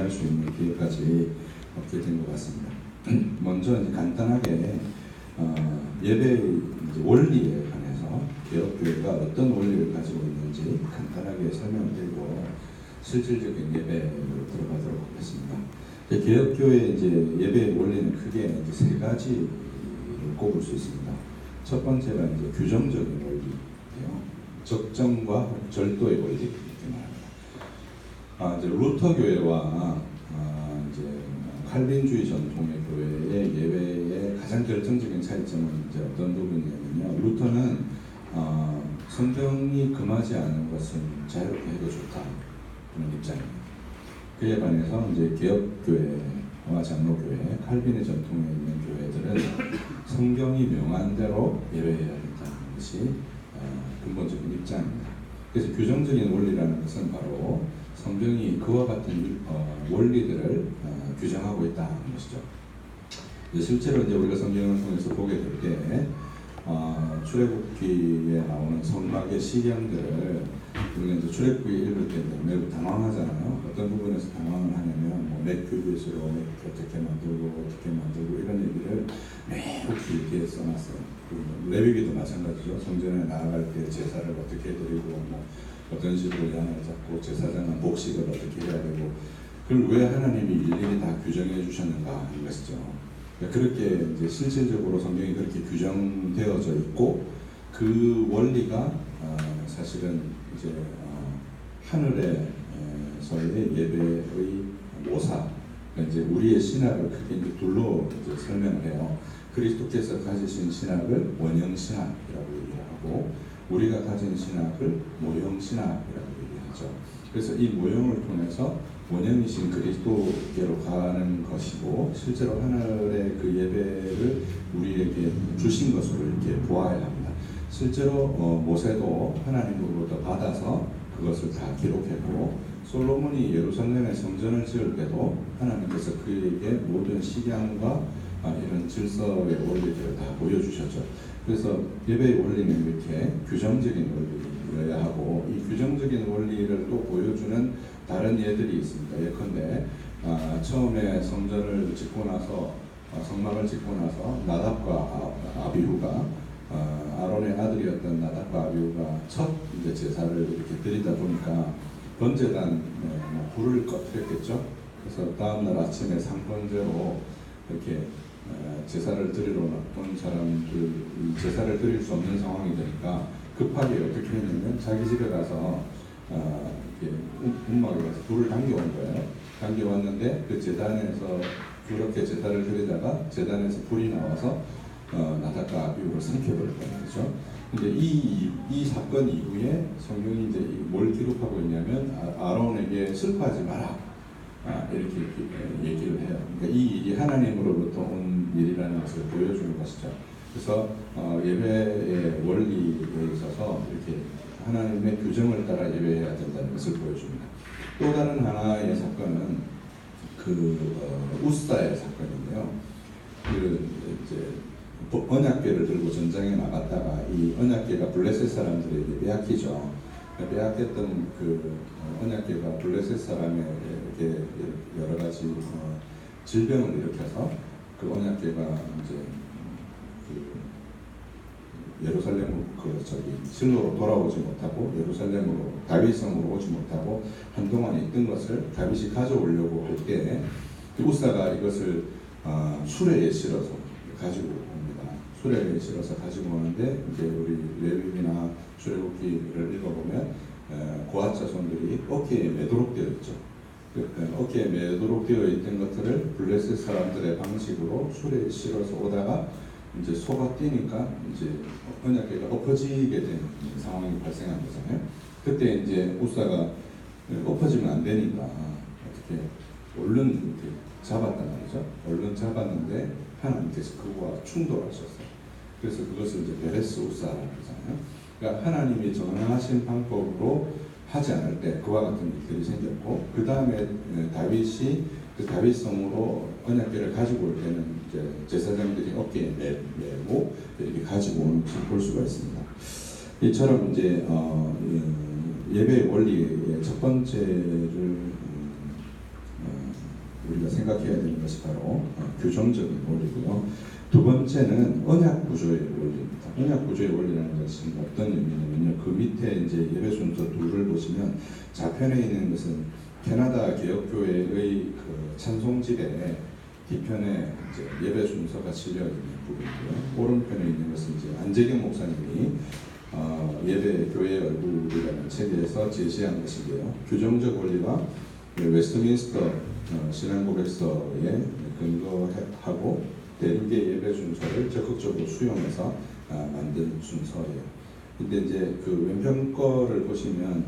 이해할 수 있는 기회까지 얻게 된 것 같습니다. 먼저 이제 간단하게 예배의 이제 원리에 관해서 개혁교회가 어떤 원리를 가지고 있는지 간단하게 설명을 드리고 실질적인 예배로 들어가도록 하겠습니다. 개혁교회 이제 예배의 원리는 크게 이제 세 가지를 꼽을 수 있습니다. 첫 번째가 이제 규정적인 원리예요. 적정과 절도의 원리 이렇게 말합니다. 이제 루터 교회와 이제 칼빈주의 전통의 교회의 예배의 가장 결정적인 차이점은 이제 어떤 부분이냐면요. 루터는 성경이 금하지 않은 것은 자유롭게 해도 좋다 그런 입장입니다. 그에 반해서 이제 개혁교회와 장로교회, 칼빈의 전통에 있는 교회들은 성경이 명한 대로 예배해야 된다는 것이 근본적인 입장입니다. 그래서 규정적인 원리라는 것은 바로 성경이 그와 같은 원리들을 규정하고 있다는 것이죠. 실제로 이제 우리가 성경을 통해서 보게 될 때 출애굽기에 나오는 성막의 시경들을 우리가 이제 출애굽기 읽을 때 매우 당황하잖아요. 어떤 부분에서 당황을 하냐면 몇 규빗으로 어떻게 만들고 이런 얘기를 매우 길게 써놨어요. 레위기도 마찬가지죠. 성전에 나아갈 때 제사를 어떻게 드리고 어떤 식으로 양을 잡고 제사장은 복식을 어떻게 해야 되고 그걸 왜 하나님이 일일이 다 규정해 주셨는가 하는 것이죠. 그렇게 이제 실질적으로 성경이 그렇게 규정되어져 있고 그 원리가 사실은 이제 하늘에서의 예배의 모사, 이제 우리의 신학을 크게 이제 둘로 이제 설명을 해요. 그리스도께서 가지신 신학을 원형 신학이라고 얘기하고 우리가 가진 신학을 모형 신학이라고 얘기하죠. 그래서 이 모형을 통해서 원형이신 그리스도께로 가는 것이고 실제로 하늘의 그 예배를 우리에게 주신 것으로 이렇게 보아야 합니다. 실제로 모세도 하나님으로부터 받아서 그것을 다 기록했고 솔로몬이 예루살렘의 성전을 지을 때도 하나님께서 그에게 모든 식양과 이런 질서의 원리들을 다 보여주셨죠. 그래서 예배의 원리는 이렇게 규정적인 원리여야 하고 이 규정적인 원리를 또 보여주는 다른 예들이 있습니다. 예컨대 처음에 성전을 짓고 나서 성막을 짓고 나서 나답과 아비후가 아론의 아들이었던 나답과 아비후가 첫 이제 제사를 이렇게 드리다 보니까 번제단 불을 꺼뜨렸겠죠. 그래서 다음날 아침에 상번제로 이렇게 제사를 드리러 나온 사람들 제사를 드릴 수 없는 상황이 되니까 급하게 어떻게 했냐면 자기 집에 가서 움막에 가서 불을 당겨온 거예요. 당겨왔는데 그 제단에서 그렇게 제사를 드리다가 제단에서 불이 나와서 나답과 아비후를 삼켜버렸다는 거죠. 근데 이 사건 이후에 성경이 이제 뭘 기록하고 있냐면 아론에게 슬퍼하지 마라 이렇게 얘기를 해요. 그러니까 이 일이 하나님으로부터 온 일이라는 것을 보여주는 것이죠. 그래서 예배의 원리에 있어서 이렇게 하나님의 규정을 따라 예배해야 된다는 것을 보여줍니다. 또 다른 하나의 사건은 우스다의 사건인데요. 이제 언약궤를 들고 전장에 나갔다가 이 언약궤가 블레셋 사람들에게 빼앗기죠. 빼앗겼던 그 언약궤가 블레셋 사람에게 여러 가지 질병을 일으켜서 그 언약궤가 이제 예루살렘으로 실로로 돌아오지 못하고 예루살렘으로 다윗성으로 오지 못하고 한동안 있던 것을 다윗이 가져오려고 할 때 우사가 이것을 수레에 실어서 가지고 옵니다. 수레에 실어서 가지고 오는데 이제 우리 레위기나 출애굽기를 읽어보면 고핫 자손들이 어깨에 매도록 되어 있죠. 어깨에 매도록 되어 있던 것들을 블레셋 사람들의 방식으로 수레에 실어서 오다가 이제 소가 뛰니까 이제 언약궤가 엎어지게 된 상황이 발생한 거잖아요. 그때 이제 우사가 엎어지면 안 되니까 어떻게 얼른 이렇게 잡았단 말이죠. 얼른 잡았는데 하나님께서 그와 충돌하셨어요. 그래서 그것을 이제 베레스 우사라고 하잖아요. 그러니까 하나님이 정하신 방법으로 하지 않을 때 그와 같은 일들이 생겼고 그 다음에 다윗이 그 다윗성으로 언약궤를 가지고 올 때는 이제 제사장들이 어깨에 메고 이렇게 가지고 오는 것을 볼 수가 있습니다. 이처럼 이제 예배의 원리의 첫 번째를 우리가 생각해야 되는 것이 바로 규정적인 원리고요. 두 번째는 언약 구조의 원리입니다. 언약 구조의 원리라는 것은 어떤 의미냐면요. 그 밑에 이제 예배 순서 2를 보시면 좌편에 있는 것은 캐나다 개혁교회의 그 찬송집에 뒤편에 이제 예배 순서가 실려 있는 부분이고요. 오른편에 있는 것은 이제 안재경 목사님이 예배 교회의 얼굴이라는 책에서 제시한 것인데요. 규정적 원리와 웨스트민스터 신앙고백서에 근거하고 대륙의 예배 순서를 적극적으로 수용해서 만든 순서예요. 근데 이제 그 왼편 거를 보시면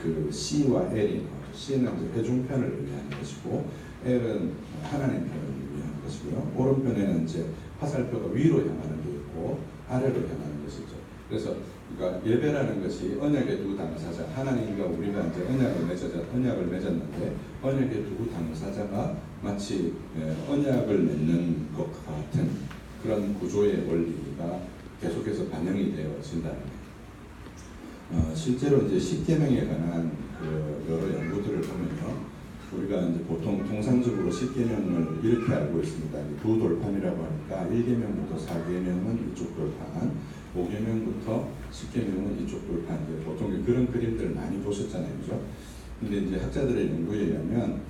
그 C와 L이 C는 이제 회중편을 의미하는 것이고 L은 하나님 편을 의미하는 것이고요. 오른편에는 이제 화살표가 위로 향하는 게 있고 아래로 향하는 것이죠. 그래서 그러니까 예배라는 것이 언약의 두 당사자 하나님과 우리가 이제 언약을 맺었는데 언약의 두 당사자가 마치 언약을 맺는 것 같은 그런 구조의 원리가 계속해서 반영이 되어진다는 거예요. 실제로 이제 십계명에 관한 그 여러 연구들을 보면요. 우리가 이제 보통 통상적으로 10계명을 이렇게 알고 있습니다. 두 돌판이라고 하니까 1계명부터 4계명은 이쪽 돌판, 5계명부터 10계명은 이쪽 돌판. 보통 그런 그림들을 많이 보셨잖아요, 그죠? 근데 이제 학자들의 연구에 의하면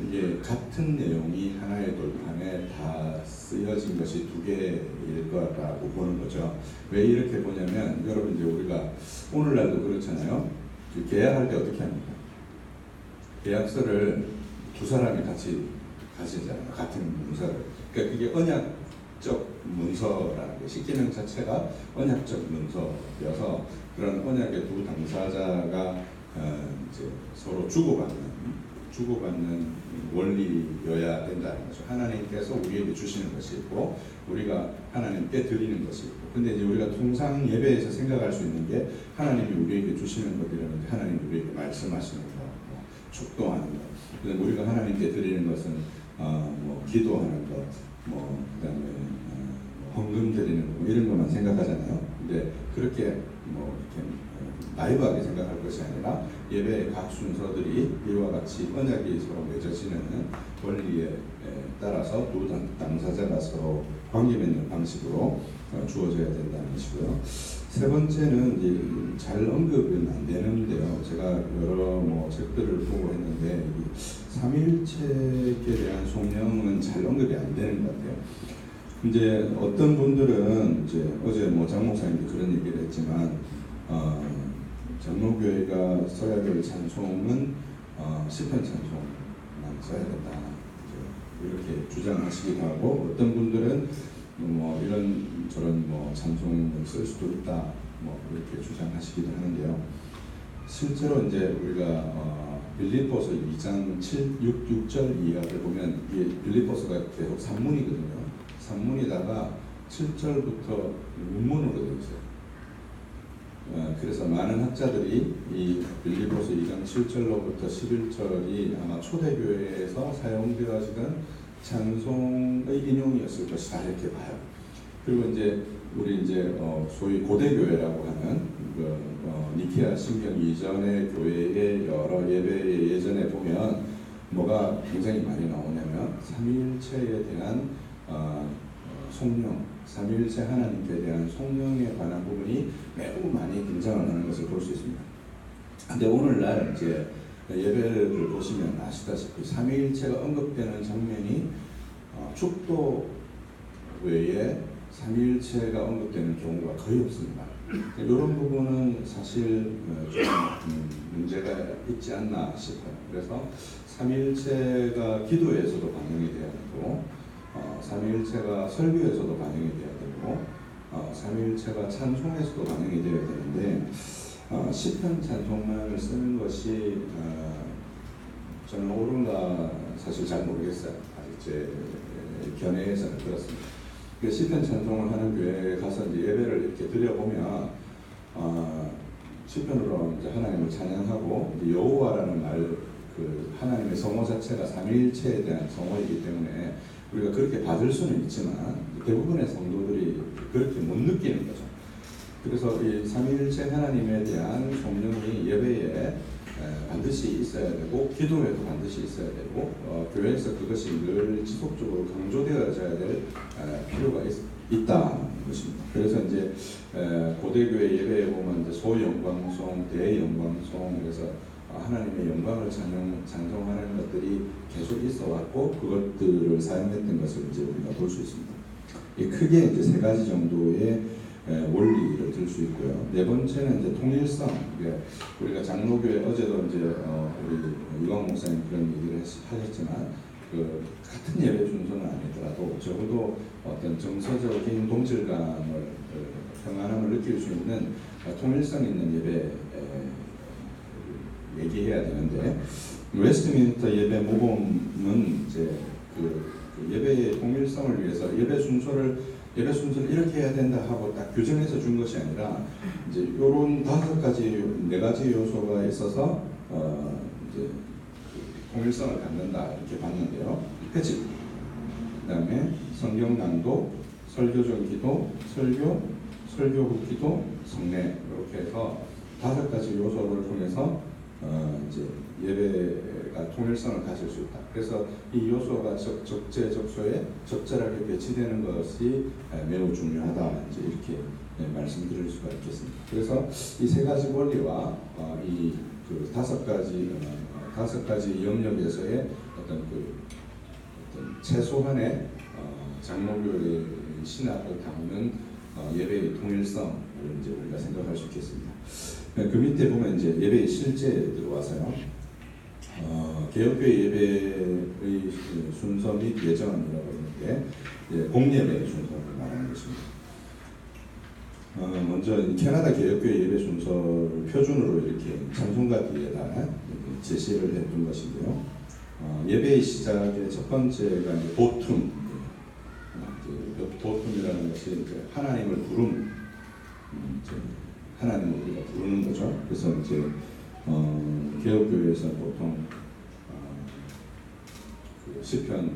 이게 같은 내용이 하나의 돌판에 다 쓰여진 것이 두 개일 거라고 보는 거죠. 왜 이렇게 보냐면 여러분 이제 우리가 오늘날도 그렇잖아요. 계약할 때 어떻게 합니까? 계약서를 두 사람이 같이 가시잖아요. 같은 문서를. 그러니까 그게 언약적 문서라는 게 십계명 자체가 언약적 문서여서 그런 언약의 두 당사자가 이제 서로 주고받는 원리여야 된다는 거죠. 하나님께서 우리에게 주시는 것이 있고 우리가 하나님께 드리는 것이 있고. 근데 이제 우리가 통상 예배에서 생각할 수 있는 게 하나님이 우리에게 주시는 것이라는데 하나님이 우리에게 말씀하시는 것, 축도하는 것. 그다음에 우리가 하나님께 드리는 것은 뭐 기도하는 것, 뭐 그다음에 헌금 드리는 것, 뭐 이런 것만 생각하잖아요. 근데 그렇게 뭐 이렇게 나이브하게 생각할 것이 아니라 예배의 각 순서들이 이와 같이 언약이 서로 맺어지는 원리에 따라서 두 당사자가 서로 관계 맺는 방식으로 주어져야 된다는 것이고요. 세 번째는 이제 잘 언급은 안 되는데요. 제가 여러 뭐 책들을 보고 했는데 삼위일체에 대한 성령은 잘 언급이 안 되는 것 같아요. 이제 어떤 분들은 이제 어제 뭐 장 목사님도 그런 얘기를 했지만 장로교회가 써야 될 찬송은 시편 찬송만 써야 된다. 이렇게 주장하시기도 하고 어떤 분들은 뭐 이런 저런 뭐 찬송을 쓸 수도 있다. 뭐 이렇게 주장하시기도 하는데요. 실제로 이제 우리가 빌립보서 2장 6절 이하를 보면 이게 빌립보서가 계속 산문이거든요. 산문이다가 7절부터 문문으로 되어 있어요. 그래서 많은 학자들이 이 빌립보서 2장 7절로부터 11절이 아마 초대교회에서 사용되어지던 찬송의 인용이었을 것이다 이렇게 봐요. 그리고 이제 우리 이제 소위 고대교회라고 하는 니케아 신경 이전의 교회의 여러 예배 예전에 보면 뭐가 굉장히 많이 나오냐면 삼위일체에 대한 성령, 삼위일체 하나님께 대한 성령에 관한 부분이 매우 많이 등장을 하는 것을 볼 수 있습니다. 근데 오늘날 이제 예배를 보시면 아시다시피 삼위일체가 언급되는 장면이 축도 외에 삼위일체가 언급되는 경우가 거의 없습니다. 이런 부분은 사실 좀 문제가 있지 않나 싶어요. 그래서 삼위일체가 기도에서도 반영이 돼야 되고 삼위일체가 설교에서도 반영이 돼야 되고 삼위일체가 찬송에서도 반영이 되어야 되는데 시편 찬송만을 쓰는 것이 저는 옳은가 사실 잘 모르겠어요. 아직 제 견해에서는 그렇습니다. 시편 찬송을 하는 교회에 가서 이제 예배를 이렇게 드려보면 시편으로 이제 하나님을 찬양하고 여호와라는 말, 그 하나님의 성호 자체가 삼위일체에 대한 성호이기 때문에 우리가 그렇게 받을 수는 있지만 대부분의 성도들이 그렇게 못 느끼는 거죠. 그래서 이 삼위일체 하나님에 대한 성령이 예배에 반드시 있어야 되고 기도회도 반드시 있어야 되고 교회에서 그것이 늘 지속적으로 강조되어져야 될 필요가 있다는 것입니다. 그래서 이제 고대교회 예배에 보면 이제 소영광송, 대영광송, 그래서 하나님의 영광을 찬송하는 것들이 계속 있어 왔고 그것들을 사용했던 것을 이제 우리가 볼 수 있습니다. 크게 이제 세 가지 정도의 원리를 들 수 있고요. 네 번째는 이제 통일성. 우리가 장로교회 어제도 이제 우리 이광 목사님 그런 얘기를 하셨지만 그 같은 예배 순서는 아니더라도 적어도 어떤 정서적인 동질감을 평안함을 느낄 수 있는 통일성 있는 예배 얘기해야 되는데 웨스트민스터 예배 모범은 이제 그 예배의 통일성을 위해서 예배 순서를 이렇게 해야 된다 하고 딱 규정해서 준 것이 아니라 이제 이런 5가지 4가지 요소가 있어서 이제 통일성을 갖는다 이렇게 봤는데요. 회집, 그다음에 성경 낭독, 설교적 기도, 설교 후 기도, 성례 이렇게 해서 5가지 요소를 통해서 이제 예배가 통일성을 가질 수 있다. 그래서 이 요소가 적재적소에 적절하게 배치되는 것이 매우 중요하다. 이제 이렇게 말씀드릴 수가 있겠습니다. 그래서 이 3가지 원리와 이 그 5가지 영역에서의 어떤 최소한의 장로교의 신학을 담는 예배의 통일성을 이제 우리가 생각할 수 있겠습니다. 그 밑에 보면 이제 예배의 실제 들어와서요. 개혁교회 예배의 순서 및 예정이라고 하는데 공예배의 순서를 말하는 것입니다. 먼저 캐나다 개혁교회 예배 순서를 표준으로 이렇게 찬송가 뒤에다 제시를 해둔 것인데요. 예배의 시작의 첫 번째가 이제 보툼. 보툼이라는 것이 이제 하나님을 하나님을 우리가 부르는 거죠. 그래서 이제 개혁교회에서 보통 그 시편을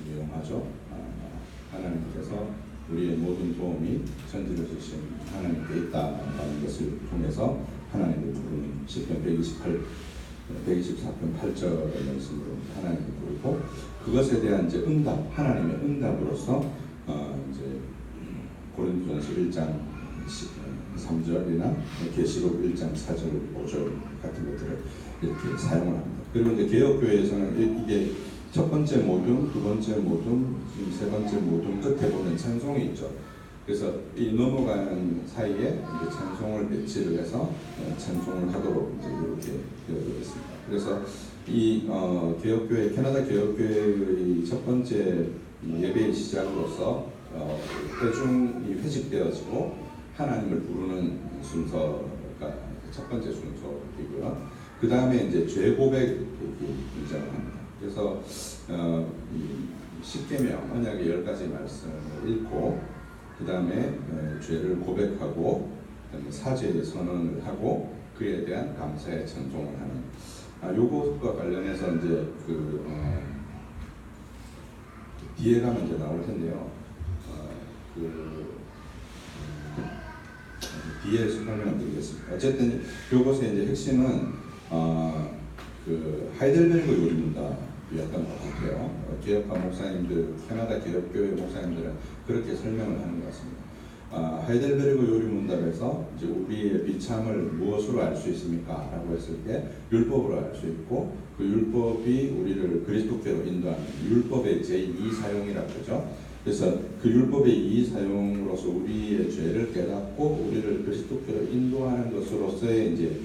이용하죠. 하나님께서 우리의 모든 도움이 천지를 주신 하나님께 있다라는 것을 통해서 하나님을 부르는 시편 124편 8절의 말씀으로 하나님을 부르고 그것에 대한 이제 응답, 하나님의 응답으로서 이제 고린도전서 1장 3절이나 계시록 1장 4절, 5절 같은 것들을 이렇게 사용을 합니다. 그리고 이제 개혁교회에서는 이게 첫 번째 모둠, 두 번째 모둠, 세 번째 모둠 끝에 보면 찬송이 있죠. 그래서 이 넘어가는 사이에 이제 찬송을 배치를 해서 찬송을 하도록 이제 이렇게 되어 있습니다. 그래서 이 개혁교회, 캐나다 개혁교회의 첫 번째 예배의 시작으로서 대중이 회집되어지고 하나님을 부르는 순서가 첫 번째 순서이고요. 그 다음에 이제 죄 고백이 등장을 합니다. 그래서 십계명 언약의 10가지 말씀을 읽고 그 다음에 죄를 고백하고 그다음에 사죄의 선언을 하고 그에 대한 감사의 찬송을 하는 요것과 관련해서 이제 뒤에 가면 이제 나올 텐데요. 뒤에 설명을 드리겠습니다. 어쨌든 요것의 이제 핵심은 하이델베르그 요리문답이었던 것 같아요. 개혁파 목사님들, 캐나다 개혁교회 목사님들은 그렇게 설명을 하는 것 같습니다. 하이델베르그 요리문답에서 이제 우리의 비참을 무엇으로 알 수 있습니까? 라고 했을 때 율법으로 알 수 있고 그 율법이 우리를 그리스도께로 인도하는 율법의 제2 사용이라고 하죠. 그래서 그 율법의 이 사용으로서 우리의 죄를 깨닫고 우리를 그리스도께로 인도하는 것으로서의 이제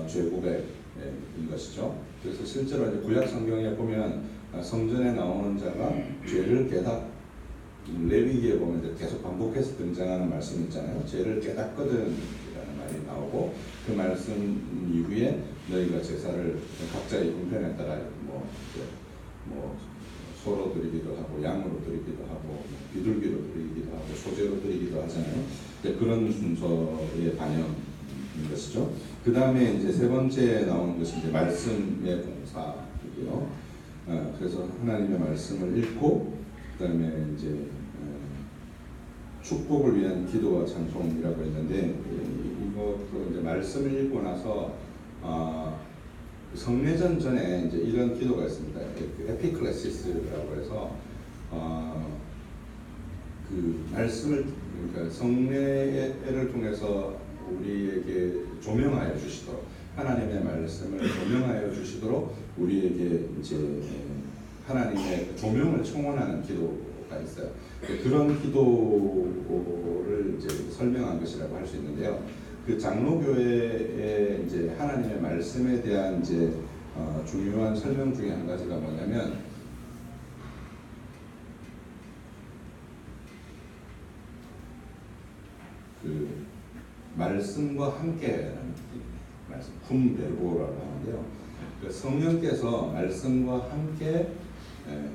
죄 고백인 것이죠. 그래서 실제로 이제 구약 성경에 보면 성전에 나오는 자가 죄를 레위기에 보면 이제 계속 반복해서 등장하는 말씀이 있잖아요. 죄를 깨닫거든이라는 말이 나오고 그 말씀 이후에 너희가 제사를 각자의 형편에 따라 소로 드리기도 하고 양으로 드리기도 하고 비둘기로 드리기도 하고 소재로 드리기도 하잖아요. 그런 순서의 반영인 것이죠. 그 다음에 이제 세 번째 나오는 것이 이제 말씀의 봉사이고요. 그래서 하나님의 말씀을 읽고 그 다음에 이제 축복을 위한 기도와 찬송이라고 했는데 이것도 이제 말씀을 읽고 나서 성례전 전에 이제 이런 기도가 있습니다. 에피클레시스라고 해서 그 말씀을 그러니까 성례를 통해서 우리에게 조명하여 주시도록 하나님의 말씀을 조명하여 주시도록 우리에게 이제 하나님의 조명을 청원하는 기도가 있어요. 그런 기도를 이제 설명한 것이라고 할 수 있는데요. 그 장로교회의 이제 하나님의 말씀에 대한 이제 중요한 설명 중에 한 가지가 뭐냐면 그 말씀과 함께라는 말씀, 쿰베르고라고 하는데요. 그 성령께서 말씀과 함께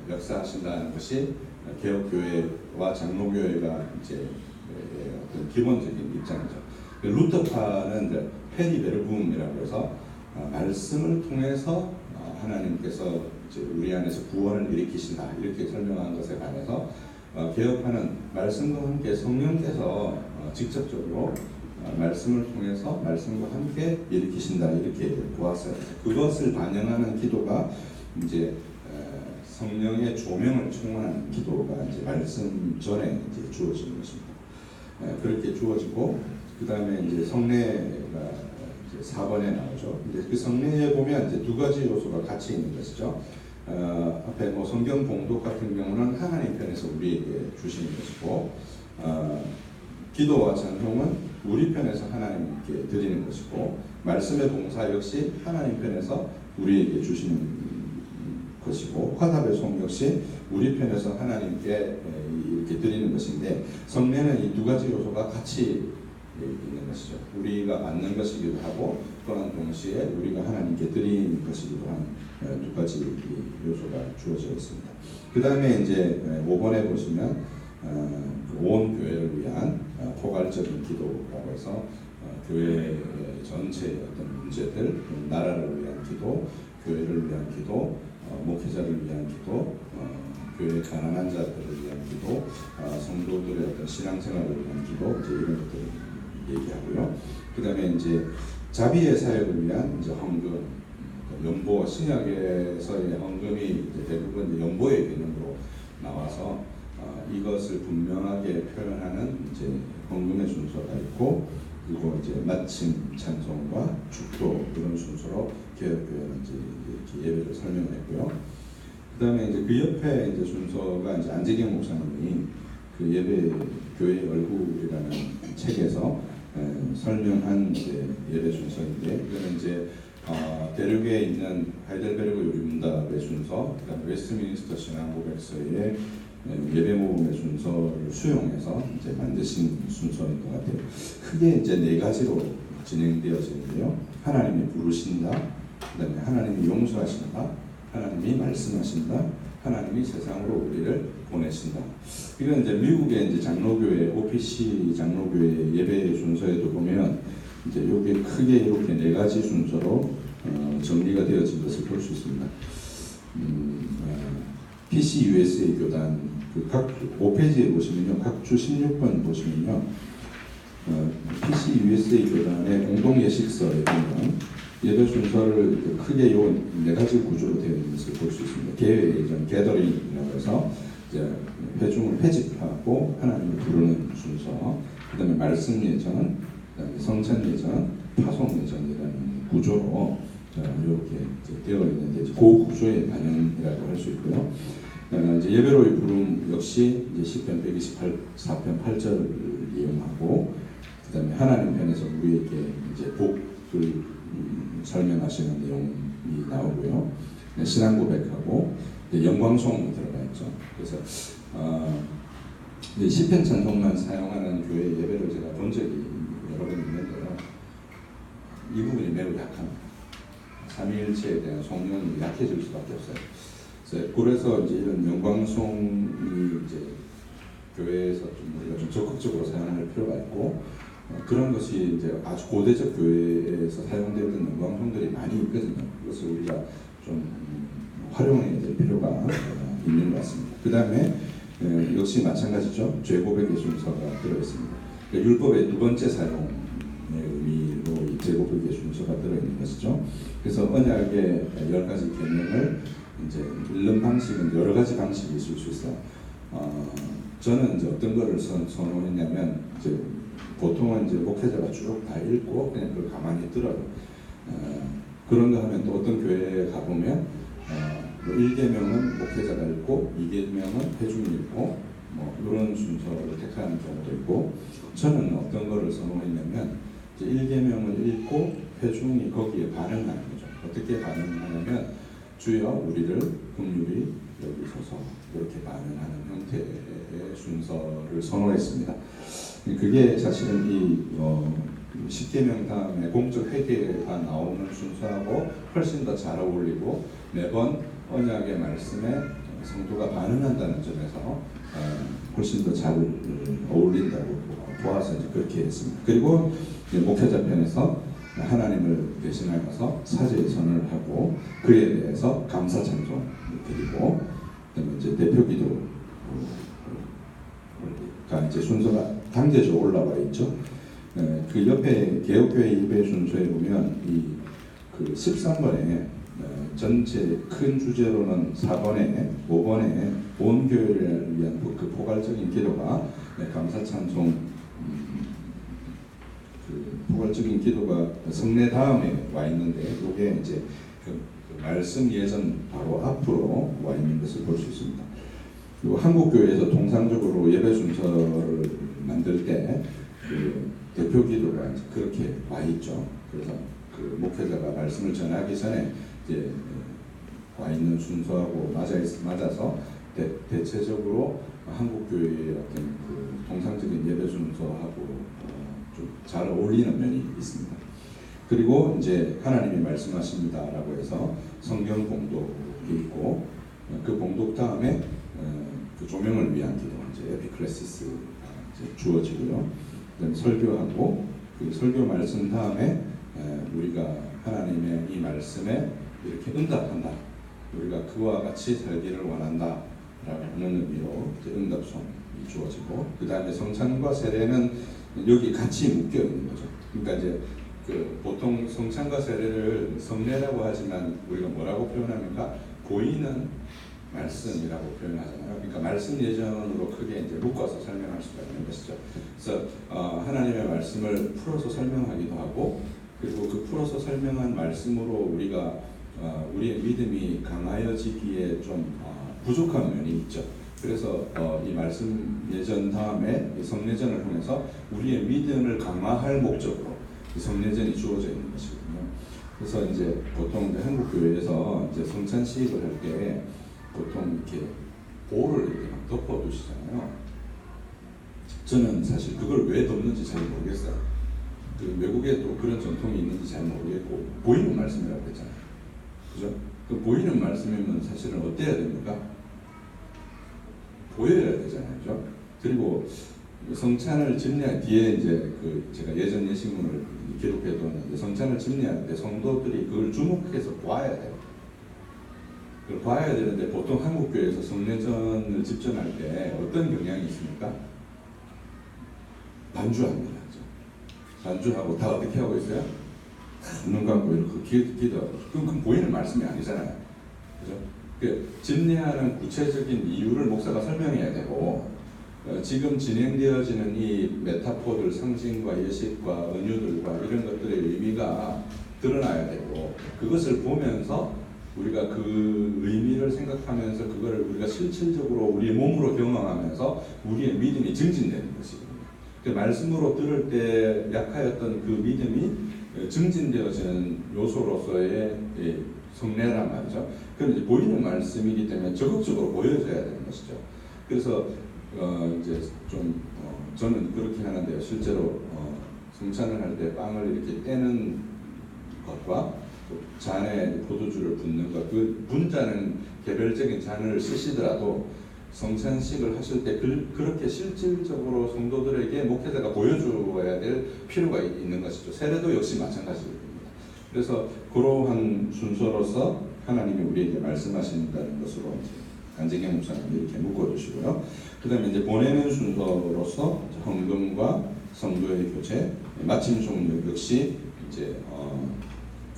역사하신다는 것이 개혁교회와 장로교회가 이제 어떤 기본적인 입장이죠. 루터파는 페리베르붐이라고 해서 말씀을 통해서 하나님께서 이제 우리 안에서 구원을 일으키신다 이렇게 설명한 것에 반해서 개혁파는 말씀과 함께 성령께서 직접적으로 말씀을 통해서 말씀과 함께 일으키신다 이렇게 보았어요. 그것을 반영하는 기도가 이제 성령의 조명을 청원하는 기도가 이제 말씀 전에 이제 주어지는 것입니다. 그렇게 주어지고 그 다음에 이제 성례가 이제 4번에 나오죠. 이제 그 성례에 보면 이제 두 가지 요소가 같이 있는 것이죠. 앞에 뭐 성경 봉독 같은 경우는 하나님 편에서 우리에게 주시는 것이고, 기도와 찬송은 우리 편에서 하나님께 드리는 것이고, 말씀의 봉사 역시 하나님 편에서 우리에게 주시는 것이고, 화답의 송 역시 우리 편에서 하나님께 이렇게 드리는 것인데, 성례는 이 두 가지 요소가 같이 있는 것이죠. 우리가 받는 것이기도 하고 또한 동시에 우리가 하나님께 드리는 것이기도 한 두 가지 요소가 주어져 있습니다. 그 다음에 이제 5번에 보시면 온 교회를 위한 포괄적인 기도라고 해서 교회 전체의 어떤 문제들, 나라를 위한 기도, 교회를 위한 기도, 목회자를 위한 기도, 교회 가난한 자들을 위한 기도, 성도들의 어떤 신앙생활을 위한 기도, 이제 이런 것들을 얘기하고요. 그 다음에 이제 자비의 사역을 위한 이제 헌금, 연보, 신약에서의 헌금이 이제 대부분 연보의 개념으로 나와서 이것을 분명하게 표현하는 이제 헌금의 순서가 있고, 그리고 이제 마침 찬송과 축도 이런 순서로 개혁교회는 이제 이렇게 예배를 설명했고요. 그 다음에 이제 그 옆에 이제 순서가 이제 안재경 목사님이 그 예배 교회의 얼굴이라는 책에서 설명한 이제 예배 순서인데, 이거는 이제 대륙에 있는 하이델베르그 요리문답의 순서, 그다음 웨스트민스터 신앙고백서의 예배 모범의 순서를 수용해서 이제 만드신 순서인 것 같아요. 크게 이제 네 가지로 진행되어지는데요. 하나님이 부르신다, 그다음에 하나님이 용서하신다, 하나님이 말씀하신다, 하나님이 세상으로 우리를 보내신다. 이건 이제 미국의 이제 장로교회, OPC 장로교회 예배 순서에도 보면 이제 여기 크게 이렇게 네 가지 순서로 정리가 되어진 것을 볼 수 있습니다. PC USA 교단 각 5페이지에 보시면요, 각주 16번 보시면요, PC USA 교단의 공동 예식서에 보면 예배 순서를 크게 요 네 가지 구조로 되어 있는 것을 볼 수 있습니다. 개회 예전 게더링이라고 해서 이제 회중을 회집하고 하나님을 부르는 순서, 그다음에 말씀 예전, 그다음에 성찬 예전, 파송 예전이라는 구조로 이렇게 되어 있는데, 그 구조의 반영이라고 할 수 있고요. 이제 예배로의 부름 역시 이제 시편 124편 8절을 이용하고, 그다음에 하나님 편에서 우리에게 이제 복을 설명하시는 내용이 나오고요. 신앙 고백하고 영광송 들어가 있죠. 그래서 시편 찬송만 사용하는 교회 예배를 제가 본 적이 여러 번 있는데요. 이 부분이 매우 약합니다. 삼위일체에 대한 성령이 약해질 수밖에 없어요. 그래서 이제 이런 영광송이 이제 교회에서 좀 우리가 좀 적극적으로 사용할 필요가 있고, 그런 것이 이제 아주 고대적 교회에서 사용되던 영광송들이 많이 있거든요. 그것을 우리가 좀 활용해야 될 필요가 있는 것 같습니다. 그 다음에 역시 마찬가지죠. 죄고백의 순서가 들어있습니다. 율법의 두 번째 사용의 의미로 이 거기에 순서가 들어있는 것이죠. 그래서 언약의 10가지 계명을 이제 읽는 방식은 여러 가지 방식이 있을 수 있어요. 저는 이제 어떤 거를 선호했냐면 이제 보통은 이제 목회자가 쭉 다 읽고 그냥 그걸 가만히 들어요. 그런 거 하면 또 어떤 교회에 가보면 뭐 1계명은 목회자가 읽고 2계명은 회중이 읽고 뭐 이런 순서를 택하는 경우도 있고, 저는 어떤 거를 선호했냐면 이제 1계명을 읽고 회중이 거기에 반응하는 거죠. 어떻게 반응하냐면 주여 우리를 긍휼히 여기소서 이렇게 반응하는 형태의 순서를 선호했습니다. 그게 사실은 이 10계명 다음에 공적 회개가 나오는 순서하고 훨씬 더 잘 어울리고 매번 언약의 말씀에 성도가 반응한다는 점에서 훨씬 더 잘 어울린다고 보아서 이제 그렇게 했습니다. 그리고 목회자 편에서 하나님을 대신하여서 사죄의 선언을 하고 그에 대해서 감사 찬송을 드리고, 그다음에 이제 대표기도가 이제 순서가 단계적으로 올라와 있죠. 그 옆에 개혁교회 예배 순서에 보면 그 13번에 전체 큰 주제로는 4번에 5번에 온 교회를 위한 그 포괄적인 기도가 감사 찬송, 그 포괄적인 기도가 성례 다음에 와 있는데 이게 이제 그 말씀 예전 바로 앞으로 와 있는 것을 볼 수 있습니다. 그리고 한국 교회에서 통상적으로 예배 순서를 만들 때 그 대표 기도가 이제 그렇게 와 있죠. 그래서 그 목회자가 말씀을 전하기 전에 이제 와 있는 순서하고 맞아서 대체적으로 한국 교회의 어떤 그 통상적인 예배 순서하고 좀 잘 어울리는 면이 있습니다. 그리고 이제 하나님이 말씀하십니다라고 해서 성경 봉독이 있고, 그 봉독 다음에 그 조명을 위한 기도, 이제 에피클레시스가 이제 주어지고요. 그다음에 설교하고, 그 설교 말씀 다음에 우리가 하나님의 이 말씀에 이렇게 응답한다, 우리가 그와 같이 살기를 원한다라는 의미로 이제 응답송이 주어지고, 그 다음에 성찬과 세례는 여기 같이 묶여 있는 거죠. 그러니까 이제 그 보통 성찬과 세례를 성례라고 하지만 우리가 뭐라고 표현합니까? 보이는 말씀이라고 표현하잖아요. 그러니까 말씀 예전으로 크게 이제 묶어서 설명할 수가 있는 것이죠. 그래서 하나님의 말씀을 풀어서 설명하기도 하고, 그리고 그 풀어서 설명한 말씀으로 우리가 우리의 믿음이 강하여지기에 좀 부족한 면이 있죠. 그래서 이 말씀 예전 다음에 성례전을 통해서 우리의 믿음을 강화할 목적으로 이 성례전이 주어져 있는 것이거든요. 그래서 이제 보통 이제 한국 교회에서 이제 성찬식을 할 때 보통 이렇게 볼을 이렇게 덮어두시잖아요. 저는 사실 그걸 왜 덮는지 잘 모르겠어요. 그 외국에 또 그런 전통이 있는지 잘 모르겠고, 보이는 말씀이라고 했잖아요. 그죠? 그 보이는 말씀이면 사실은 어때야 됩니까? 보여야 되잖아요. 그죠? 그리고 성찬을 집례 뒤에 이제 그 제가 예전 예식문을 기록해 두었는데, 성찬을 집례할 때 성도들이 그걸 주목해서 봐야 돼요. 그걸 봐야 되는데 보통 한국 교회에서 성례전을 집전할 때 어떤 경향이 있습니까? 반주합니다. 반주하고 다 어떻게 하고 있어요? 눈 감고 이렇게 기도하고. 그건 보이는 말씀이 아니잖아요. 그죠? 그 집례하는 구체적인 이유를 목사가 설명해야 되고, 지금 진행되어지는 이 메타포들, 상징과 예식과 은유들과 이런 것들의 의미가 드러나야 되고, 그것을 보면서 우리가 그 의미를 생각하면서 그거를 우리가 실질적으로 우리의 몸으로 경험하면서 우리의 믿음이 증진되는 것이거든요. 그 말씀으로 들을 때 약하였던 그 믿음이 증진되어지는 요소로서의 성례란 말이죠. 그럼 이제 보이는 말씀이기 때문에 적극적으로 보여져야 되는 것이죠. 그래서 이제 좀 저는 그렇게 하는데요. 실제로 성찬을 할 때 빵을 이렇게 떼는 것과 잔에 포도주를 붓는 것, 그 분자는 개별적인 잔을 쓰시더라도 성찬식을 하실 때 그렇게 실질적으로 성도들에게 목회자가 보여줘야 될 필요가 있는 것이죠. 세례도 역시 마찬가지입니다. 그래서 그러한 순서로서 하나님이 우리에게 말씀하신다는 것으로 안재경 목사님 이렇게 묶어주시고요. 그 다음에 이제 보내는 순서로서 헌금과 성도의 교제, 마침 종료 역시 이제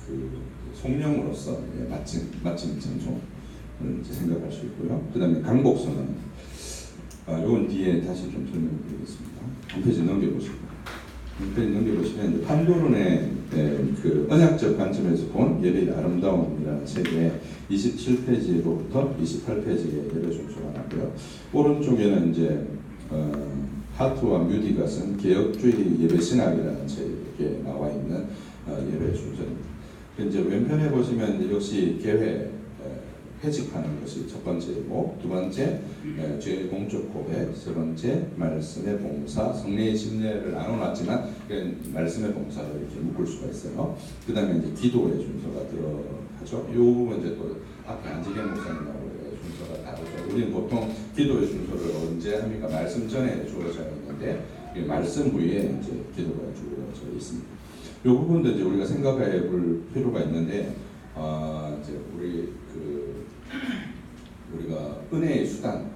그 송령으로서 마침 찬송을 이제 생각할 수 있고요. 그다음에 강복선언. 이건 뒤에 다시 좀 설명드리겠습니다. 한 페이지 넘겨보시고. 한 페이지 넘겨보시면 판도론의 그 언약적 관점에서 본 예배의 아름다움이라는 책에 27페이지로부터 28페이지에 예배 순서가 나고요. 오른쪽에는 이제 하트와 뮤디가 쓴 개혁주의 예배 신학이라는 책에 나와 있는 예배 순서입니다. 이제 왼편에 보시면 이제 역시 개회 회직하는 것이 첫 번째이고, 두 번째 죄의 공적 고백, 세 번째 말씀의 봉사, 성례의 심례를 나눠놨지만 말씀의 봉사를 이렇게 묶을 수가 있어요. 그 다음에 이제 기도의 순서가 들어가죠. 이 부분 이제 또 앞에 안지경 목사님하고 순서가 다르죠. 우리는 보통 기도의 순서를 언제 합니까? 말씀 전에 주어져 있는데 말씀 후에 이제 기도가 주어져 있습니다. 이 부분도 이제 우리가 생각해 볼 필요가 있는데, 이제 우리가 은혜의 수단,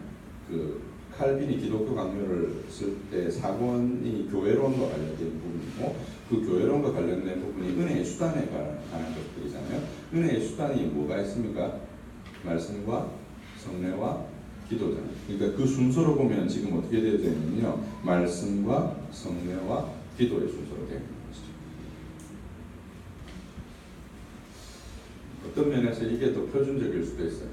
칼빈이 기독교 강요를 쓸 때 사권이 교회론과 관련된 부분이고, 그 교회론과 관련된 부분이 은혜의 수단에 관한 것들이잖아요. 은혜의 수단이 뭐가 있습니까? 말씀과 성례와 기도잖아요. 그러니까 그 순서로 보면 지금 어떻게 되어져 있냐면요, 말씀과 성례와 기도의 순서로 되어 있는 것이죠. 어떤 면에서 이게 더 표준적일 수도 있어요.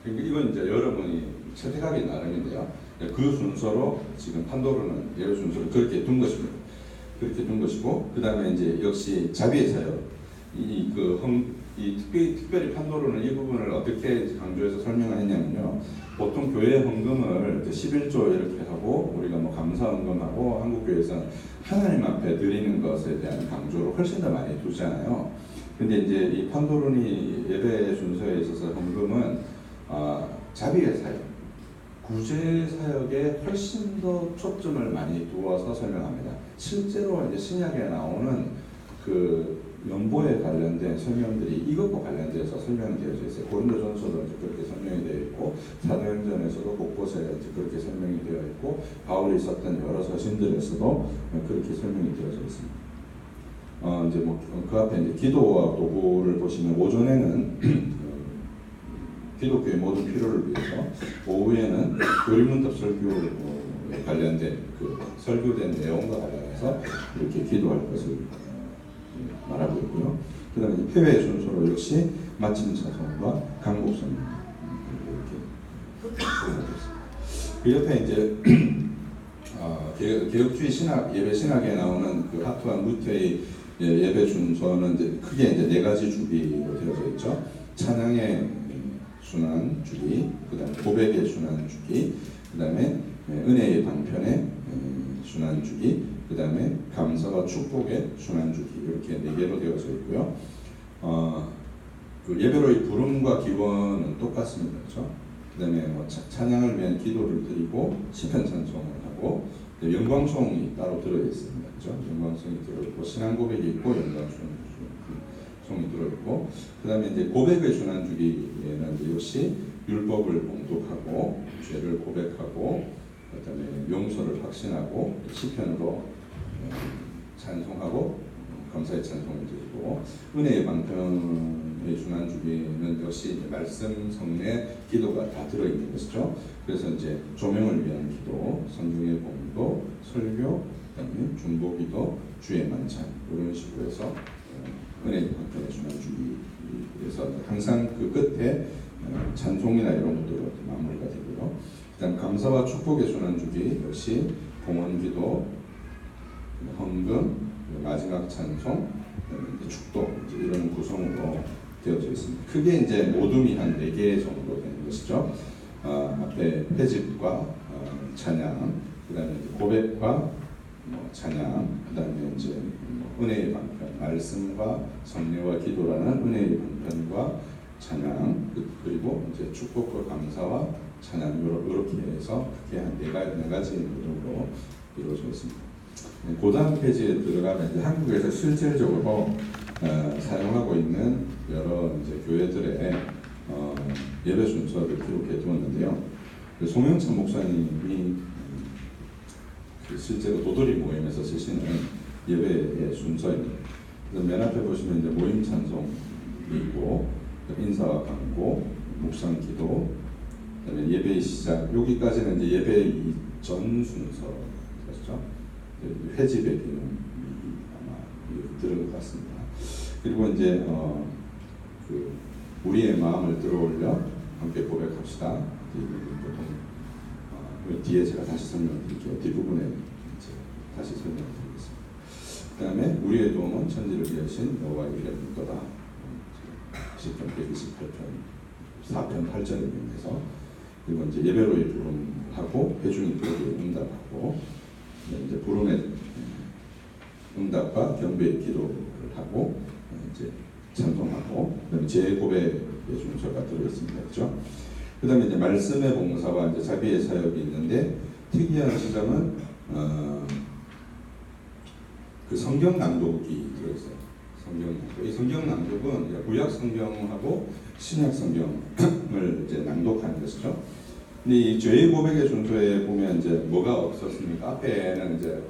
그러니까 이건 이제 여러분이 채택하기 나름인데요. 그 순서로 지금 판도르는 예배 순서를 그렇게 둔 것입니다. 그렇게 둔 것이고, 그 다음에 이제 역시 자비의 사역, 특별히 판도르는 이 부분을 어떻게 강조해서 설명을 했냐면요. 보통 교회 헌금을 11조 이렇게 하고 우리가 뭐 감사 헌금하고 한국교회에서는 하나님 앞에 드리는 것에 대한 강조를 훨씬 더 많이 두잖아요. 근데 이제 이 판도르니 예배 순서에 있어서 헌금은 자비의 사역, 구제 사역에 훨씬 더 초점을 많이 두어서 설명합니다. 실제로 이제 신약에 나오는 그 연보에 관련된 설명들이 이것과 관련돼서 설명이 되어져 있어요. 고린도전서도 그렇게 설명이 되어 있고, 사도행전에서도 곳곳에 그렇게 설명이 되어 있고, 바울이 썼던 여러 서신들에서도 그렇게 설명이 되어져 있습니다. 이제 뭐 그 앞에 이제 기도와 도구를 보시면, 오전에는 기독교의 모든 필요를 위해서, 오후에는 교리문답 설교에 관련된 그 설교된 내용과 관련해서 이렇게 기도할 것을 말하고 있고요. 그 다음에 폐회 순서로 역시 마침 찬송과 강복선 이렇게 그 옆에 이제 개혁주의 신학, 예배 신학에 나오는 그 하트와 무트의 예배 순서는 이제 크게 이제 네 가지 주기로 되어져 있죠. 찬양의 순환 주기, 그다음에 고백의 순환 주기, 그다음에 은혜의 방편의 순환 주기, 그다음에 감사와 축복의 순환 주기, 이렇게 네 개로 되어져 있고요. 그 예배로의 부름과 기원은 똑같습니다, 그렇죠? 그다음에 뭐 찬양을 위한 기도를 드리고 시편 찬송을 하고, 영광송이 따로 들어 있습니다, 그렇죠? 영광송이 들어 있고, 신앙 고백이 있고, 영광송이 들어 있고, 그다음에 이제 고백의 순환 주기에는 역시 율법을 봉독하고, 죄를 고백하고, 그다음에 용서를 확신하고, 시편으로 찬송하고, 감사의 찬송을 드리고, 은혜의 방편의 순환 주기는 역시 이제 말씀, 성례, 기도가 다 들어 있는 것이죠. 그래서 이제 조명을 위한 기도, 성경의 봉독, 설교, 그다음에 중보기도, 주의 만찬, 이런 식으로 해서 은혜의 방편의 순환 주기에서 항상 그 끝에 찬송이나 이런 것들로 마무리가 되고요. 그다음 감사와 축복의 순환 주기 역시 봉헌기도, 헌금, 마지막 찬송, 축도, 이런 구성으로 되어져 있습니다. 크게 이제 모둠이 한 4개 정도 되는 것이죠. 앞에 회집과 찬양, 그다음에 고백과 찬양, 그다음에 이제 은혜의 방편, 말씀과 성례와 기도라는 은혜의 방편과 찬양, 그리고 이제 축복과 감사와 찬양, 이렇게 해서 크게 한 네 가지 정도로 이루어져 있습니다. 그 다음 페이지에 들어가면 이제 한국에서 실질적으로 사용하고 있는 여러 이제 교회들의 예배 순서를 기록해 두었는데요. 송영찬 목사님이 실제로 도돌이 모임에서 쓰시는 예배의 순서입니다. 그래서 맨 앞에 보시면 이제 모임 찬송이 있고 인사와 강고, 묵상 기도, 그다음에 예배의 시작. 여기까지는 이제 예배 전 순서죠. 회집의 기능이 아마 들은 것 같습니다. 그리고 이제 그 우리의 마음을 들어올려 함께 고백합시다. 보통 뒤에 제가 다시 설명드릴게요. 뒷부분에 이제 다시 설명드리겠습니다. 그 다음에 우리의 도움은 천지를 위하신 여호와의 이름을 믿도다. 시편 128편 4편 8절에 의해서 그리고 이제 예배로의 부름하고 회중의 기도에 응답하고 이제 부름의 응답과 경배의 기도를 하고 이제 찬송하고 그다음에 재고백의 순서가 들어있습니다. 그렇죠? 그다음에 이제 말씀의 봉사와 이제 자비의 사역이 있는데 특이한 지점은 그 성경 낭독이 들어있어요. 성경 낭독. 이 성경 낭독은 구약 성경하고 신약 성경을 이제 낭독하는 것이죠. 근데 이 죄의 고백의 순서에 보면 이제 뭐가 없었습니까? 앞에는 이제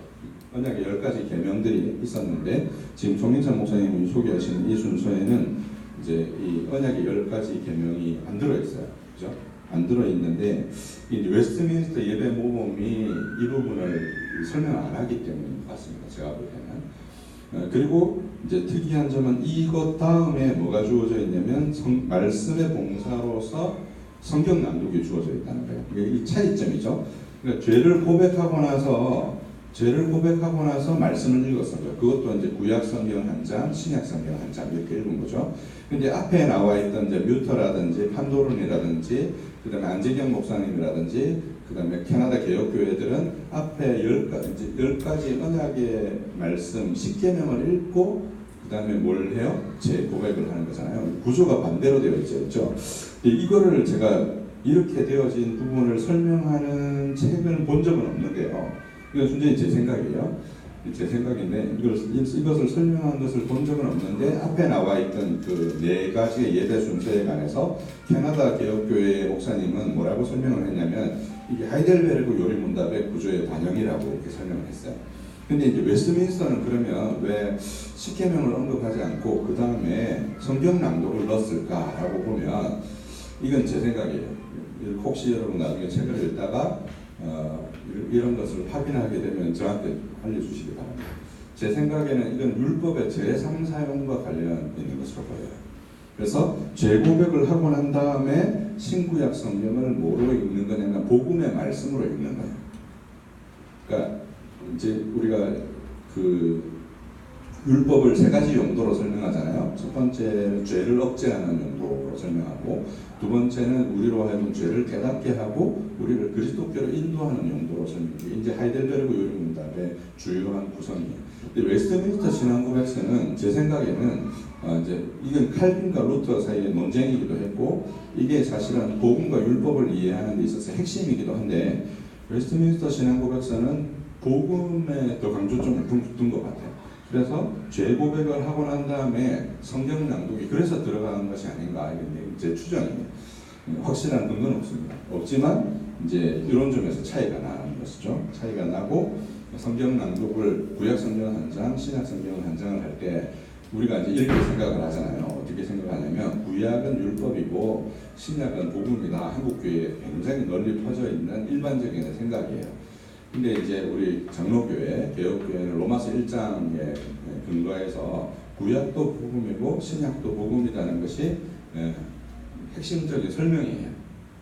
언약의 10가지 계명들이 있었는데 지금 송민찬 목사님이 소개하시는 이 순서에는 이제 이 언약의 10가지 계명이 안 들어 있어요. 그죠? 안 들어 있는데 이 웨스트민스터 예배 모범이 이 부분을 설명 안 하기 때문인 것 같습니다. 제가 볼 때는. 그리고 이제 특이한 점은 이것 다음에 뭐가 주어져 있냐면 말씀의 봉사로서 성경 낭독이 주어져 있다는 거예요. 이게 이 차이점이죠. 그러니까 죄를 고백하고 나서 말씀을 읽었어요. 그것도 이제 구약 성경 한 장, 신약 성경 한 장 이렇게 읽은 거죠. 근데 앞에 나와 있던 이제 뮤터라든지 판도론이라든지 그다음에 안재경 목사님이라든지 그다음에 캐나다 개혁교회들은 앞에 10가지 언약의 말씀 10계명을 읽고 그다음에 뭘 해요? 재고백을 하는 거잖아요. 구조가 반대로 되어 있죠. 이거를 제가 이렇게 되어진 부분을 설명하는 책을 본 적은 없는데요. 이건 순전히 제 생각이에요. 제 생각인데 이것을 설명한 것을 본 적은 없는데 앞에 나와 있던 그 4가지의 예배 순서에 관해서 캐나다 개혁교회 목사님은 뭐라고 설명을 했냐면 이게 하이델베르그 요리문답의 구조의 반영이라고 이렇게 설명을 했어요. 근데 이제 웨스트민스터는 그러면 왜 10계명을 언급하지 않고 그 다음에 성경 낭독을 넣었을까라고 보면 이건 제 생각이에요. 혹시 여러분 나중에 책을 읽다가 이런 것을 확인하게 되면 저한테 알려주시기 바랍니다. 제 생각에는 이건 율법의 제3 사용과 관련 있는 것으로 보여요. 그래서 재고백을 하고 난 다음에 신구약 성경을 뭐로 읽는 거냐면 복음의 말씀으로 읽는 거예요. 그러니까 이제 우리가 그 율법을 3가지 용도로 설명하잖아요. 첫 번째는 죄를 억제하는 용도로 설명하고 두 번째는 우리로 하여금 죄를 깨닫게 하고 우리를 그리스도께로 인도하는 용도로 설명해요. 이제 하이델베르그 요리문답의 주요한 구성이에요. 근데 웨스트민스터 신앙고백서는 제 생각에는 이제 이건 칼빈과 루터 사이의 논쟁이기도 했고 이게 사실은 복음과 율법을 이해하는 데 있어서 핵심이기도 한데 웨스트민스터 신앙고백서는 복음에 더 강조점을 둔 것 같아요. 그래서 죄 고백을 하고 난 다음에 성경 낭독이 그래서 들어가는 것이 아닌가 이게 제 추정이에요. 확실한 근거는 없습니다. 없지만 이제 이런 점에서 차이가 나는 것이죠. 차이가 나고 성경 낭독을 구약 성경 한 장, 신약 성경 한 장을 할 때 우리가 이제 이렇게 생각을 하잖아요. 어떻게 생각하냐면 구약은 율법이고 신약은 복음이다. 한국 교회에 굉장히 널리 퍼져 있는 일반적인 생각이에요. 근데 이제 우리 장로교회, 개혁교회는 로마서 1장에 근거해서 구약도 복음이고 신약도 복음이라는 것이 핵심적인 설명이에요.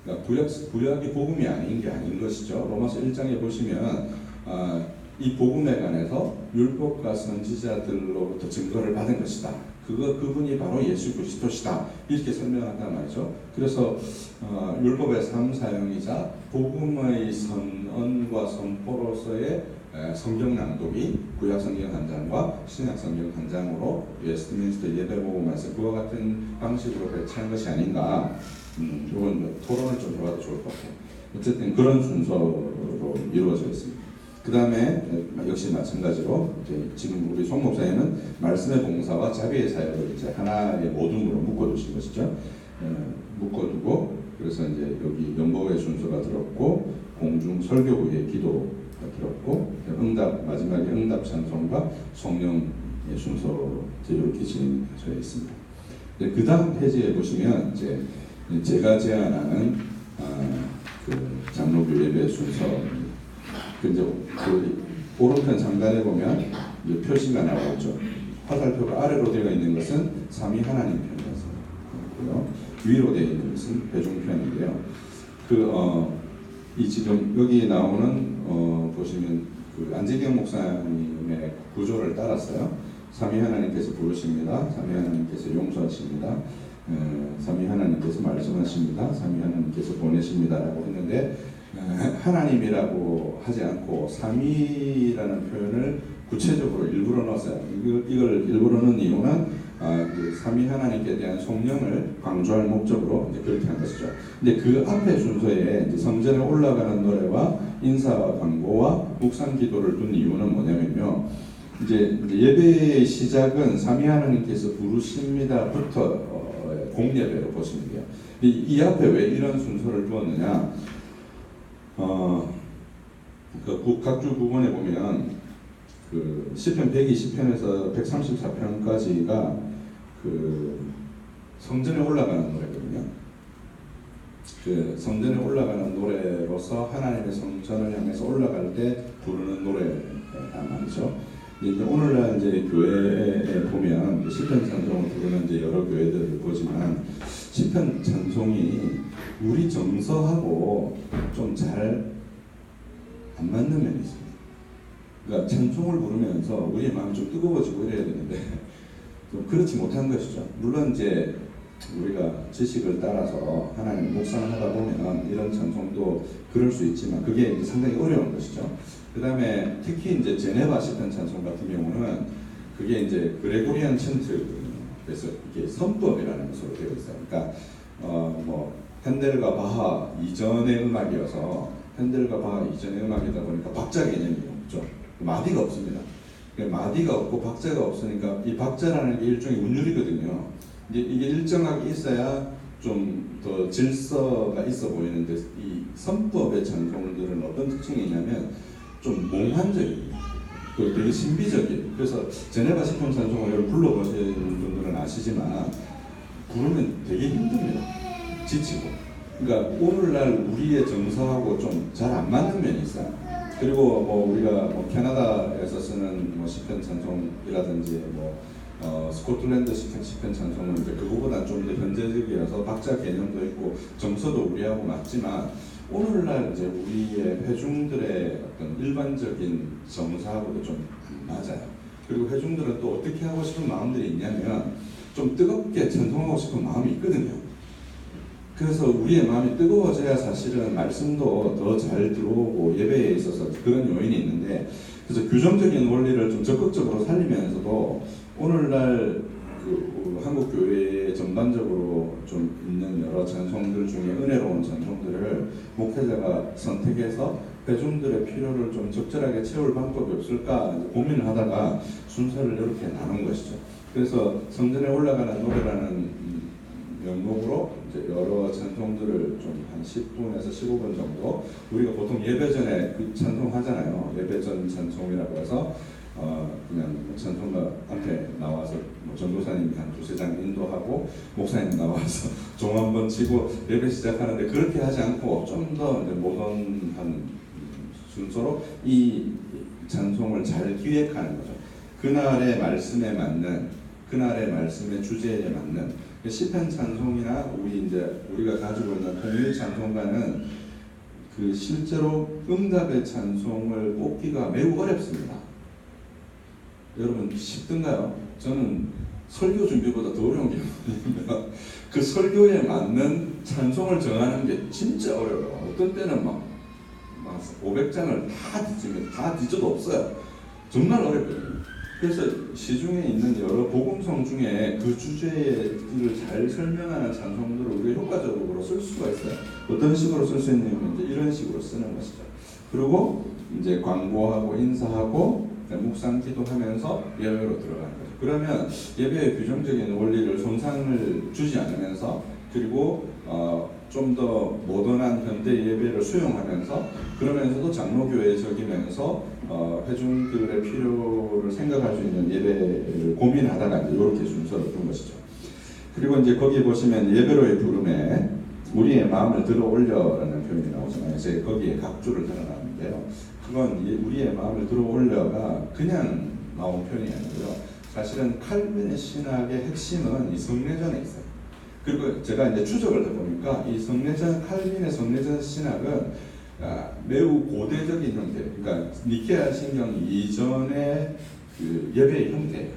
그러니까 구약이 복음이 아닌 게 아닌 것이죠. 로마서 1장에 보시면 이 복음에 관해서 율법과 선지자들로부터 증거를 받은 것이다. 그분이 바로 예수 그리스도시다. 이렇게 설명한단 말이죠. 그래서 율법의 3 사용이자 복음의 선언과 선포로서의 성경 낭독이 구약 성경 한 장과 신약 성경 한 장으로 웨스트민스터 예배복음에서 그와 같은 방식으로 배치한 것이 아닌가. 이건 토론을 좀 해봐도 좋을 것 같아요. 어쨌든 그런 순서로 이루어져 있습니다. 그 다음에 역시 마찬가지로 이제 지금 우리 송 목사님은 말씀의 봉사와 자비의 사역을 이제 하나의 모둠으로 묶어두신 것이죠. 묶어두고 그래서 이제 여기 연보의 순서가 들었고 공중 설교 후에 기도가 들었고 마지막에 응답 찬송과 성령 순서로 이렇게 진행되어 있습니다. 그 다음 페이지에 보시면 이제 제가 제안하는 그 장로교 예배 순서입니다. 이제 그 오른편 상단에 보면 이제 표시가 나오죠. 화살표가 아래로 되어 있는 것은 삼위 하나님 편이고요. 위로 되어 있는 것은 배종편인데요. 이 지금 여기 나오는 보시면 그 안재경 목사님의 구조를 따랐어요. 삼위 하나님께서 부르십니다. 삼위 하나님께서 용서하십니다. 삼위 하나님께서 말씀하십니다. 삼위 하나님께서 보내십니다라고 했는데 하나님이라고 하지 않고 삼위라는 표현을 구체적으로 일부러 넣었어요. 이걸 일부러 넣은 이유는 그 삼위 하나님께 대한 성령을 강조할 목적으로 이제 그렇게 한 것이죠. 근데 그 앞에 순서에 이제 성전에 올라가는 노래와 인사와 광고와 묵상 기도를 둔 이유는 뭐냐면요. 이제 예배의 시작은 삼위 하나님께서 부르십니다부터 공예배로 보시면 돼요. 이 앞에 왜 이런 순서를 두었느냐? 그 각주 부분에 보면 그 시편 120편에서 134편까지가 그 성전에 올라가는 노래거든요. 그 성전에 올라가는 노래로서 하나님의 성전을 향해서 올라갈 때 부르는 노래란 말이죠. 이제 오늘날 이제 교회에 보면 시편 찬송을 부르는 이제 여러 교회들을 보지만 시편 찬송이 우리 정서하고 좀 잘 안 맞는 면이 있습니다. 그러니까 찬송을 부르면서 우리의 마음이 좀 뜨거워지고 이래야 되는데 좀 그렇지 못한 것이죠. 물론 이제 우리가 지식을 따라서 하나님 묵상하다 보면 이런 찬송도 그럴 수 있지만 그게 이제 상당히 어려운 것이죠. 그 다음에 특히 이제 제네바 시편 찬송 같은 경우는 그게 이제 그레고리안 챈트에서 이게 선법이라는 것으로 되어 있어요. 그러니까 뭐 핸델과 바하 이전의 음악이어서 핸델과 바하 이전의 음악이다 보니까 박자 개념이 없죠. 마디가 없습니다. 마디가 없고 박자가 없으니까 이 박자라는 게 일종의 운율이거든요. 이게 일정하게 있어야 좀 더 질서가 있어 보이는데 이 선법의 찬송들은 어떤 특징이 있냐면 좀 몽환적입니다. 그리고 되게 신비적이에요. 그래서 제네바 시편 찬송을 여러분 불러보시는 분들은 아시지만 부르면 되게 힘듭니다. 지치고. 그러니까 오늘날 우리의 정서하고 좀 잘 안 맞는 면이 있어요. 그리고 뭐 우리가 뭐 캐나다에서 쓰는 뭐 시편 찬송이라든지 뭐 스코틀랜드 시편 찬송은 이제 그거보다 좀 더 현재적이어서 박자 개념도 있고 정서도 우리하고 맞지만 오늘날 이제 우리의 회중들의 어떤 일반적인 정서하고도 좀 안 맞아요. 그리고 회중들은 또 어떻게 하고 싶은 마음들이 있냐면 좀 뜨겁게 찬송하고 싶은 마음이 있거든요. 그래서 우리의 마음이 뜨거워져야 사실은 말씀도 더 잘 들어오고 예배에 있어서 그런 요인이 있는데 그래서 규정적인 원리를 좀 적극적으로 살리면서도 오늘날 그 한국 교회에 전반적으로 좀 있는 여러 찬송들 중에 은혜로운 찬송들을 목회자가 선택해서 회중들의 필요를 좀 적절하게 채울 방법이 없을까 고민을 하다가 순서를 이렇게 나눈 것이죠. 그래서 성전에 올라가는 노래라는 명목으로 이제 여러 찬송들을 좀 한 10분에서 15분 정도 우리가 보통 예배 전에 그 찬송하잖아요. 예배 전 찬송이라고 해서 그냥 찬송가 앞에 나와서 뭐 전도사님이 한 두세 장 인도하고 목사님 나와서 종 한번 치고 예배 시작하는데 그렇게 하지 않고 좀 더 모던한 순서로 이 찬송을 잘 기획하는 거죠. 그날의 말씀에 맞는 그날의 말씀의 주제에 맞는 시편 찬송이나 우리가 가지고 있는 통일 찬송가는 그 실제로 응답의 찬송을 뽑기가 매우 어렵습니다. 여러분 쉽던가요? 저는 설교 준비보다 더 어려운 게 뭐냐면 그 설교에 맞는 찬송을 정하는 게 진짜 어려워요. 어떤 때는 막 500장을 다 뒤져도 없어요. 정말 어렵거든요. 그래서 시중에 있는 여러 복음성 중에 그 주제를 잘 설명하는 찬송들을 우리가 효과적으로 쓸 수가 있어요. 어떤 식으로 쓸 수 있냐면 이제 이런 식으로 쓰는 것이죠. 그리고 이제 광고하고 인사하고 묵상 기도하면서 예배로 들어가는 거죠. 그러면 예배의 규정적인 원리를 손상을 주지 않으면서 그리고 좀 더 모던한 현대 예배를 수용하면서 그러면서도 장로교회적이면서 회중들의 필요를 생각할 수 있는 예배를 고민하다가 이제 이렇게 순서를 둔 것이죠. 그리고 이제 거기 보시면 예배로의 부름에 우리의 마음을 들어 올려라는 표현이 나오잖아요. 이제 거기에 각주를 달아놨는데요. 그건 우리의 마음을 들어 올려가 그냥 나온 표현이 아니고요. 사실은 칼빈의 신학의 핵심은 이 성례전에 있어요. 그리고 제가 이제 추적을 해보니까 이 칼빈의 성례전 신학은 매우 고대적인 형태, 그러니까 니케아 신경 이전의 그 예배의 형태예요.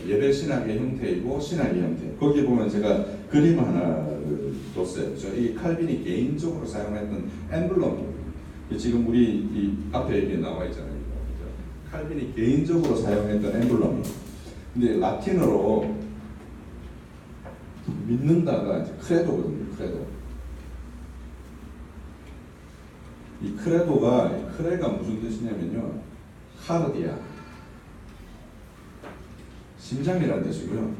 예배 신학의 형태이고 신학의 형태. 거기 보면 제가 그림 하나를 뒀어요. 이 칼빈이 개인적으로 사용했던 엠블럼, 지금 우리 이 앞에 이게 나와 있잖아요. 칼빈이 개인적으로 사용했던 엠블럼이에요. 근데 라틴어로 믿는다가 이제 크레도거든요. 크레도. 이 크레가 무슨 뜻이냐면요, 카르디아, 심장이라는 뜻이고요.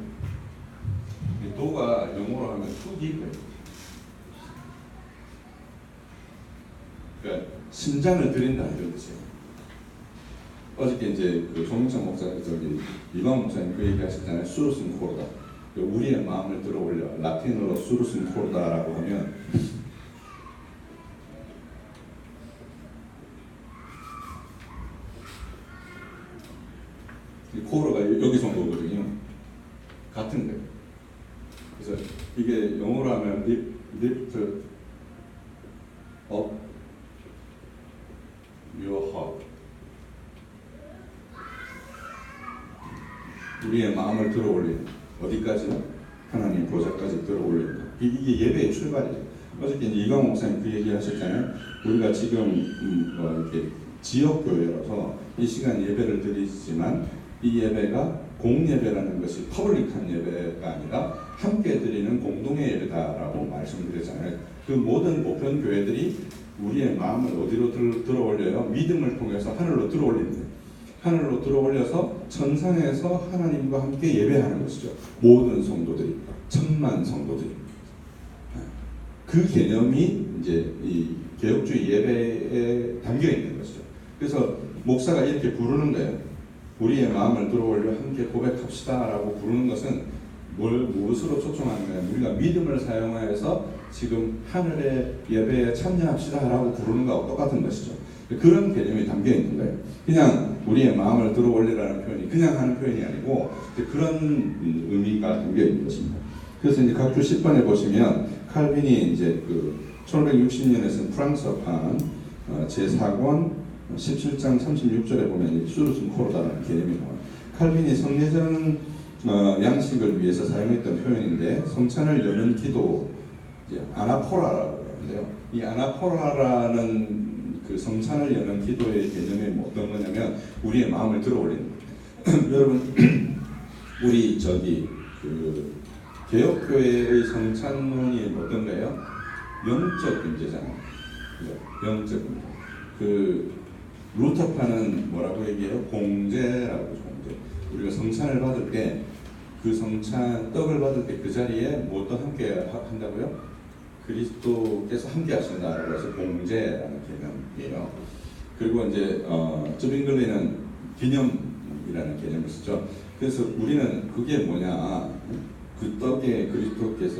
이 도가 영어로 하면 too deep. 그러니까 심장을 들인다 이런 뜻이에요. 어저께 이제 그 송민찬 목사, 이광 목사님 그 얘기하셨잖아요. 수루슨 코르다. 우리의 마음을 들어 올려. 라틴어로 수루슨 코르다라고 하면 이 코르가 여기서 온 거거든요. 같은 거예요. 그래서 이게 영어로 하면 lift up your heart. 우리의 마음을 들어 올리는, 어디까지? 하나님 보좌까지 들어 올리는. 이게 예배의 출발이에요. 어저께 이광 목사님 그 얘기 하셨잖아요. 우리가 지금 이렇게 지역 교회라서 이 시간 예배를 드리지만 이 예배가 공예배라는 것이 퍼블릭한 예배가 아니라 함께 드리는 공동의 예배다라고 말씀드렸잖아요. 그 모든 보편 교회들이 우리의 마음을 어디로 들어 올려요? 믿음을 통해서 하늘로 들어 올리는 거예요. 하늘로 들어 올려서 천상에서 하나님과 함께 예배하는 것이죠. 모든 성도들이, 천만 성도들이. 그 개념이 이제 이 개혁주의 예배에 담겨 있는 것이죠. 그래서 목사가 이렇게 부르는 거예요. 우리의 마음을 들어 올려 함께 고백합시다라고 부르는 것은 무엇으로 초청하는 거예요? 우리가 믿음을 사용하여서 지금 하늘의 예배에 참여합시다라고 부르는 거하고 똑같은 것이죠. 그런 개념이 담겨 있는 거예요. 그냥 우리의 마음을 들어 올리라는 표현이 그냥 하는 표현이 아니고 그런 의미가 담겨 있는 것입니다. 그래서 이제 각주 10번에 보시면 칼빈이 이제 그 1560년에 프랑스어판 제4권 17장 36절에 보면 수루슨 코르다라는 개념이 나와요. 칼빈이 성례전 양식을 위해서 사용했던 표현인데 성찬을 여는 기도, 아나포라라고 하는데요. 이 아나포라라는 그 성찬을 여는 기도의 개념이 어떤 거냐면 우리의 마음을 들어 올리는 거예요. 여러분, 우리 그 개혁교회의 성찬론이 어떤 거예요? 영적 문제잖아요. 영적 문제. 그 루터파는 뭐라고 얘기해요? 공제라고. 공제. 우리가 성찬을 받을 때 그 성찬 떡을 받을 때 그 자리에 무엇도 함께 한다고요? 그리스도께서 함께 하신다라고 해서 공제라는 개념이에요. 그리고 이제 쯔빙글리는 기념이라는 개념을 쓰죠. 그래서 우리는 그게 뭐냐? 그 떡에 그리스도의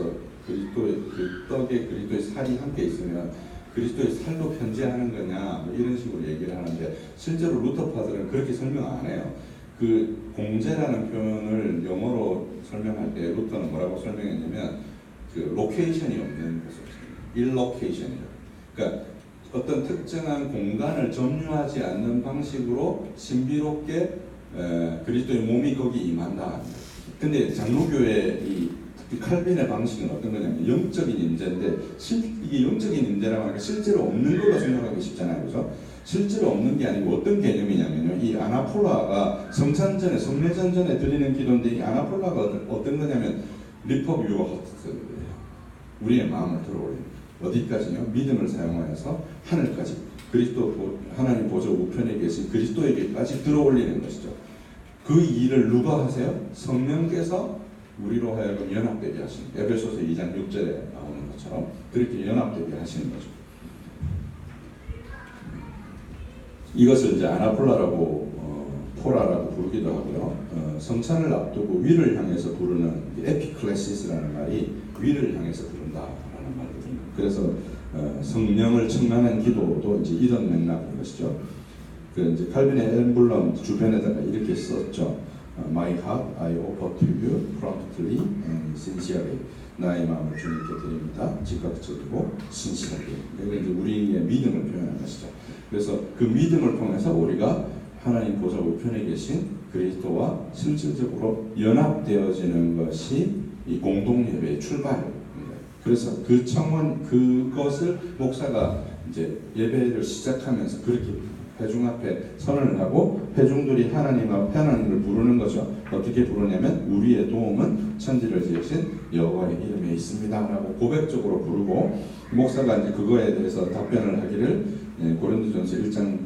살이 함께 있으면 그리스도의 살로 편지하는 거냐, 뭐 이런 식으로 얘기를 하는데 실제로 루터파들은 그렇게 설명 안 해요. 그 공제라는 표현을 영어로 설명할 때 루터는 뭐라고 설명했냐면 그 로케이션이 없는 것을 일로케이션이라고. 그러니까 어떤 특정한 공간을 점유하지 않는 방식으로 신비롭게 그리스도의 몸이 거기 임한다. 근데 장로교회 특히 칼빈의 방식은 어떤 거냐면 영적인 임재인데 이게 영적인 임재라고 하니까 실제로 없는 걸로 생각하기 쉽잖아요. 그래서 실제로 없는 게 아니고 어떤 개념이냐면요. 이 아나폴라가 성찬전에, 성례전 전에 드리는 기도인데 이 아나폴라가 어떤 거냐면 lift up your heart, 우리의 마음을 들어올리는 어디까지요? 믿음을 사용하여서 하늘까지, 그리스도 하나님 보좌 우편에 계신 그리스도에게까지 들어올리는 것이죠. 그 일을 누가 하세요? 성령께서 우리로 하여금 연합되게 하시는, 에베소서 2장 6절에 나오는 것처럼 그렇게 연합되게 하시는 거죠. 이것을 이제 아나폴라라고 포라라고 부르기도 하고요. 성찬을 앞두고 위를 향해서 부르는 에피클레시스라는 말이 위를 향해서 부른다라는 말이거든요. 그래서 성령을 청하는 기도도 이제 이런 맥락인 것이죠. 그 이제 칼빈의 엠블럼 주변에다가 이렇게 썼죠. My heart I offer to you promptly and sincerely. 나의 마음을 주님께 드립니다. 즉각적이고 신실하게. 이게 이제 우리의 믿음을 표현하는 것이죠. 그래서 그 믿음을 통해서 우리가 하나님 보좌 우편에 계신 그리스도와 실질적으로 연합되어지는 것이 이 공동 예배의 출발입니다. 그래서 그 청원 그것을 목사가 이제 예배를 시작하면서 그렇게 회중 앞에 선언을 하고 회중들이 하나님을 부르는 거죠. 어떻게 부르냐면 우리의 도움은 천지를 지으신 여호와의 이름에 있습니다라고 고백적으로 부르고 목사가 이제 그거에 대해서 답변을 하기를 고린도전서 1장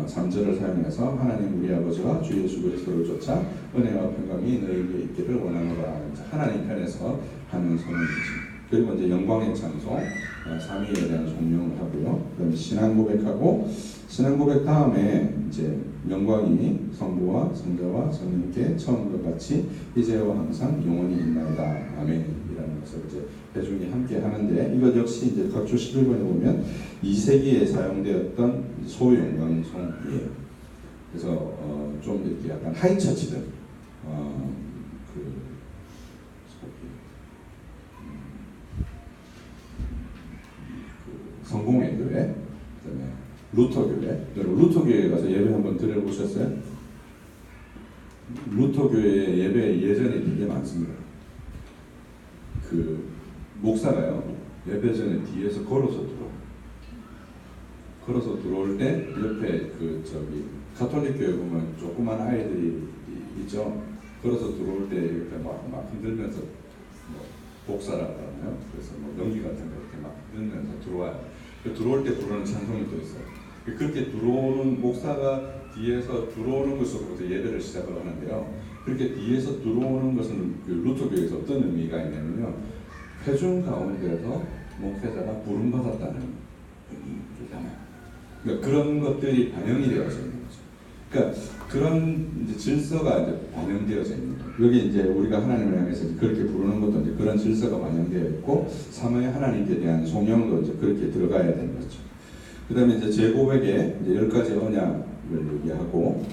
3절을 사용해서 하나님 우리 아버지와 주 예수 그리스도를 쫓아 은혜와 평강이 너희에게 있기를 원하노라. 하나님 편에서 하는 선언이죠. 그리고 이제 영광의 찬송, 삼위에 대한 종용을 하고요. 그다음에 신앙 고백하고 신앙 고백 다음에 이제 영광이 성부와 성자와 성령께 처음과 같이 이제와 항상 영원히 있나이다. 아멘이라는 것을 이제 회중이 함께 하는데 이것 역시 이제 각주 11번에 보면 2세기에 사용되었던 소영광송이에요. 그래서 좀 이렇게 약간 하이처치들 성공회 교회, 그다음에 루터 교회. 여러분 루터 교회 가서 예배 한번 드려보셨어요? 루터 교회 예배 예전에 되게 많습니다. 그 목사가요 예배 전에 뒤에서 걸어서 들어올 때 옆에 그 저기 가톨릭 교회 보면 조그만 아이들이 있죠. 걸어서 들어올 때 이렇게 막 흔들면서 뭐 복사라고 하나요? 그래서 뭐 연기 같은 거 이렇게 막 흔들면서 들어와요. 들어올 때 부르는 찬송이 또 있어요. 그렇게 들어오는 목사가 뒤에서 들어오는 것으로부터 예배를 시작을 하는데요. 그렇게 뒤에서 들어오는 것은 그 루터 교회에서 어떤 의미가 있냐면요. 회중 가운데서 목회자가 부름받았다는 의미잖아요. 그러니까 그런 것들이 반영이 되어져 있는 거죠. 그러니까 그런 이제 질서가 이제 반영되어져 있는 거예요. 여기 이제 우리가 하나님을 향해서 그렇게 부르는 것도 이제 그런 질서가 반영되어 있고 삼위의 하나님께 대한 송영도 이제 그렇게 들어가야 되는 거죠. 그다음에 이제 제고백에 이제 10가지 언약을 얘기하고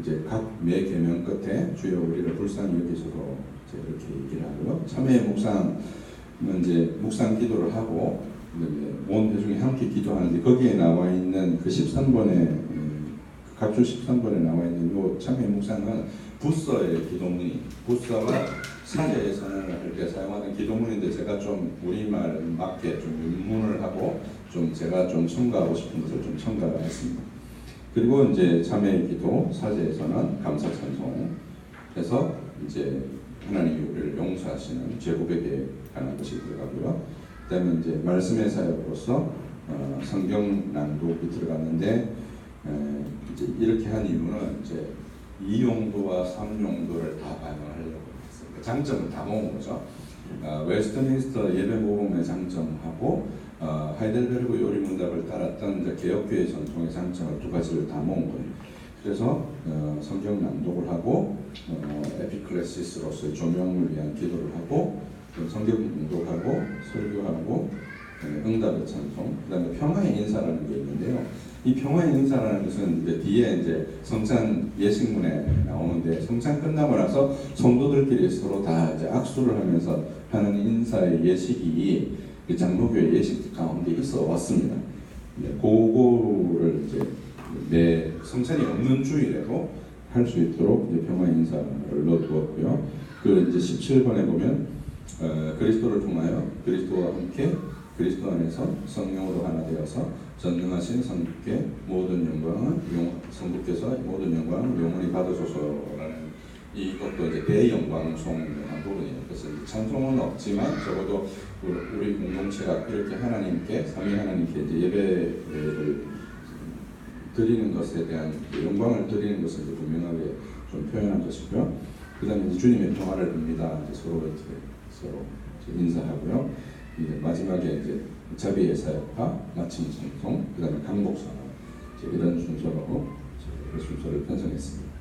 이제 각 매 계명 끝에 주여 우리를 불쌍히 여기소서 이렇게 얘기를 하고요. 참회의 묵상은 이제 묵상 기도를 하고 온 회중이 함께 기도하는데 거기에 나와 있는 그 13번에 각주 13번에 나와 있는 요 참회 묵상은 부서의 기도문이 부서가 사제의 선언을 할 때 사용하는 기도문인데 제가 좀 우리말 맞게 좀 윤문을 하고 좀 제가 좀 첨가하고 싶은 것을 좀 첨가를 했습니다. 그리고 이제 참회의 기도, 사제의 선언, 감사 찬송 해서 이제 하나님이 우리를 용서하시는 제고백에 관한 것이 들어가고요. 그다음에 이제 말씀의 사역으로서 성경 낭독이 들어갔는데 이제 이렇게 한 이유는 이제 2용도와 3용도를 다 반영하려고 했습니다. 장점은 다 모은 거죠. 웨스트민스터 예배 모범의 장점하고 하이델베르그 요리문답을 따랐던 이제 개혁교회 전통의 장점을 두 가지를 다 모은 거예요. 그래서 성경 낭독을 하고 에피클레시스로서의 조명을 위한 기도를 하고 성경 공독하고 설교하고 응답의 찬송, 그다음에 평화의 인사라는 게 있는데요. 이 평화의 인사라는 것은 이제 뒤에 이제 성찬 예식문에 나오는데 성찬 끝나고 나서 성도들끼리 서로 다 이제 악수를 하면서 하는 인사의 예식이 그 장로교회 예식 가운데 있어 왔습니다. 그거를 이제 매 성찬이 없는 주일에도 할 수 있도록 이제 평화의 인사를 넣어두었고요. 그 이제 17번에 보면 그리스도를 통하여 그리스도와 함께 그리스도 안에서 성령으로 하나 되어서 전능하신 성부께 모든 영광은 성부께서 모든 영광을 영원히 받으소서라는 이것도 이제 대영광송의 한 부분이에요. 그래서 찬송은 없지만 적어도 우리 공동체가 이렇게 하나님께 삼위 하나님께 이제 예배를 드리는 것에 대한 영광을 드리는 것을 이제 분명하게 좀 표현한 것이고요. 그다음에 이제 주님의 평화를 빕니다. 이제 서로 인사하고요. 이제 마지막에 이제 자비의 사역과 마침 성송, 그다음에 강복선언 이런 순서로 순서를 편성했습니다.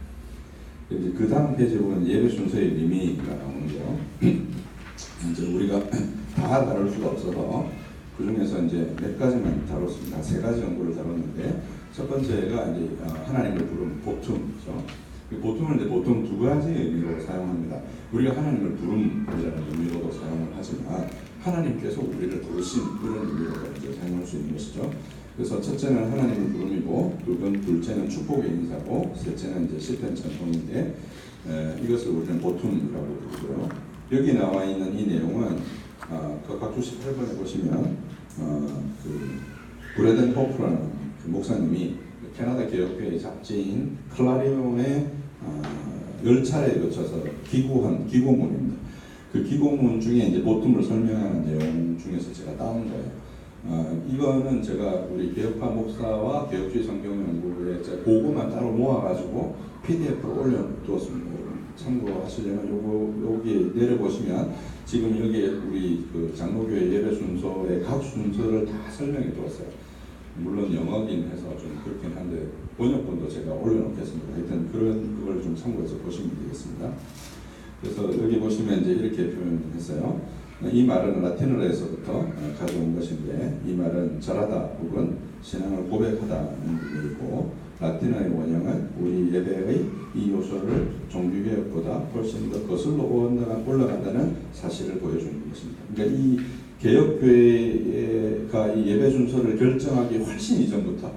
이제 그 다음 페이지에 보면 예배 순서의 의미가 나오는데요. 이제 우리가 다 다룰 수가 없어서 그 중에서 이제 몇 가지만 다뤘습니다. 3가지 정도를 다뤘는데, 첫 번째가 이제 하나님을 부르는 보툼이죠. 보통은 이제 보통 2가지 의미로 사용합니다. 우리가 하나님을 부름이라는 의미로도 사용을 하지만 하나님께서 우리를 부르신 그런 의미로도 이제 사용할 수 있는 것이죠. 그래서 첫째는 하나님을 부름이고, 둘째는 축복의 인사고, 셋째는 이제 시편 찬송인데, 이것을 우리는 보툼이라고 부르고요. 여기 나와 있는 이 내용은 그 각주 18번에 보시면 그 브래든 호프라는 그 목사님이 캐나다 개혁회의 잡지인 클라리온의 10차례에 걸쳐서 기고한 기고문입니다. 그 기고문 중에 이제 보tum을 설명하는 내용 중에서 제가 따온 거예요. 이거는 제가 우리 개혁파 목사와 개혁주의 성경연구에 그거만 따로 모아가지고 PDF로 올려두었습니다. 참고하시려면 여기 내려보시면 지금 여기에 우리 그 장로교회 예배 순서의 각 순서를 다 설명해 두었어요. 물론 영어긴 해서 좀 그렇긴 한데 번역본도 제가 올려놓겠습니다. 하여튼 그걸 좀 참고해서 보시면 되겠습니다. 그래서 여기 보시면 이제 이렇게 표현했어요. 이 말은 라틴어에서부터 가져온 것인데, 이 말은 절하다 혹은 신앙을 고백하다는 의미이고, 라틴어의 원형은 우리 예배의 이 요소를 종교개혁보다 훨씬 더 거슬러 올라간다는 사실을 보여주는 것입니다. 그러니까 이 개혁교회가 이 예배 순서를 결정하기 훨씬 이전부터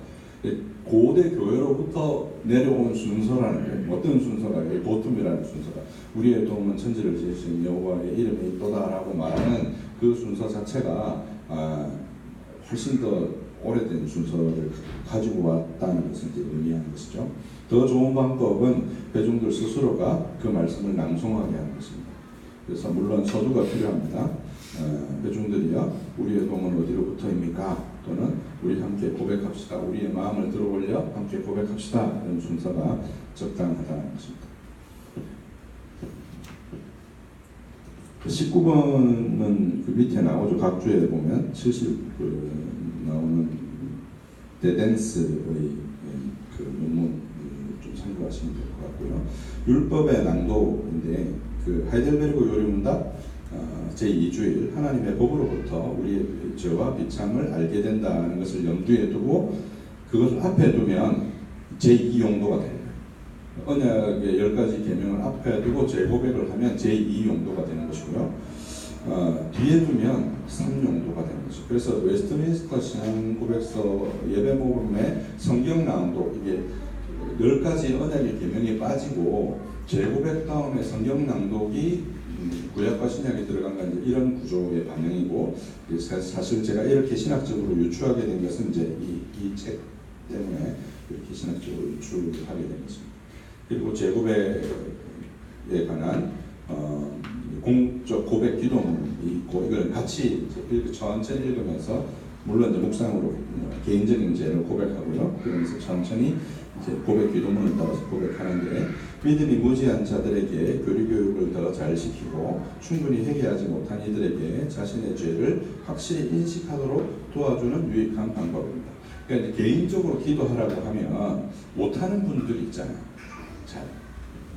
고대 교회로부터 내려온 순서라는 거예요. 어떤 순서가 보툼이라는 순서가 우리의 도움은 천지를 지으신 여호와의 이름이 있도다라고 말하는 그 순서 자체가 훨씬 더 오래된 순서를 가지고 왔다는 것을 이제 의미하는 것이죠. 더 좋은 방법은 회중들 스스로가 그 말씀을 낭송하게 하는 것입니다. 그래서 물론 서두가 필요합니다. 회중들이요, 우리의 도움은 어디로부터입니까? 또는 우리 함께 고백합시다. 우리의 마음을 들어올려 함께 고백합시다. 이런 순서가 적당하다는 것입니다. 19번은 그 밑에 나오죠. 각주에 보면 70 나오는 데덴스의 그 논문 좀 참고하시면 될 것 같고요. 율법의 낭독인데 그 하이델베르그 요리문답 제2주일 하나님의 법으로부터 우리의 죄와 비참을 알게 된다는 것을 염두에 두고 그것을 앞에 두면 제2용도가 됩니다. 언약의 10가지 계명을 앞에 두고 재고백을 하면 제2용도가 되는 것이고요. 뒤에 두면 3용도가 되는 것이죠. 그래서 웨스트민스터 신앙고백서 예배모범의 성경 낭독, 이게 10가지 언약의 계명이 빠지고 재고백 다음에 성경 낭독이 구약과 신약이 들어간 건 이런 구조의 반영이고, 사실 제가 이렇게 신학적으로 유추하게 된 것은 이제 이 책 때문에 이렇게 신학적으로 유추하게 된 것입니다. 그리고 재고백에 관한 공적 고백 기도문이 있고, 이걸 같이 천천히 읽으면서 물론 이제 묵상으로 개인적인 죄를 고백하고요. 그러면서 천천히 이제 고백 기도문을 따라서 고백하는데, 믿음이 무지한 자들에게 교리 교육을 더 잘 시키고 충분히 회개하지 못한 이들에게 자신의 죄를 확실히 인식하도록 도와주는 유익한 방법입니다. 그러니까 개인적으로 기도하라고 하면 못하는 분들이 있잖아요.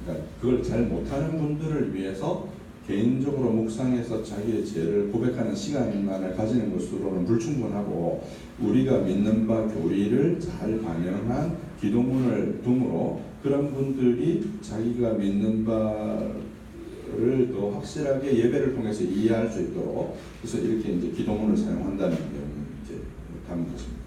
그러니까 그걸 잘 못하는 분들을 위해서 개인적으로 묵상해서 자기의 죄를 고백하는 시간만을 가지는 것으로는 불충분하고, 우리가 믿는 바 교리를 잘 반영한 기도문을 둠으로 그런 분들이 자기가 믿는 바를 더 확실하게 예배를 통해서 이해할 수 있도록, 그래서 이렇게 이제 기도문을 사용한다는 내용을 이제 담은 것입니다.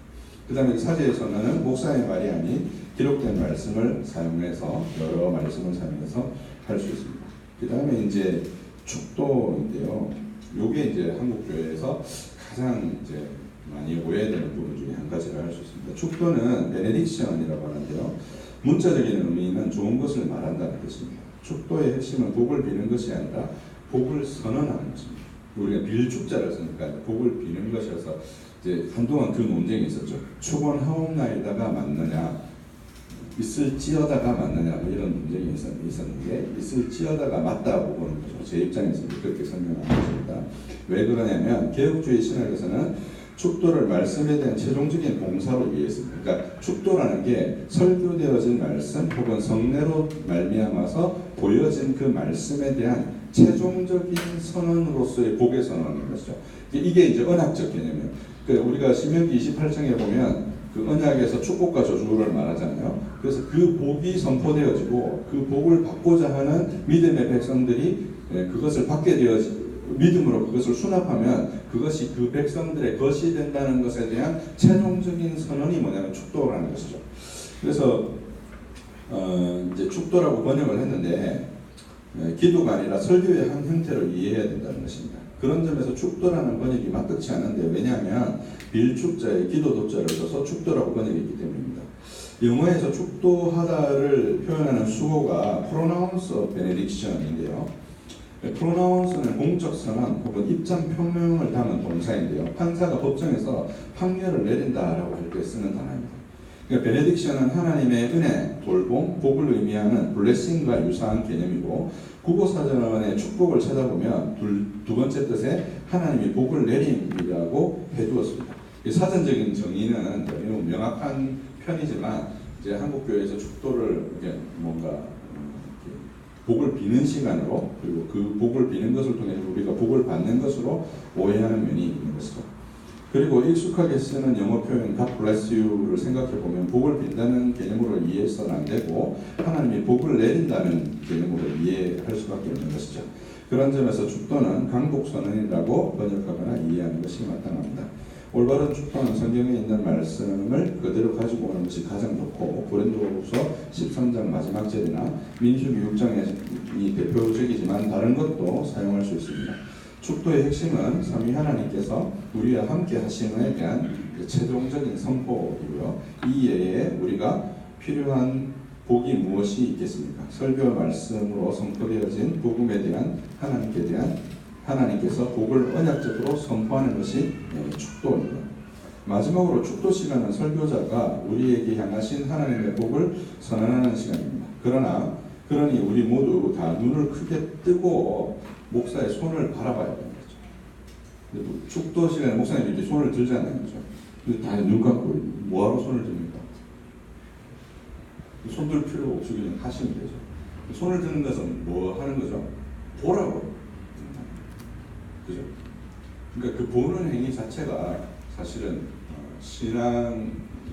그 다음에 사제에서는 목사의 말이 아닌 기록된 말씀을 사용해서, 여러 말씀을 사용해서 할 수 있습니다. 그 다음에 이제 축도인데요. 요게 이제 한국교회에서 가장 이제 많이 오해되는 부분 중에 한 가지를 할 수 있습니다. 축도는 베네딕션이라고 하는데요. 문자적인 의미는 좋은 것을 말한다는 뜻입니다. 축도의 핵심은 복을 비는 것이 아니라 복을 선언하는 것입니다. 우리가 빌축자를 쓰니까 복을 비는 것이어서 이제 한동안 그 논쟁이 있었죠. 축원하옵나이다가 맞느냐, 있을지어다가 맞느냐 뭐 이런 논쟁이 있었는데 있을지어다가 맞다고 보는 거죠. 제 입장에서는 그렇게 설명하는 것입니다. 왜 그러냐면 개혁주의 신학에서는 축도를 말씀에 대한 최종적인 봉사로 이해했습니다. 그러니까 축도라는 게 설교되어진 말씀 혹은 성례로 말미암아서 보여진 그 말씀에 대한 최종적인 선언으로서의 복의 선언인 것이죠. 이게 이제 언약적 개념이에요. 그러니까 우리가 신명기 28장에 보면 그 언약에서 축복과 저주를 말하잖아요. 그래서 그 복이 선포되어지고 그 복을 받고자 하는 믿음의 백성들이 그것을 받게 되어지 믿음으로 그것을 수납하면 그것이 그 백성들의 것이 된다는 것에 대한 최종적인 선언이 뭐냐면 축도라는 것이죠. 그래서 이제 축도라고 번역을 했는데 기도가 아니라 설교의 한 형태로 이해해야 된다는 것입니다. 그런 점에서 축도라는 번역이 맞득치 않은데 왜냐하면 빌축자의 기도 도자를 써서 축도라고 번역했기 때문입니다. 영어에서 축도하다를 표현하는 수어가 pronounce of benediction인데요. pronounce는 공적 선언 혹은 입장 표명을 담은 동사인데요. 판사가 법정에서 판결을 내린다라고 할 때 쓰는 단어입니다. 그러니까 benediction은 하나님의 은혜, 돌봄, 복을 의미하는 blessing과 유사한 개념이고 국어사전의 축복을 찾아보면 두 번째 뜻에 하나님이 복을 내림이라고 해두었습니다. 사전적인 정의는 매우 명확한 편이지만 이제 한국교회에서 축도를 이렇게 뭔가 복을 비는 시간으로 그리고 그 복을 비는 것을 통해 우리가 복을 받는 것으로 오해하는 면이 있는 것이죠. 그리고 익숙하게 쓰는 영어 표현 God bless you를 생각해 보면 복을 빈다는 개념으로 이해해서는 안 되고 하나님이 복을 내린다는 개념으로 이해할 수밖에 없는 것이죠. 그런 점에서 축도는 강복 선언이라고 번역하거나 이해하는 것이 마땅합니다. 올바른 축도는 성경에 있는 말씀을 그대로 가지고 오는 것이 가장 좋고 고린도후서 13장 마지막 절이나 민수기 6장이 대표적이지만 다른 것도 사용할 수 있습니다. 축도의 핵심은 삼위 하나님께서 우리와 함께 하심에 대한 최종적인 선포이고요. 이 예에 우리가 필요한 복이 무엇이 있겠습니까? 설교 말씀으로 선포되어진 복음에 대한 하나님께서 복을 언약적으로 선포하는 것이 축도입니다. 마지막으로 축도 시간은 설교자가 우리에게 향하신 하나님의 복을 선언하는 시간입니다. 그러니 우리 모두 다 눈을 크게 뜨고 목사의 손을 바라봐야 되는 거죠. 축도 시간에 목사님이 이렇게 손을 들잖아요. 그죠? 다 눈 감고 뭐하러 손을 듭니까? 손 들 필요 없이 그냥 하시면 되죠. 손을 드는 것은 뭐 하는 거죠? 보라고. 그죠? 그러니까 그 보는 행위 자체가 사실은 신앙인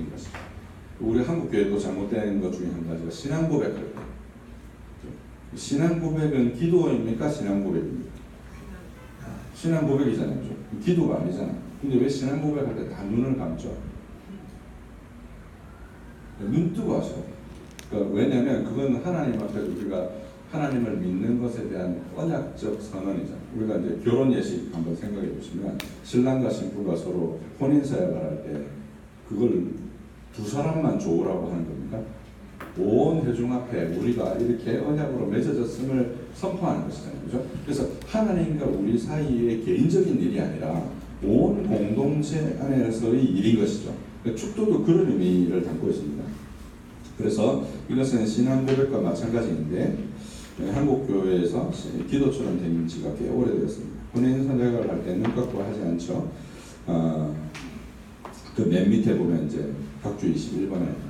것이죠. 우리 한국 교회도 잘못된 것 중에 한 가지가 신앙 고백할 때. 신앙 고백은 기도입니까? 신앙 고백입니까? 신앙 고백이잖아요. 그죠? 기도가 아니잖아요. 근데 왜 신앙 고백할 때 다 눈을 감죠? 눈 뜨고 하셔야 돼요. 그러니까 왜냐하면 그건 하나님 앞에 우리가 하나님을 믿는 것에 대한 언약적 선언이잖아요. 우리가 이제 결혼 예식 한번 생각해 보시면 신랑과 신부가 서로 혼인 서약을 할 때 그걸 두 사람만 좋으라고 하는 겁니까? 온 회중 앞에 우리가 이렇게 언약으로 맺어졌음을 선포하는 것이잖아요. 그죠? 그래서 하나님과 우리 사이의 개인적인 일이 아니라 온 공동체 안에서의 일인 것이죠. 그러니까 축도도 그런 의미를 담고 있습니다. 그래서 이것은 신앙 고백과 마찬가지인데 한국 교회에서 기도처럼 된 지가 꽤 오래되었습니다. 혼인 선약을 할 때 눈 감고 하지 않죠. 그 맨 밑에 보면 이제 각주 21번에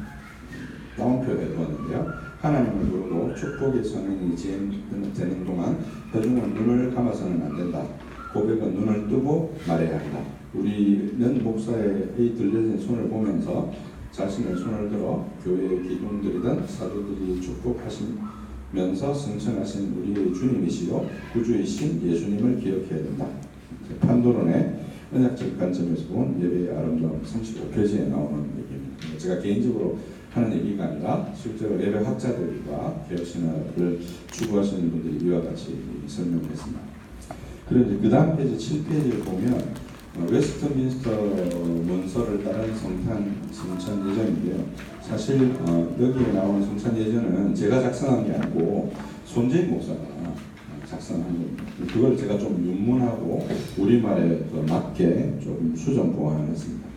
다운표 해두었는데요. 하나님을 부르고 축복의 선언이 진행되는 동안 회중은 눈을 감아서는 안 된다. 고백은 눈을 뜨고 말해야 한다. 우리는 목사의 들려진 손을 보면서 자신의 손을 들어 교회의 기둥들이든 사도들이 축복하시면서 승천하신 우리의 주님이시요 구주이신 예수님을 기억해야 된다. 판도론의 언약적 관점에서 본 예배의 아름다움 35페이지에 나오는 얘기입니다. 제가 개인적으로 하는 얘기가 아니라 실제로 예배 학자들과 개혁신학을 추구하시는 분들이 이와 같이 설명했습니다. 그런데 그 다음 페이지 7페이지를 보면 웨스트민스터 문서를 따른 성탄 승천 예전인데요. 사실 여기에 나오는 성찬 예전은 제가 작성한 게 아니고 손재인 목사가 작성한 겁니다. 그걸 제가 좀 윤문하고 우리말에 맞게 좀 수정 보완했습니다.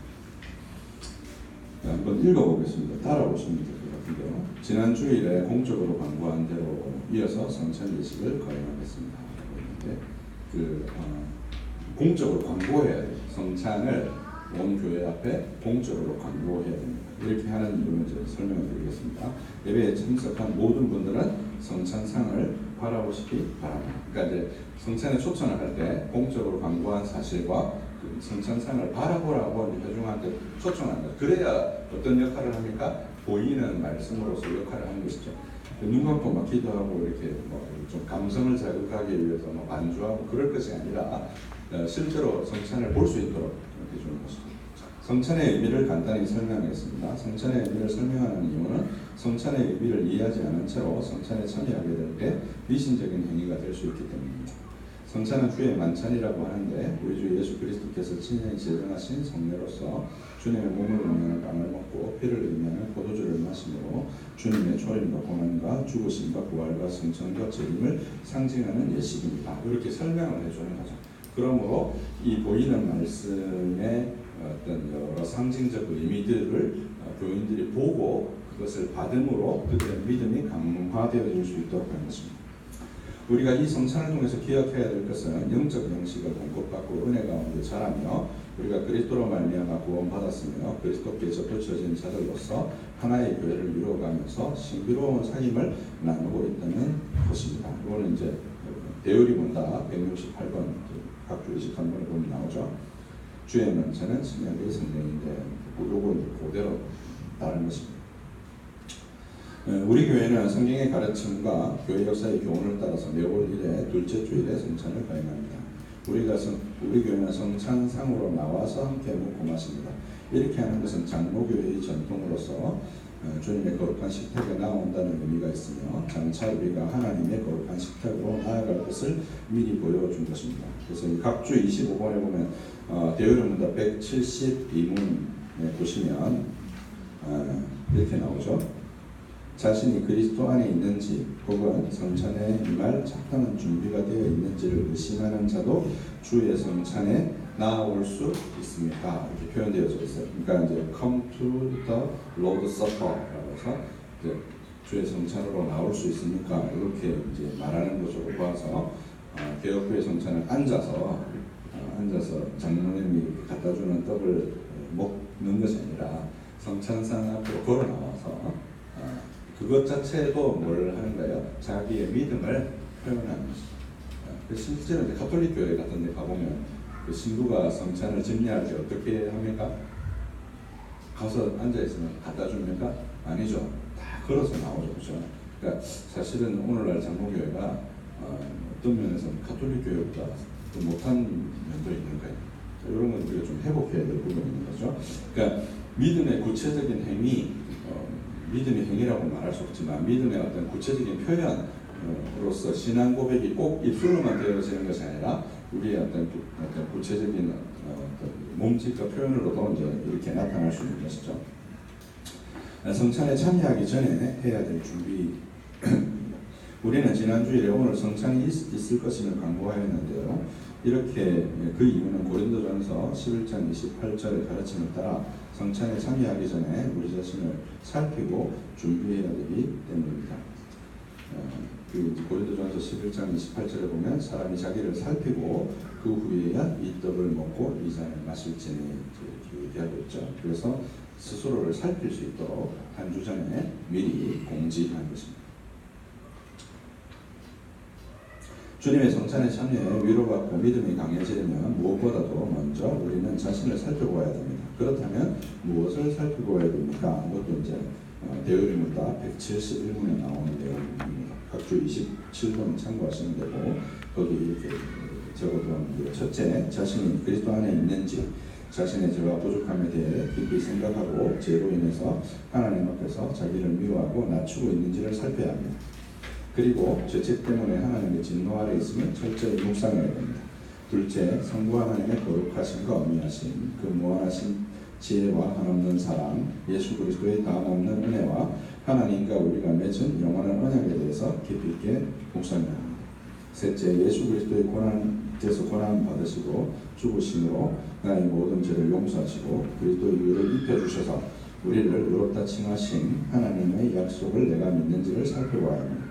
한번 읽어보겠습니다. 따라오시면 될 것 같은데요. 지난 주일에 공적으로 광고한 대로 이어서 성찬 예식을 거행하겠습니다. 공적으로 광고해야 돼요. 성찬을 온 교회 앞에 공적으로 광고해야 됩니다. 이렇게 하는 이유는 이제 설명을 드리겠습니다. 예배에 참석한 모든 분들은 성찬상을 바라보시기 바랍니다. 그러니까 이제 성찬에 초청을 할 때 공적으로 광고한 사실과 그 성찬상을 바라보라고 회중한테 초청한다. 그래야 어떤 역할을 합니까? 보이는 말씀으로서 역할을 하는 것이죠. 눈 감고 막 기도하고 이렇게 좀 감성을 자극하기 위해서 반주하고 그럴 것이 아니라 실제로 성찬을 볼 수 있도록 이렇게 주는 것이죠. 성찬의 의미를 간단히 설명하겠습니다. 성찬의 의미를 설명하는 이유는 성찬의 의미를 이해하지 않은 채로 성찬에 참여하게 될 때 미신적인 행위가 될 수 있기 때문입니다. 성찬은 주의 만찬이라고 하는데 우리 주 예수 그리스도께서 친히 제정하신 성례로서 주님의 몸을 의미하는 빵을 먹고 피를 의미하는 포도주를 마심으로 주님의 초림과 고난과 죽으심과 부활과 승천과 재림을 상징하는 예식입니다. 이렇게 설명을 해주는 거죠. 그러므로 이 보이는 말씀의 어떤 여러 상징적 의미들을 교인들이 보고 그것을 받음으로 그들의 믿음이 강화되어질 수 있도록 하는 것입니다. 우리가 이 성찬을 통해서 기억해야 될 것은 영적 양식을 공급받고 은혜 가운데 자라며 우리가 그리스도로 말미암아 구원받았으며 그리스도께 접붙여진 자들로서 하나의 교회를 이루어가면서 신비로운 삶을 나누고 있다는 것입니다. 이거는 이제 대열이 본다 168번 각주 21번에 보면 나오죠. 주의 만찬은 신약의 성령인데 요거 그대로 다른 것입니다. 우리 교회는 성경의 가르침과 교회 역사의 교훈을 따라서 매월 1회 둘째 주일에 성찬을 거행합니다. 우리 교회는 성찬상으로 나와서 함께 먹고 마십니다. 이렇게 하는 것은 장로교회의 전통으로서 주님의 거룩한 식탁에 나온다는 의미가 있으며 장차 우리가 하나님의 거룩한 식탁으로 나아갈 것을 미리 보여준 것입니다. 그래서 각주 25번에 보면 대요문답 172문에 보시면 이렇게 나오죠. 자신이 그리스도 안에 있는지 혹은 성찬에 임할 적당한 준비가 되어 있는지를 의심하는 자도 주의 성찬에 나아올 수 있습니까? 이렇게 표현되어져 있어요. 그러니까 이제 come to the Lord's Supper라고 해서 이제 주의 성찬으로 나올 수 있습니까? 이렇게 이제 말하는 것으로 봐서 개혁교회 성찬을 앉아서 장로님이 갖다 주는 떡을 먹는 것이 아니라 성찬상 앞으로 걸어 나와서 그것 자체도 뭘 하는 거예요? 자기의 믿음을 표현하는 것입니다. 실제로 이제 가톨릭 교회 같은 데 가보면 그 신부가 성찬을 집례할 때 어떻게 합니까? 가서 앉아있으면 갖다 줍니까? 아니죠. 다 걸어서 나오죠. 그렇죠? 그러니까 사실은 오늘날 장로교회가 어떤 면에서 가톨릭 교회보다 더 못한 면도 있는 거예요. 이런 건 우리가 좀 회복해야 될 부분이 있는 거죠. 그러니까 믿음의 구체적인 행위, 믿음의 행위라고 말할 수 없지만 믿음의 어떤 구체적인 표현으로서 신앙 고백이 꼭 입술로만 되어지는 것이 아니라 우리의 어떤 구체적인 몸짓과 표현으로도 이제 이렇게 나타날 수 있는 것이죠. 성찬에 참여하기 전에 해야 될 준비. 우리는 지난주일에 오늘 성찬이 있을 것임을 강구하였는데요. 이렇게 그 이유는 고린도전서 11장 28절의 가르침을 따라 성찬에 참여하기 전에 우리 자신을 살피고 준비해야 되기 때문입니다. 고린도전서 11장 28절에 보면 사람이 자기를 살피고 그 후에야 이 떡을 먹고 이 잔을 마실지니 이렇게 얘기하고 있죠. 그래서 스스로를 살필 수 있도록 한 주 전에 미리 공지한 것입니다. 주님의 성찬에 참여해 위로받고 믿음이 강해지려면 무엇보다도 먼저 우리는 자신을 살펴보아야 됩니다. 그렇다면 무엇을 살펴보아야 됩니까? 이것도 이제 대요리문답 171문에 나오는 내용입니다. 각주 27번 참고하시면 되고 거기 이렇게 적어두었는데요. 첫째, 자신이 그리스도 안에 있는지 자신의 죄와 부족함에 대해 깊이 생각하고 죄로 인해서 하나님 앞에서 자기를 미워하고 낮추고 있는지를 살펴야 합니다. 그리고 죄책 때문에 하나님의 진노 아래 있으면 철저히 묵상해야 됩니다. 둘째, 성부 하나님의 거룩하심과 엄미하심, 그 무한하신 지혜와 한없는 사랑, 예수 그리스도의 다함없는 은혜와 하나님과 우리가 맺은 영원한 언약에 대해서 깊이 있게 묵상해야 합니다. 셋째, 예수 그리스도의 고난에서 고난 받으시고 죽으심으로 나의 모든 죄를 용서하시고 그리스도의 의를 입혀주셔서 우리를 의롭다 칭하신 하나님의 약속을 내가 믿는지를 살펴보아야 합니다.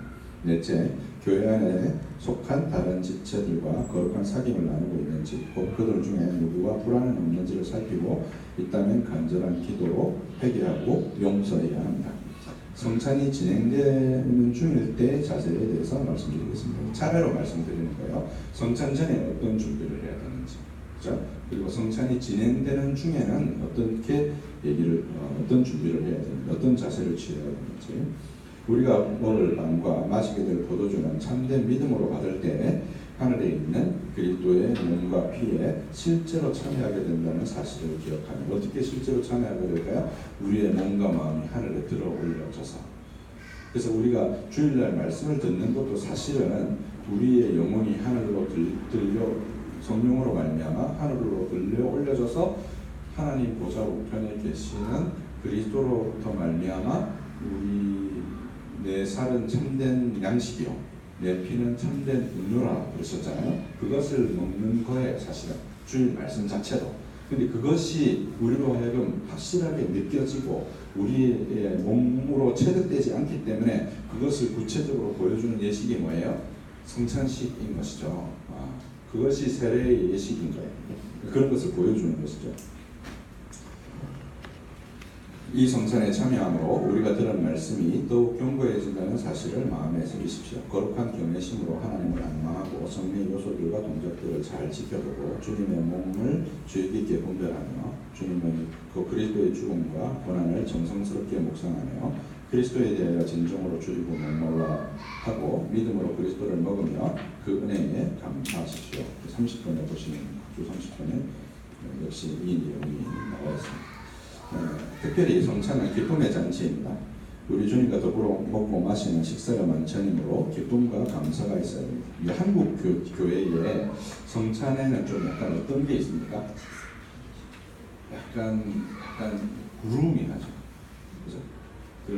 넷째, 교회 안에 속한 다른 지체들과 거룩한 사귐을 나누고 있는지, 곧 그들 중에 누구와 불안은 없는지를 살피고 있다면 간절한 기도로 회개하고 용서해야 합니다. 성찬이 진행되는 중일 때 자세에 대해서 말씀드리겠습니다. 차례로 말씀드리는 거예요. 성찬 전에 어떤 준비를 해야 되는지, 그렇죠? 그리고 성찬이 진행되는 중에는 어떤 준비를 해야 되는지, 어떤 자세를 취해야 되는지. 우리가 먹을 빵과 마시게 될 포도주는 참된 믿음으로 받을 때 하늘에 있는 그리스도의 몸과 피에 실제로 참여하게 된다는 사실을 기억하며, 어떻게 실제로 참여하게 될까요? 우리의 몸과 마음이 하늘에 들어 올려져서. 그래서 우리가 주일날 말씀을 듣는 것도 사실은 우리의 영혼이 하늘로 들려 성령으로 말미암아 하늘로 들려 올려져서 하나님 보좌 우편에 계시는 그리스도로부터 말미암아 내 살은 참된 양식이요 내 피는 참된 음료라 그러셨잖아요. 그것을 먹는 거에 사실은 주일 말씀 자체도. 근데 그것이 우리로 하여금 확실하게 느껴지고 우리의 몸으로 체득되지 않기 때문에 그것을 구체적으로 보여주는 예식이 뭐예요? 성찬식인 것이죠. 그것이 세례의 예식인 거예요. 그런 것을 보여주는 것이죠. 이 성찬에 참여함으로 우리가 들은 말씀이 더욱 견고해진다는 사실을 마음에 새기십시오. 거룩한 경외심으로 하나님을 앙망하고 성례 요소들과 동작들을 잘 지켜보고 주님의 몸을 주의 깊게 분별하며 주님의 그 그리스도의 죽음과 고난을 정성스럽게 묵상하며 그리스도에 대하여 진정으로 줄이고 목말라하고 믿음으로 그리스도를 먹으며 그 은혜에 감사하십시오. 30번에 보시면 주 30번에 역시 이 내용이 나와 있습니다. 특별히 성찬은 기쁨의 잔치입니다. 우리 주님과 더불어 먹고 마시는 식사가 만찬이므로 기쁨과 감사가 있어야 됩니다. 한국 교회에 성찬에는 좀 약간 어떤 게 있습니까? 약간 구름이 하죠. 그죠?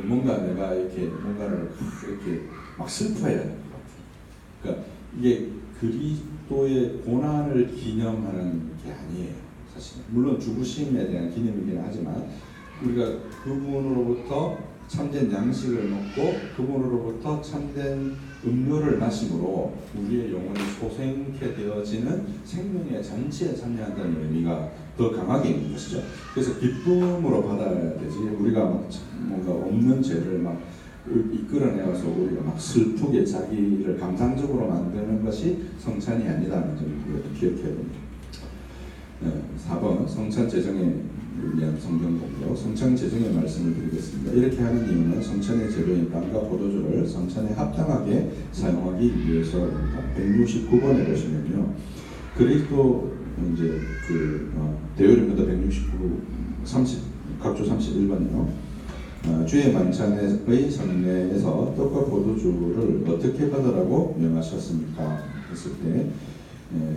뭔가 내가 이렇게 뭔가를 이렇게 막 슬퍼해야 될 것 같아요. 그러니까 이게 그리스도의 고난을 기념하는 게 아니에요. 사실 물론 죽으심에 대한 기념이긴 하지만 우리가 그분으로부터 참된 양식을 먹고 그분으로부터 참된 음료를 마심으로 우리의 영혼이 소생케 되어지는 생명의 잔치에 참여한다는 의미가 더 강하게 있는 것이죠. 그래서 기쁨으로 받아야 되지 우리가 막 뭔가 없는 죄를 막 이끌어내어서 우리가 막 슬프게 자기를 감상적으로 만드는 것이 성찬이 아니다는 점을 기억해야 됩니다. 4번 성찬 제정에 위한 성경 공부. 성찬 제정의 말씀을 드리겠습니다. 이렇게 하는 이유는 성찬의 재료인 빵과 포도주를 성찬에 합당하게 사용하기 위해서입니다. 169번에 보시면요, 그리스도 이제 대요리입니다. 169 각주 31번이요. 주의 만찬의 성례에서 떡과 포도주를 어떻게 받으라고 명하셨습니까? 했을 때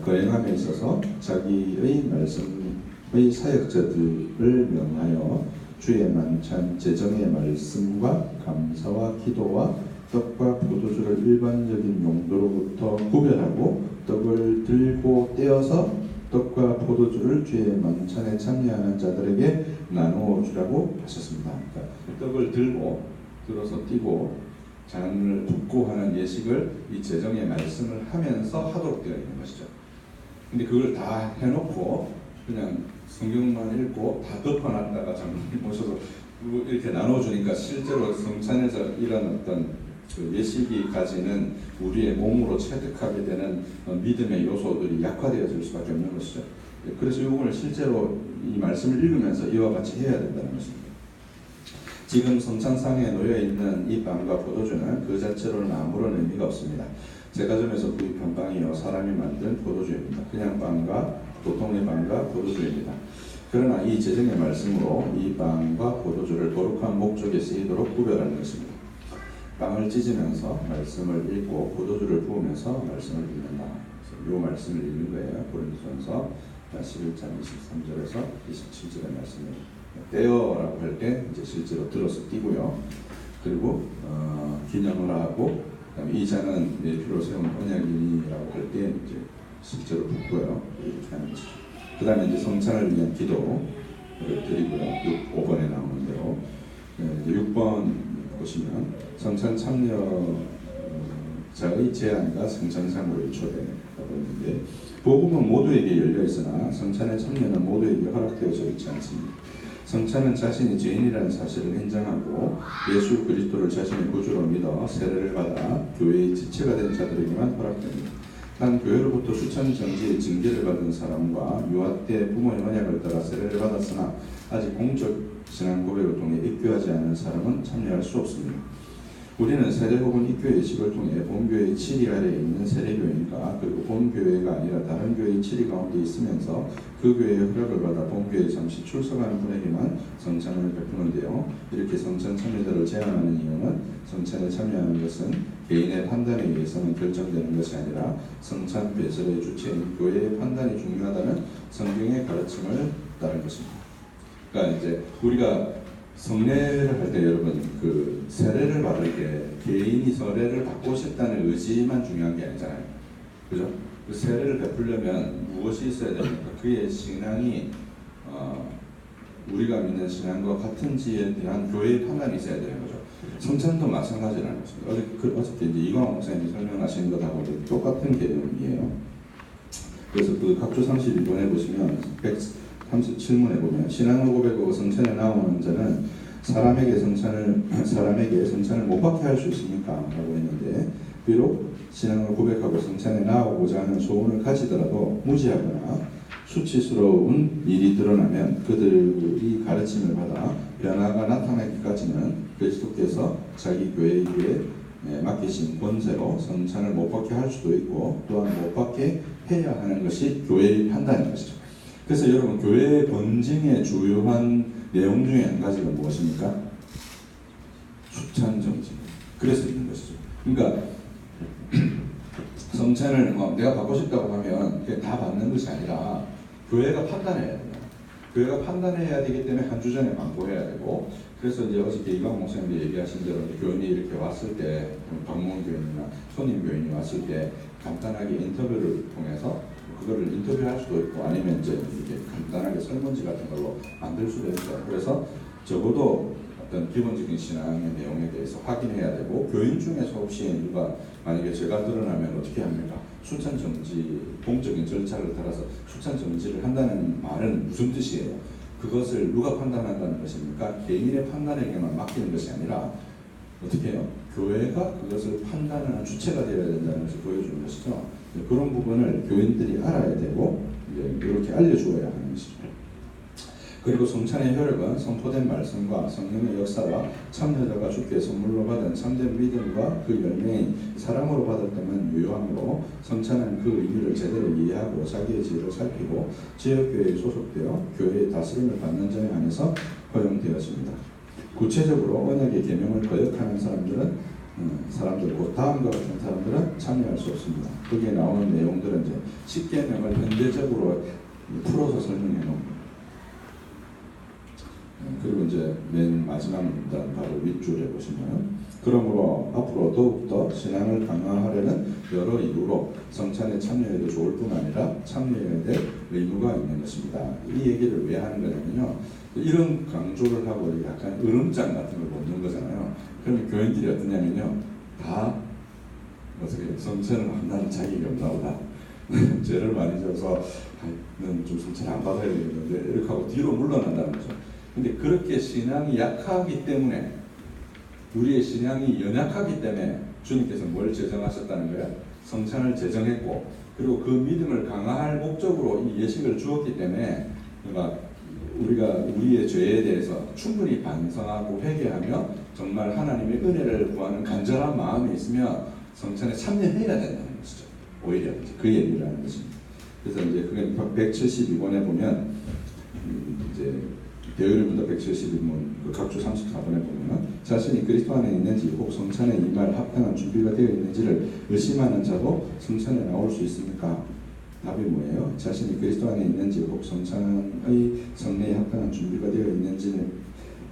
거행함에 있어서 자기의 말씀의 사역자들을 명하여 주의 만찬 제정의 말씀과 감사와 기도와 떡과 포도주를 일반적인 용도로부터 구별하고 떡을 들고 떼어서 떡과 포도주를 주의 만찬에 참여하는 자들에게 나누어 주라고 하셨습니다. 그러니까 떡을 들어서 띄고 잔을 붓고 하는 예식을 이 제정의 말씀을 하면서 하도록 되어 있는 것이죠. 근데 그걸 다 해놓고 그냥 성경만 읽고 다 덮어놨다가 장로님 모셔서 이렇게 나눠주니까 실제로 성찬에서 이런 어떤 그 예식이 가지는 우리의 몸으로 체득하게 되는 믿음의 요소들이 약화되어질 수밖에 없는 것이죠. 그래서 이 부분을 실제로 이 말씀을 읽으면서 이와 같이 해야 된다는 것입니다. 지금 성찬상에 놓여있는 이 빵과 포도주는 그 자체로는 아무런 의미가 없습니다. 제과점에서 구입한 빵이요 사람이 만든 포도주입니다. 그냥 빵과 보통의 빵과 포도주입니다. 그러나 이 제정의 말씀으로 이 빵과 포도주를 거룩한 목적에 쓰이도록 구별하는 것입니다. 빵을 찢으면서 말씀을 읽고 포도주를 부으면서 말씀을 읽는다. 이 말씀을 읽는 거예요. 고린도전서 11장 23절에서 27절의 말씀을 떼어라고 할 때 이제 실제로 들어서 띄고요. 그리고 기념을 하고 그다음에 이 잔은 내 피로 세운 언약이니라고 할 때 이제 실제로 붓고요. 이렇게 하는 거죠. 그다음에 이제 성찬을 위한 기도를 드리고요. 5번에 나오는 대로 보시면 성찬 참여자의 제한과 성찬상으로의 초대라고 했는데, 복음은 모두에게 열려 있으나 성찬의 참여는 모두에게 허락되어져 있지 않습니다. 성찬은 자신이 죄인이라는 사실을 인정하고 예수 그리스도를 자신의 구주로 믿어 세례를 받아 교회의 지체가 된 자들에게만 허락됩니다. 단 교회로부터 수천 정지의 징계를 받은 사람과 유아 때 부모의 언약을 따라 세례를 받았으나 아직 공적 신앙 고백을 통해 입교하지 않은 사람은 참여할 수 없습니다. 우리는 세례 혹은 입교의 예식을 통해 본교회의 치리 아래에 있는 세례교회니까, 그리고 본교회가 아니라 다른 교회의 치리 가운데 있으면서 그 교회의 허락을 받아 본교회에 잠시 출석하는 분에게만 성찬을 베푸는데요. 이렇게 성찬 참여자를 제한하는 이유는 성찬에 참여하는 것은 개인의 판단에 의해서는 결정되는 것이 아니라 성찬 배설의 주체인 교회의 판단이 중요하다는 성경의 가르침을 따른 것입니다. 그러니까 이제 우리가 성례를 할 때 여러분, 그 세례를 받을 때 개인이 세례를 받고 싶다는 의지만 중요한 게 아니잖아요. 그죠? 그 세례를 베풀려면 무엇이 있어야 됩니까? 그의 신앙이 우리가 믿는 신앙과 같은지에 대한 교회의 판단이 있어야 되는 거죠. 성찬도 마찬가지라는 것입니다. 어저께 이제 이광호 목사님이 설명하신 것하고 똑같은 개념이에요. 그래서 그 각주 32번에 보시면 137문에 보면 신앙을 고백하고 성찬에 나오는 자는 사람에게 성찬을 못 받게 할 수 있습니까? 라고 했는데, 비록 신앙을 고백하고 성찬에 나오고자 하는 소원을 가지더라도 무지하거나 수치스러운 일이 드러나면 그들이 가르침을 받아 변화가 나타나기까지는 그리스도께서 자기 교회에 맡기신 권세로 성찬을 못 받게 할 수도 있고, 또한 못 받게 해야 하는 것이 교회의 판단인 것이죠. 그래서 여러분, 교회의 번증의 주요한 내용 중에 한 가지가 무엇입니까? 수찬정지. 그래서 있는 것이죠. 그러니까 성찬을 내가 받고 싶다고 하면 그냥 다 받는 것이 아니라 교회가 판단해야 됩니다. 교회가 판단해야 되기 때문에 한 주 전에 광고해야 되고, 그래서 이제 어저께 이광 목사님이 얘기하신 대로 교인이 이렇게 왔을 때, 방문 교인이나 손님 교인이 왔을 때 간단하게 인터뷰를 통해서 그거를 인터뷰할 수도 있고, 아니면 이제 이렇게 간단하게 설문지 같은 걸로 만들 수도 있어요. 그래서 적어도 어떤 기본적인 신앙의 내용에 대해서 확인해야 되고, 교인 중에서 혹시 누가 만약에 죄가 드러나면 어떻게 합니까? 수찬 정지, 공적인 절차를 따라서 수찬 정지를 한다는 말은 무슨 뜻이에요? 그것을 누가 판단한다는 것입니까? 개인의 판단에게만 맡기는 것이 아니라 어떻게 해요? 교회가 그것을 판단하는 주체가 되어야 된다는 것을 보여주는 것이죠. 그런 부분을 교인들이 알아야 되고 이렇게 알려주어야 하는 것이죠. 그리고 성찬의 효력은 선포된 말씀과 성령의 역사와 참여자가 주께 선물로 받은 참된 믿음과 그 열매인 사랑으로 받을 때만 유효하므로, 성찬은 그 의미를 제대로 이해하고 자기의 지혜를 살피고 지역교회에 소속되어 교회의 다스림을 받는 자에 한해서 허용되었습니다. 구체적으로 언약의 계명을 거역하는 사람들, 곧 다음과 같은 사람들은 참여할 수 없습니다. 거기에 나오는 내용들은 이제 10계명을 현대적으로 풀어서 설명해 놓습니다. 그리고 이제 맨 마지막 문단 바로 윗줄에 보시면, 그러므로 앞으로 더욱더 신앙을 강화하려는 여러 이유로 성찬에 참여해도 좋을 뿐 아니라 참여해야 될 의무가 있는 것입니다. 이 얘기를 왜 하는 거냐면요, 이런 강조를 하고 약간 으름장 같은 걸 놓는 거잖아요. 그러면 교인들이 어떠냐면요, 다 어떻게 성찬을 만나는 자격이 없나 보다. 죄를 많이 져서 는 좀 성찬 안 받아야 되겠는데 이렇게 하고 뒤로 물러난다는 거죠. 근데 그렇게 신앙이 약하기 때문에, 우리의 신앙이 연약하기 때문에 주님께서 뭘 제정하셨다는 거예요? 성찬을 제정했고, 그리고 그 믿음을 강화할 목적으로 이 예식을 주었기 때문에, 그러니까 우리가 우리의 죄에 대해서 충분히 반성하고 회개하며 정말 하나님의 은혜를 구하는 간절한 마음이 있으면 성찬에 참여해야 된다는 것이죠. 오히려 그 얘기를 하는 것입니다. 그래서 이제 그게 172번에 보면 이제 대의문답 172문 그 각주 34번에 보면, 자신이 그리스도 안에 있는지 혹 성찬에 임할 합당한 준비가 되어 있는지를 의심하는 자도 성찬에 나올 수 있습니까? 답이 뭐예요? 자신이 그리스도 안에 있는지 혹 성찬의 성례에 합당한 준비가 되어 있는지는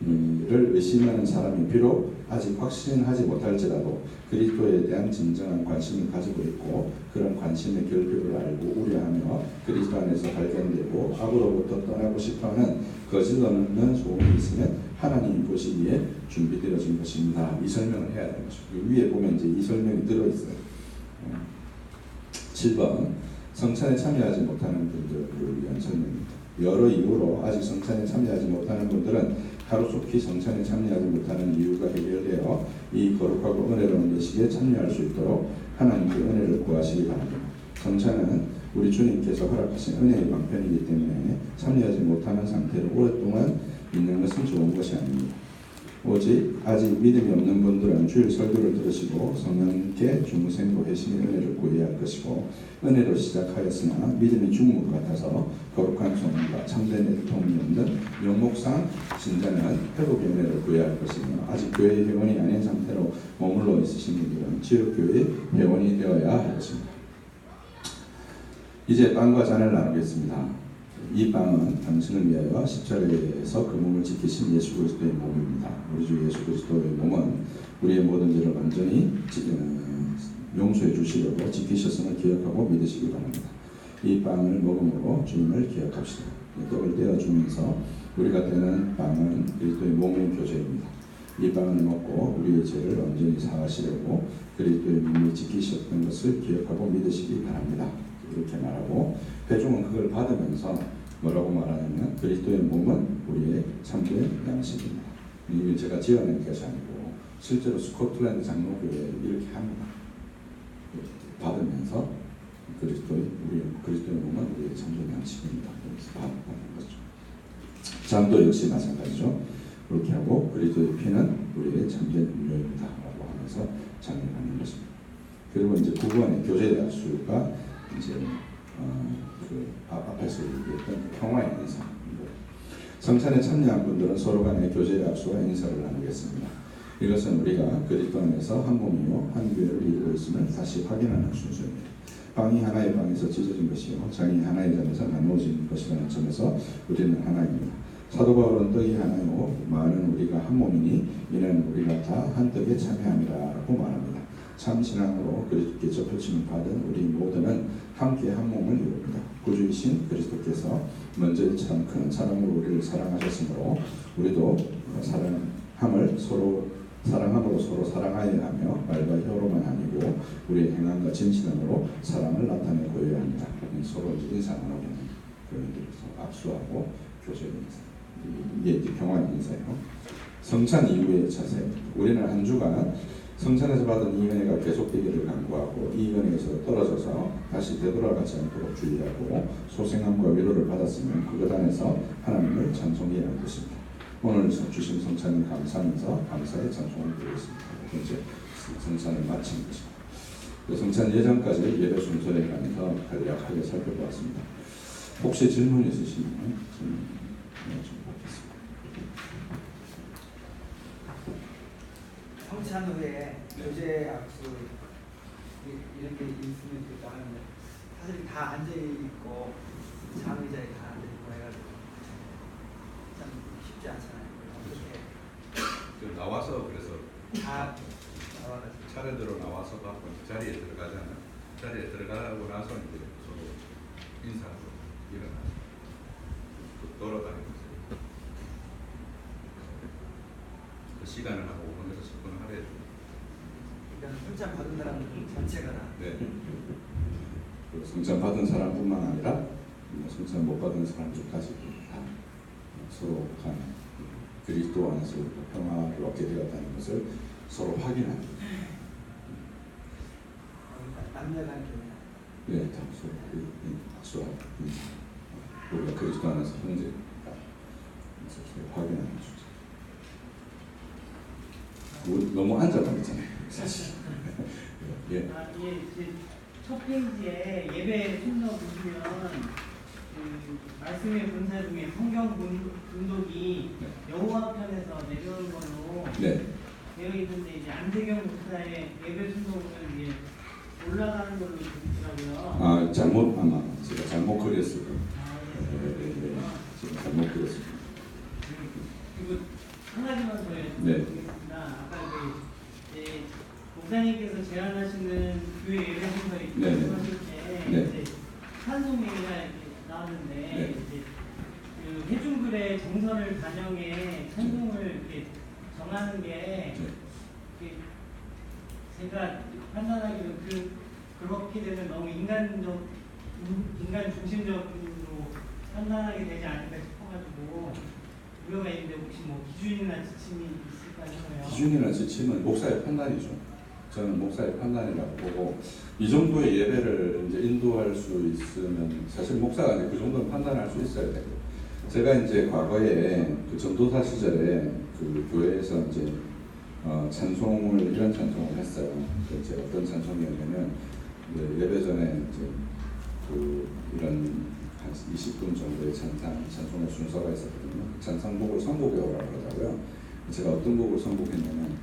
를 의심하는 사람이 비록 아직 확신하지 못할지라도 그리스도에 대한 진정한 관심을 가지고 있고 그런 관심의 결핍을 알고 우려하며 그리스도 안에서 발견되고 악으로부터 떠나고 싶어하는 거짓 없는 소원이 있으면 하나님이 보시기에 준비되어진 것입니다. 이 설명을 해야 되는 것이죠. 위에 보면 이제 이 설명이 들어있어요. 7번 성찬에 참여하지 못하는 분들을 위한 설명입니다. 여러 이유로 아직 성찬에 참여하지 못하는 분들은 하루속히 성찬에 참여하지 못하는 이유가 해결되어 이 거룩하고 은혜로운 예식에 참여할 수 있도록 하나님께 은혜를 구하시기 바랍니다. 성찬은 우리 주님께서 허락하신 은혜의 방편이기 때문에 참여하지 못하는 상태로 오랫동안 있는 것은 좋은 것이 아닙니다. 오직 아직 믿음이 없는 분들은 주일 설교를 들으시고 성령께 중생고 회심의 은혜를 구해야 할 것이고 은혜로 시작하였으나 믿음이 죽은 것 같아서 거룩한 소망과 참된 애통이 없는 명목상 신자는 회복의 은혜를 구해야 할 것이며 아직 교회 회원이 아닌 상태로 머물러 있으신 분들은 지역교회 회원이 되어야 할 것입니다. 이제 빵과 잔을 나누겠습니다. 이 빵은 당신을 위하여 십자가에서 그 몸을 지키신 예수 그리스도의 몸입니다. 우리 주 예수 그리스도의 몸은 우리의 모든 죄를 완전히 용서해 주시려고 지키셨음을 기억하고 믿으시기 바랍니다. 이 빵을 먹음으로 주님을 기억합시다. 떡을 떼어주면서 우리가 떼는 빵은 그리스도의 몸의 교제입니다. 이 빵을 먹고 우리의 죄를 완전히 사하시려고 그리스도의 몸을 지키셨던 것을 기억하고 믿으시기 바랍니다. 이렇게 말하고 회중은 그걸 받으면서 뭐라고 말하냐면 그리스도의 몸은 우리의 참된 양식입니다. 이게 제가 지어낸 것이 아니고 실제로 스코틀랜드 장로교회에 이렇게 합니다. 받으면서 그리스도의 몸은 우리의 참된 양식입니다. 그래서 받는 거죠. 잔도 역시 마찬가지죠. 그렇게 하고 그리스도의 피는 우리의 참된 음료입니다. 라고 하면서 잔을 받는 것입니다. 그리고 이제 9번의 교제 약수가 이제 앞에서 얘기했던 평화의 인사. 성찬에 참여한 분들은 서로 간의 교제 약수와 인사를 나누겠습니다. 이것은 우리가 그리스도 안에서 한 몸이요 한 교회를 이루고 있음을 다시 확인하는 순서입니다. 빵이 하나의 빵에서 찢어진 것이요 잔이 하나의 잔에서 나누어진 것이라는 점에서 우리는 하나입니다. 사도 바울은 떡이 하나요 많은 우리가 한 몸이니 이는 우리가 다 한 떡에 참여함이라고 말합니다. 참 신앙으로 그리스도께 접붙임을 받은 우리 모두는 함께 한 몸을 이룹니다. 구주이신 그리스도께서 먼저 이처럼 큰 사랑으로 우리를 사랑하셨으므로 우리도 사랑함으로 서로 사랑하여야 하며 말과 혀로만 아니고 우리의 행함과 진실함으로 사랑을 나타내 보여야 합니다. 서로 인사 나누는 그들에서 압수하고 교제의 인사. 이게 이제 평화의 인사예요. 성찬 이후의 자세. 우리는 한 주간 성찬에서 받은 이 은혜가 계속되기를 간구하고 이 은혜에서 떨어져서 다시 되돌아가지 않도록 주의하고 소생함과 위로를 받았으면 그것 안에서 하나님을 찬송해야 할 것입니다. 오늘 주신 성찬을 감사하면서 감사의 찬송을 드리겠습니다. 이제 성찬을 마친 것입니다. 성찬 예전까지 예배 순서에 관해서 간략하게 살펴보았습니다. 혹시 질문 있으시면 좀 받겠습니다. 성찬 후에 교제 약수 이런 게 있으면 좋겠다 하는데 사실 다 앉아 있고 장의자에 다 앉아 있고 해가지고 참 쉽지 않잖아요. 어떻게 나와서 그래서 다 나와가지고 차례대로 나와서 받고 자리에 들어가잖아요. 자리에 들어가고 나서 이제 서로 인사하고 일어나서 돌아다니면서 그 시간을 하고 5분에서 10분 하루에. 그러니까 성찬 받은 사람들 전체가 다. 네. 성찬 받은 사람뿐만 아니라 성찬 못 받은 사람들까지 다 서로 간 그리스도 안에서 평화를 얻게 되었다는 것을 서로 확인하는. 남녀간 교회. 네, 다 서로 악수하고 우리가 그리스도 안에서 형제가 서로 확인하는 거죠. 너무 앉아만 있잖아요. 사실. 예. 이제 첫 페이지에 예배 순서 보시면 말씀의 본사 중에 성경 분독이 여호와 편에서 내려온 걸로 네. 되어 있는데 이제 안재경 목사의 예배 순서 보면 이제 올라가는 걸로 되더라고요. 아 잘못 아마 제가 잘못 그렸을 거예요. 아, 네. 제가 잘못 그렸을 거예요. 그리고 한 가지만 더 네. 여쭤보겠습니다. 아까 이제 목사님께서 제안하시는 교회 예배 순서를 네, 네. 하실 때 네. 이제 찬송 얘기가 이렇게 나왔는데 네. 이제 그 회중들의 정서를 반영해 찬송을 이렇게 정하는 게 이렇게 제가 판단하기로 그렇게 되면 너무 인간 중심적으로 판단하게 되지 않을까 싶어가지고 우려가 있는데 혹시 뭐 기준이나 지침이 있을까 해서요. 기준이나 지침은 목사의 판단이죠. 저는 목사의 판단이라고 보고 이 정도의 예배를 이제 인도할 수 있으면 사실 목사가 이제 그 정도는 판단할 수 있어야 되고 제가 이제 과거에 그 전도사 시절에 그 교회에서 이제 찬송을 이런 찬송을 했어요. 그 이제 어떤 찬송이었냐면 예배 전에 이제 그 이런 한 20분 정도의 찬송의 순서가 있었거든요. 찬송곡을 선곡해 오라고 그러더라고요. 제가 어떤 곡을 선곡했냐면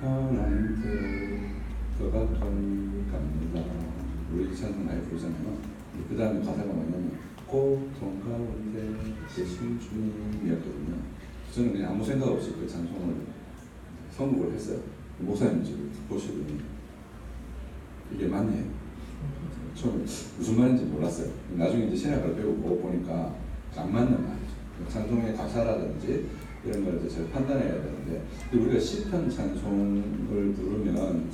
하나님께로 더 가까이 갑니다. 우리 찬송 많이 부르잖아요. 그 다음에 가사가 뭐냐면 고통 가운데 계신 주님이었거든요. 저는 그냥 아무 생각 없이 그 찬송을 선곡을 했어요. 목사님 지금 보시더니 이게 맞네. 처음에 무슨 말인지 몰랐어요. 나중에 이제 신학을 배우고 보니까 안 맞는 말이죠. 찬송의 가사라든지 이런 걸 이제 잘 판단해야 되는데 우리가 시편 찬송을 부르면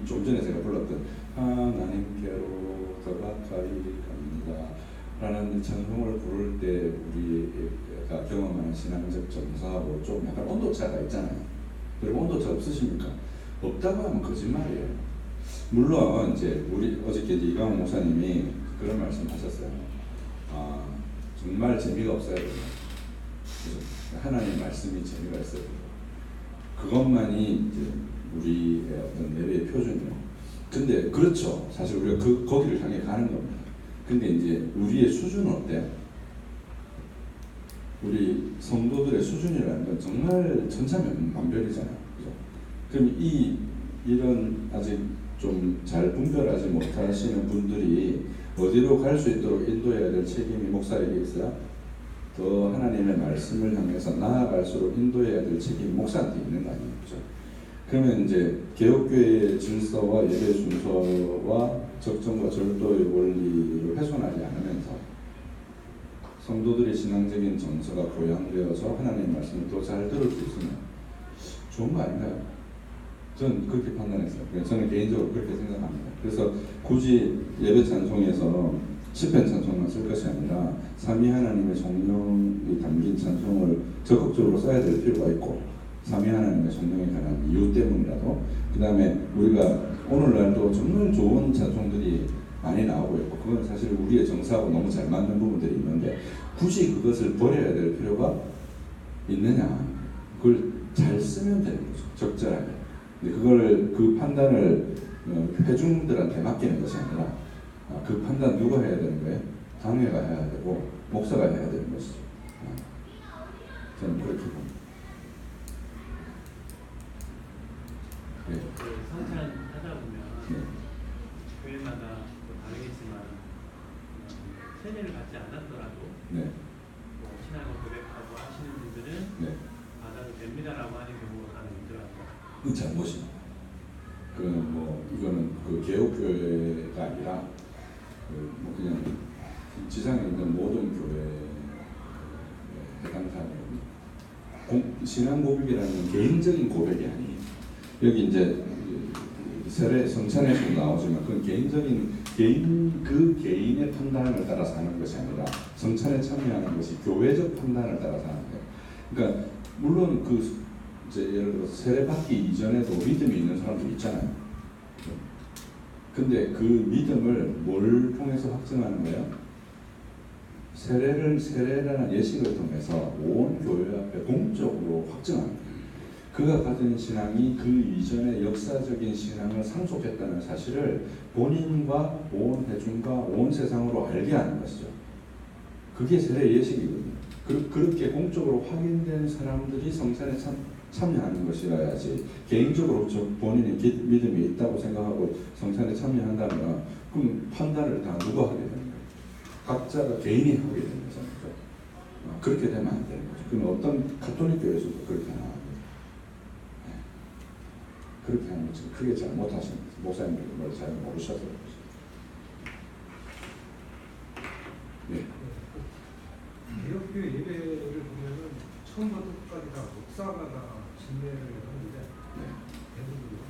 좀 전에 제가 불렀던 하나님께로 더 가까이 갑니다 라는 찬송을 부를 때 우리가 경험하는 신앙적 정서하고 좀 약간 온도차가 있잖아요. 그리고 온도차 없으십니까? 없다고 하면 거짓말이에요. 물론 이제 우리 어저께 이제 이광호 목사님이 그런 말씀하셨어요. 정말 재미가 없어야 돼요. 하나님의 말씀이 재미가 있어야 돼요. 그것만이 이제 우리의 어떤 예배의 표준이에요. 근데 그렇죠. 사실 우리가 거기를 향해 가는 겁니다. 근데 이제 우리의 수준은 어때요? 우리 성도들의 수준이라는 건 정말 천차만별이잖아요. 그죠? 그럼 이런 아직 좀 잘 분별하지 못하시는 분들이 어디로 갈 수 있도록 인도해야 될 책임이 목사에게 있어요? 더 하나님의 말씀을 향해서 나아갈수록 인도해야 될 책임이 목사한테 있는 거 아니에요? 그죠? 그러면 이제 개혁교회의 질서와 예배 순서와 적정과 절도의 원리를 훼손하지 않으면서 성도들의 신앙적인 정서가 보양되어서 하나님의 말씀을 더 잘 들을 수 있으면 좋은 거 아닌가요? 저는 그렇게 판단했어요. 저는 개인적으로 그렇게 생각합니다. 그래서 굳이 예배 찬송에서 시편 찬송만 쓸 것이 아니라 삼위 하나님의 성령이 담긴 찬송을 적극적으로 써야 될 필요가 있고 삼위 하나님의 성령에 관한 이유 때문이라도 그 다음에 우리가 오늘날도 정말 좋은 찬송들이 많이 나오고 있고 그건 사실 우리의 정서하고 너무 잘 맞는 부분들이 있는데 굳이 그것을 버려야 될 필요가 있느냐. 그걸 잘 쓰면 되는 거죠. 적절하게. 근데 그 판단을 회중들한테 맡기는 것이 아니라 그 판단 누가 해야 되는 거예요? 당회가 해야 되고 목사가 해야 되는 것이죠. 저는 그렇게 봅니다. 네. 성찬하다 보면 네. 교회마다 다르겠지만 세례를 받지 않았더라도 네. 뭐 신앙을 고백하고 하시는 분들은 네. 받아도 됩니다라고 하는 경우가 간혹 있더라고요. 그 잘못입니다. 그거는 이거는 그 개혁교회가 아니라 그냥 지상에 있는 모든 교회에 해당 사항입니다. 신앙 고백이라는 개인적인 고백이 아니에요. 여기 이제 세례 성찬에서 나오지만 그건 그 개인의 판단을 따라서 하는 것이 아니라 성찬에 참여하는 것이 교회적 판단을 따라서 하는 거예요. 그러니까 물론 이제 예를 들어서 세례 받기 이전에도 믿음이 있는 사람들 있잖아요. 근데 그 믿음을 뭘 통해서 확증하는 거예요? 세례라는 예식을 통해서 온 교회 앞에 공적으로 확증하는 거예요. 그가 가진 신앙이 그 이전의 역사적인 신앙을 상속했다는 사실을 본인과 온 회중과 온 세상으로 알게 하는 것이죠. 그게 세례 예식이거든요. 그렇게 공적으로 확인된 사람들이 성찬에 참여하는 것이라야지 개인적으로 본인의 믿음이 있다고 생각하고 성찬에 참여한다면 그럼 판단을 다 누가 하게 되는 거예요? 각자가 개인이 하게 되는 거잖아요. 그렇게 되면 안 되는 거죠. 그럼 어떤 가톨릭 교회에서도 그렇게 하나 그렇게 하는 거죠. 크게 잘못하시는 거죠. 목사님들 잘 모르셔서 그러죠. 네. 개혁교회 예배를 보면은 처음부터 끝까지 다 목사가 다 진례를 하는데 대부분.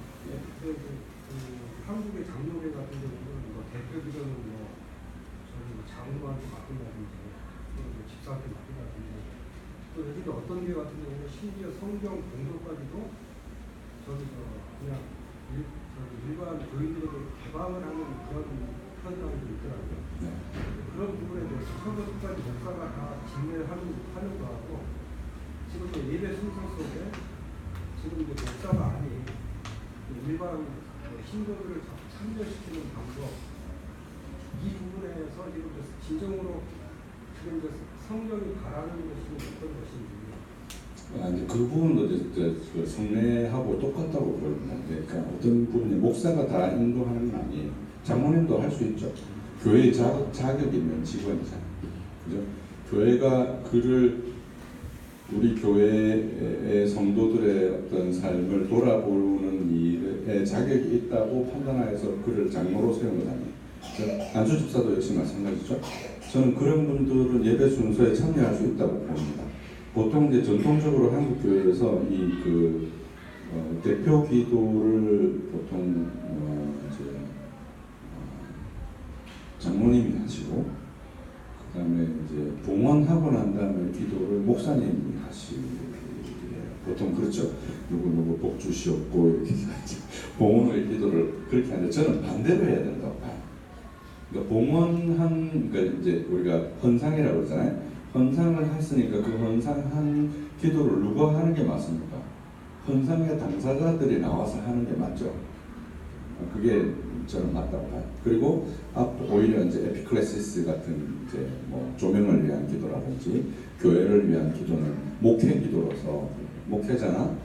근데 한국의 장로회 같은 경우는 뭐 대표 기도는 저희 장로한테 맡긴다든지 집사한테 맡긴다든지 또 요즘에 어떤 교회 같은 경우는 심지어 성경 공도까지도 그냥 일반 교인들에게 개방을 하는 그런 현상이 있더라고요. 네. 그런 부분에 대해서 처음부터 끝까지 목사가 다 진례를 하는 거하고 지금 예배 순서 속에 지금 목사가 아닌 일반 신도들을 참여시키는 방법 이 부분에서 지금 진정으로 지금 성경이 바라는 것이 어떤 것인지. 이제 그 부분도 이제 그 성례하고 똑같다고 그러는데, 그러니까 어떤 부분이 목사가 다 인도하는 건 아니에요. 장로님도 할 수 있죠. 교회 자격 있는 직원이잖아요. 그죠? 교회가 우리 교회의 성도들의 어떤 삶을 돌아보는 일에 자격이 있다고 판단하여서 그를 장로로 세운 건 아니에요. 안수 집사도 역시 마찬가지죠. 저는 그런 분들은 예배 순서에 참여할 수 있다고 봅니다. 보통 이제 전통적으로 한국 교회에서 대표 기도를 보통 장로님이 하시고, 그 다음에 이제 봉헌하고 난 다음에 기도를 목사님이 하시고, 보통 그렇죠. 누구 복 주시옵고 이렇게 봉헌의 기도를 그렇게 하는데 저는 반대로 해야 된다고 봐요. 그러니까 그러니까 이제 우리가 헌상이라고 그러잖아요. 헌상을 했으니까 그 헌상한 기도를 누가 하는 게 맞습니까? 헌상의 당사자들이 나와서 하는 게 맞죠. 그게 저는 맞다고 봐요. 그리고 오히려 이제 에피클레시스 같은 이제 뭐 조명을 위한 기도라든지 교회를 위한 기도는 목회 기도로서 목회자나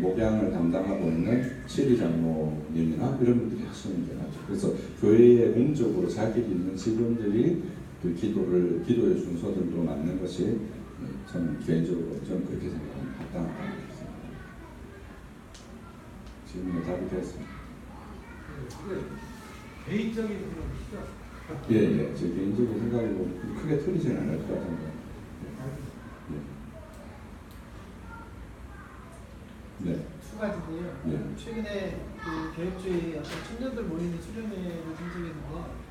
목양을 담당하고 있는 치리 장로님이나 이런 분들이 하시는 게 맞죠. 그래서 교회에 공적으로 자격이 있는 직원들이 그 기도의 순서들도 맞는 것이 저는 개인적으로 그렇게 생각합니다. 합당하다고 생각합니다. 질문에 답이 됐습니다. 개인적인 생각이시죠? 예, 제 개인적인 생각이고 크게 틀리지는 않을 것 같은데. 네. 두 가지인데요. 네. 최근에 그 개혁주의 어떤 청년들 모이는 수련회를 신청했는데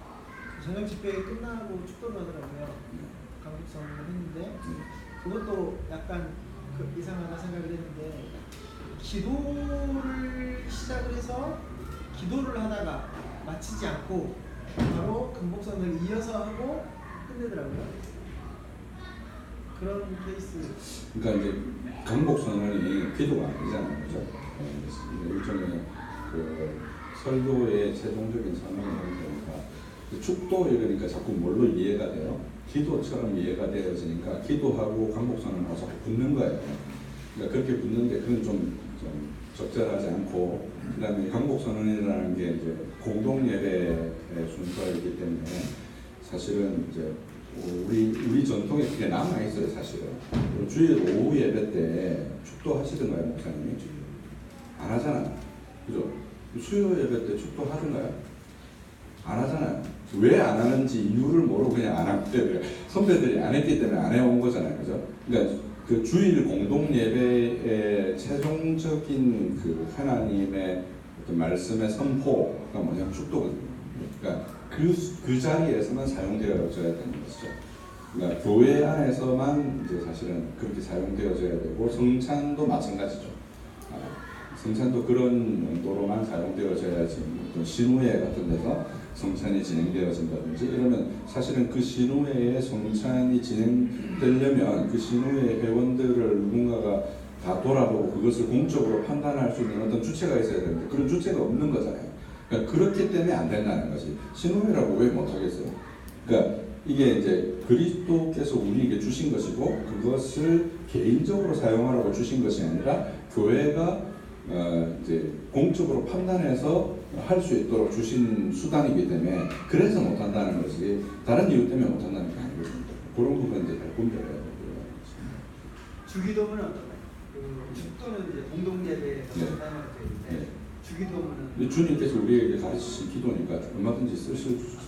저녁 집회 끝나고 축도를 하더라고요. 강북성을 했는데 그것도 약간 이상하다 생각을 했는데 기도를 시작을 해서 기도를 하다가 마치지 않고 바로 금복선을 이어서 하고 끝내더라고요. 그런 케이스. 그러니까 이제 강복선언이 기도가 아니잖아요, 그죠? 일종의 그 설교의 최종적인 선언을 하는 거니까 축도 이러니까 자꾸 뭘로 이해가 돼요? 기도처럼 이해가 되어지니까 기도하고 강복선언하고 자꾸 붙는 거예요. 그러니까 그렇게 붙는데 그건 좀 적절하지 않고, 그다음에 강복선언이라는 게 이제 공동 예배의 순서이기 때문에 사실은 이제 우리 전통에 그게 남아 있어요, 사실은. 주일 오후 예배 때 축도 하시던가요, 목사님이? 안 하잖아요, 그죠? 수요 예배 때 축도 하던가요? 안 하잖아요. 왜 안 하는지 이유를 모르고 그냥 안 하기 때문에, 선배들이 안 했기 때문에 안 해온 거잖아요, 그죠? 그러니까 그 주일 공동 예배의 최종적인 그 하나님의 어떤 말씀의 선포가 뭐냐면 축도거든요. 그러니까 그 자리에서만 사용되어져야 되는 것이죠. 그러니까 교회 안에서만 이제 사실은 그렇게 사용되어져야 되고, 성찬도 마찬가지죠. 성찬도 그런 용도로만 사용되어져야지, 어떤 신우회 같은 데서 성찬이 진행되어진다든지 이러면 사실은 그 신우회에 성찬이 진행되려면 그 신우회 회원들을 누군가가 다 돌아보고 그것을 공적으로 판단할 수 있는 어떤 주체가 있어야 되는데 그런 주체가 없는 거잖아요. 그러니까 그렇기 때문에 안 된다는 것이, 신우회라고 왜 못하겠어요? 그러니까 이게 이제 그리스도께서 우리에게 주신 것이고 그것을 개인적으로 사용하라고 주신 것이 아니라 교회가 이제 공적으로 판단해서 할 수 있도록 주신 수단이기 때문에 그래서 못한다는 것이 다른 이유 때문에 못한다는 게 아니거든요. 그런 부분 이제 잘 분별해야 돼요. 주기도문은 어떤가요? 축도는 이제 공동예배에서 네. 사용할 때 있는데 네. 주기도문은 근데 주님께서 우리에게 가르치신 기도니까 얼마든지 쓸 수 있죠.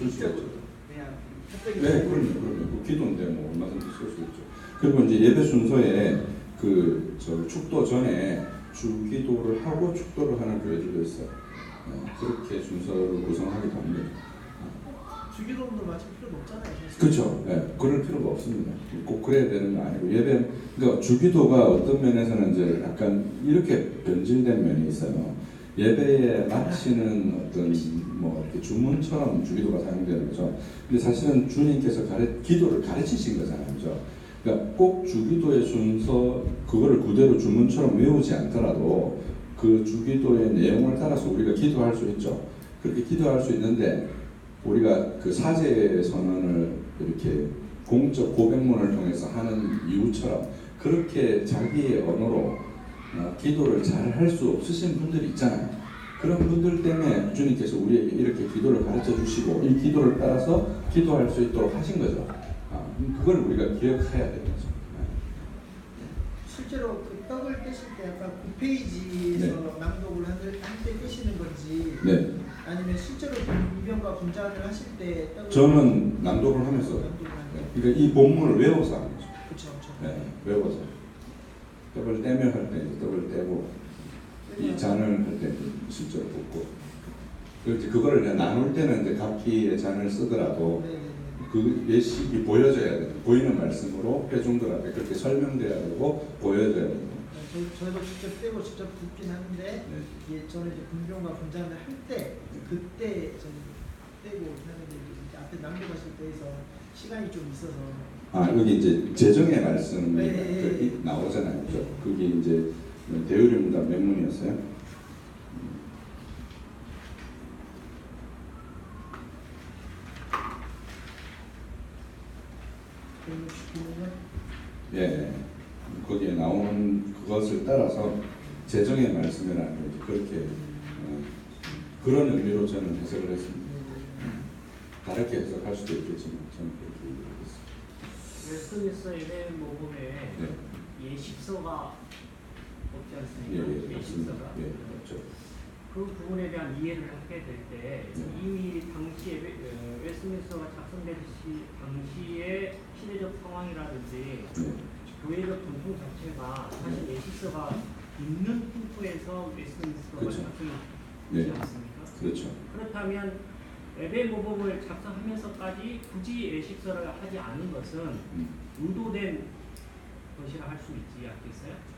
그냥 협력이 네, 그럼요. 그 기도인데 뭐 얼마든지 쓸 수 있죠. 그리고 이제 예배 순서에 저 축도 전에 주기도를 하고 축도를 하는 교회들도 있어요. 그렇게 순서를 구성하기도 합니다. 주기도문도 마칠 필요가 없잖아요. 사실. 그렇죠. 그럴 필요가 없습니다. 꼭 그래야 되는 거 아니고 그러니까 주기도가 어떤 면에서는 이제 약간 이렇게 변질된 면이 있어요. 예배에 마치는 어떤 뭐 이렇게 주문처럼 주기도가 사용되는 거죠. 근데 사실은 주님께서 기도를 가르치신 거잖아요, 그죠? 그러니까 꼭 주기도의 순서 그거를 그대로 주문처럼 외우지 않더라도 그 주기도의 내용을 따라서 우리가 기도할 수 있죠. 그렇게 기도할 수 있는데 우리가 그 사죄 선언을 이렇게 공적 고백문을 통해서 하는 이유처럼 그렇게 자기의 언어로 기도를 잘 할 수 없으신 분들이 있잖아요. 그런 분들 때문에 주님께서 우리에게 이렇게 기도를 가르쳐 주시고 이 기도를 따라서 기도할 수 있도록 하신 거죠. 그걸 우리가 기억해야 되는 거죠. 실제로 그 떡을 떼실 때 약간 9페이지에서 낭독을 할 때 떼시는 건지 네. 아니면 실제로 분변과 분장을 하실 때 떡을 저는 낭독을 하면서 낭독을 하는 그러니까 이 본문을 외워서 하는 거죠. 그렇죠. 외워서 떡을 떼며 할 때 떡을 떼고 이 잔을 할 때 실제로 붓고 그거를 이제 나눌 때는 이제 각기의 잔을 쓰더라도 그 예식이 보여져야 돼요. 보이는 말씀으로 회중들 앞에 그렇게 설명돼야 되고 보여져야 되고. 저희도 직접 떼고 직접 붓긴 하는데 저는 이제 분변과 분장을 할 때 그때 저는 떼고 하는데 이제 앞에 낭독하실 때에서 시간이 좀 있어서 여기 이제 재정의 말씀이 나오잖아요. 그죠? 그게 이제 대유림문답 몇 문이었어요? 예, 거기에 나오는 그것을 따라서 재정의 말씀이라는 거지. 그렇게 그런 의미로 저는 해석을 했습니다. 다르게 해석할 수도 있겠지만 저는 그렇게 이해했습니다. 웨스트민스터 예배 모금에 예식서가 없지 않습니까? 예식서가. 그렇죠. 그 부분에 대한 이해를 하게 될 때 이미 당시 웨스트민스터가 작성되듯이 당시의 시대적 상황이라든지 교회적 전통 자체가 사실 예식서가 있는 풍토에서 웨스트민스터가 그렇죠. 작성되지 않습니까? 그렇죠. 그렇다면 예배 모범을 작성하면서까지 굳이 예식서를 하지 않은 것은 의도된 것이라 할 수 있지 않겠어요?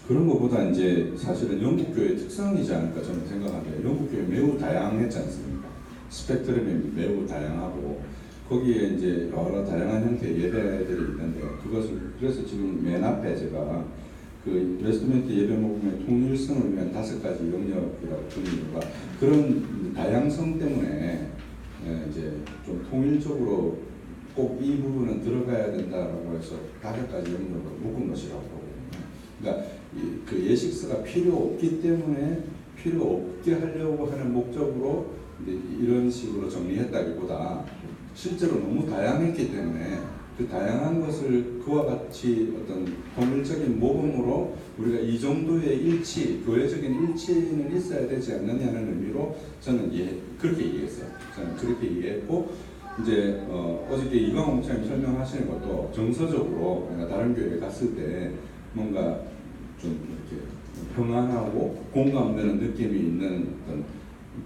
그런 것보다 이제 사실은 영국 교회의 특성이지 않을까 저는 생각합니다. 영국 교회 매우 다양했지 않습니까? 스펙트럼이 매우 다양하고 거기에 이제 여러 다양한 형태의 예배들이 있는데 그래서 지금 맨 앞에 제가 그 웨스트민스터 예배 모금의 통일성을 위한 5가지 영역이라고 부르는 이유가 그런 다양성 때문에 이제 좀 통일적으로 꼭 이 부분은 들어가야 된다라고 해서 5가지 영역으로 묶은 것이라고 보거든요. 그러니까 그 예식서가 필요 없기 때문에 필요 없게 하려고 하는 목적으로 이제 이런 식으로 정리했다기보다 실제로 너무 다양했기 때문에 그 다양한 것을 그와 같이 어떤 통일적인 모범으로 우리가 이 정도의 일치, 교회적인 일치는 있어야 되지 않느냐는 의미로 저는 그렇게 이해했어요. 저는 그렇게 이해했고 이제 어저께 이광호 목사님 설명하시는 것도 정서적으로 내가 다른 교회에 갔을 때 뭔가 좀 이렇게 평안하고 공감되는 느낌이 있는 어떤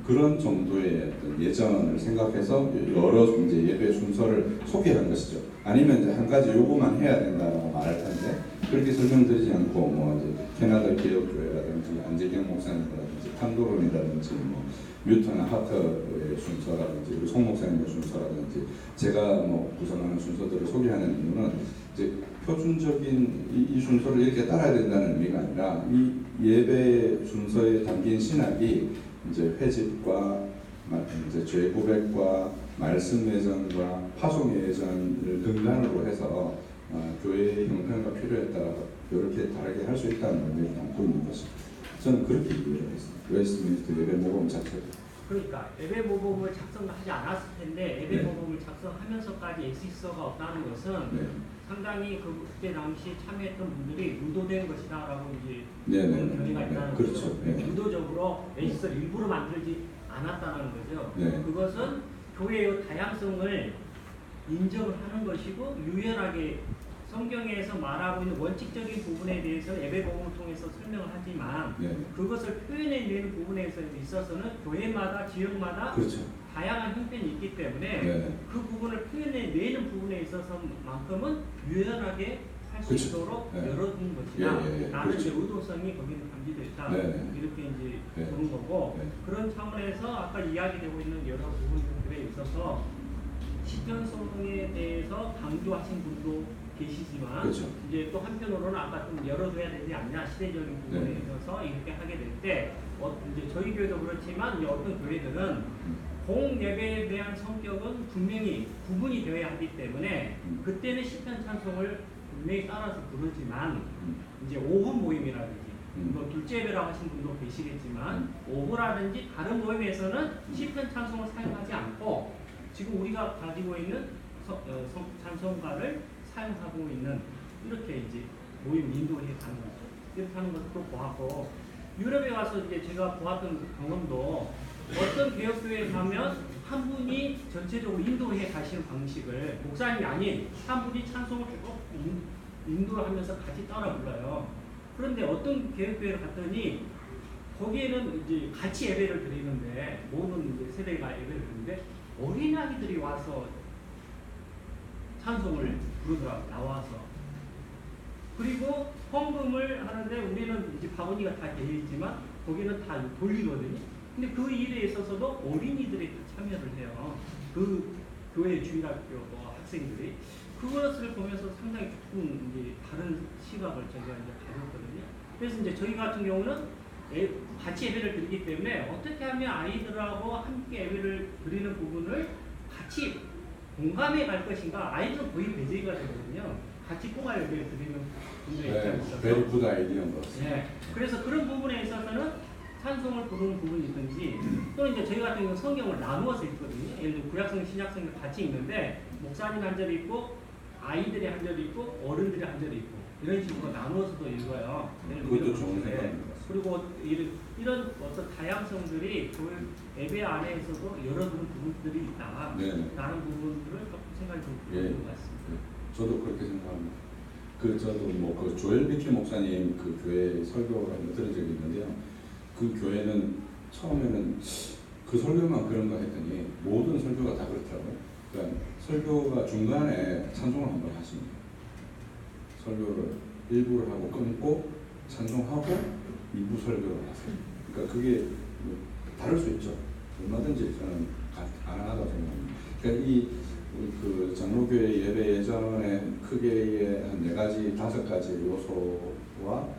그런 정도의 어떤 예전을 생각해서 여러 이제 예배 순서를 소개한 것이죠. 아니면 이제 한 가지 요구만 해야 된다라고 말할 텐데 그렇게 설명드리지 않고 뭐 이제 캐나다 개혁교회라든지 안재경 목사님이라든지 판도론이라든지 뭐 뉴턴 하터의 순서라든지 그리고 송 목사님의 순서라든지 제가 뭐 구성하는 순서들을 소개하는 이유는 이제 표준적인 이 순서를 이렇게 따라야 된다는 의미가 아니라 이 예배 순서에 담긴 신학이 이제 회집과 이제 죄 고백과 말씀 예전과 파송 예전을 근간으로 해서 교회의 형편과 필요에 따라 이렇게 다르게 할 수 있다는 의미를 담고 있는 것입니다. 저는 그렇게 이해를 했습니다. 웨스트민스터 예배 모범 자체가. 그러니까 예배 모범을 작성하지 않았을 텐데 예배 모범을 작성하면서까지 예식서가 없다는 것은 상당히 그때 당시 참여했던 분들이 의도된 것이다라고 이제 네네. 견해가 있다는 그렇죠. 거죠. 네. 의도적으로 에시스를 일부러 만들지 않았다는 거죠. 네. 그것은 교회의 다양성을 인정하는 것이고 유연하게 성경에서 말하고 있는 원칙적인 부분에 대해서 예배복음을 통해서 설명을 하지만 네. 그것을 표현해내는 부분에 있어서는 교회마다 지역마다 그렇죠. 다양한 형편이 있기 때문에 네. 그 부분을 표현해내는 부분에 있어서만큼은 유연하게 할 수 그렇죠. 있도록 네. 열어둔 것이다. 예, 예, 예. 라는 이제 그렇죠. 의도성이 거기는 담겨져 있다. 네. 이렇게 이제 네. 보는 거고 네. 그런 차원에서 아까 이야기되고 있는 여러 부분들에 있어서 시편성에 대해서 강조하신 분도 계시지만 그렇죠. 이제 또 한편으로는 아까 좀 열어둬야 되지 않냐 시대적인 부분에 네. 있어서 이렇게 하게 될 때 이제 저희 교회도 그렇지만 이제 어떤 교회들은 음. 공예배에 대한 성격은 분명히 구분이 되어야 하기 때문에 그때는 시편 찬송을 분명히 따라서 부르지만 이제 오후 모임이라든지 뭐 둘째 예배라고 하신 분도 계시겠지만 오후라든지 다른 모임에서는 시편 찬송을 사용하지 않고 지금 우리가 가지고 있는 찬송가를 사용하고 있는 이렇게 이제 모임 인도해 가는 거죠. 이렇게 하는 것도 보았고 유럽에 가서 이제 제가 보았던 경험도 어떤 개혁교회에 가면 한 분이 전체적으로 인도해 가시는 방식을 목사님이 아닌 한 분이 찬송을 쭉 인도를 하면서 같이 따라 불러요. 그런데 어떤 개혁교회를 갔더니 거기에는 이제 같이 예배를 드리는데 모든 이제 세대가 예배를 드리는데 어린아이들이 와서 찬송을 부르더라고요. 나와서. 그리고 헌금을 하는데 우리는 이제 바구니가 다 되어 있지만 거기는 다 돌리거든요. 근데 그 일에 있어서도 어린이들이 참여를 해요. 그 교회 주일학교 학생들이 그것을 보면서 상당히 조금 이제 다른 시각을 저희가 이제 가졌거든요. 그래서 이제 저희 같은 경우는 같이 예배를 드리기 때문에 어떻게 하면 아이들하고 함께 예배를 드리는 부분을 같이 공감해 갈 것인가. 아이들은 거의 배제가 되거든요. 같이 꼬마 예배를 드리는 분들이 있어서. 베리 굿 아이디어인 것 같습니다. 네. 그래서 그런 부분에 있어서는 찬송을 부르는 부분이 있든지 또는 이제 저희 같은 경우는 성경을 나누어서 읽거든요. 예를 들어 구약성, 신약성을 같이 읽는데 목사님 한 절 읽고 아이들이 한 절 읽고 어른들이 한 절 읽고 이런 식으로 나누어서도 읽어요. 그것도 좋은 생각입니다. 그리고 이런 어떤 다양성들이 교회 예배 안에서도 열어두는 부분들이 있다. 네. 라는 부분들을 조금 생각이 좀 예. 드는 것 같습니다. 저도 그렇게 생각합니다. 저도 그 조엘 비키 목사님 그 교회 설교를 한번 들은 적이 있는데요. 그 교회는 처음에는 그 설교만 그런가 했더니 모든 설교가 다 그렇더라고요. 그러니까 설교가 중간에 찬송을 한번 하십니다. 설교를 1부를 하고 끊고 찬송하고 2부 설교를 하세요. 그러니까 그게 다를 수 있죠. 얼마든지 저는 가능하다고 생각합니다. 그러니까 그 장로교회 예배 예전에 크게 한 4가지, 5가지 요소와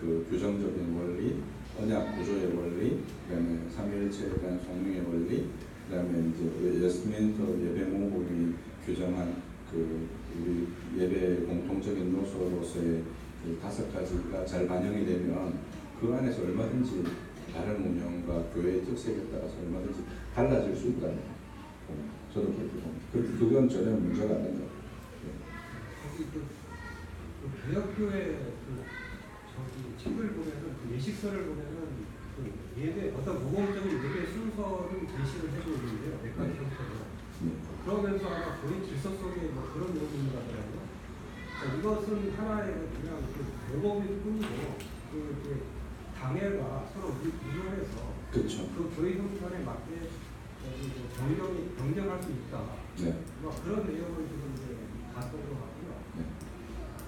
그 규정적인 원리, 언약 구조의 원리, 그다음에 삼위일체에 대한 성령의 원리, 그다음에 이제 웨스트민스터 예배 모국이 규정한 그 우리 예배 공통적인 요소로서의 그 5가지가 잘 반영이 되면 그 안에서 얼마든지 다른 운영과 교회의 특색에 따라서 얼마든지 달라질 수 있다는 거. 저도 그렇게 봅니다. 그건 전혀 문제가 안 된다. 거기 그 개혁교회 책을 보면은 그 예식서를 보면은 그 예배 어떤 모범적인 예배 순서를 제시를 해주고 있는데요. 몇 가지 형태로. 그러면서 아마 교회 질서 속에 뭐 그런 내용이 있는 것 같더라고요. 그러니까 이것은 하나의 그냥 그 모범일 뿐이고 그 당회가 서로 유도해서 그렇죠. 그 교회 형편에 맞게 변경할 수 있다. 네. 뭐 그런 내용을 지금 이제 봤던 것 같고요. 네.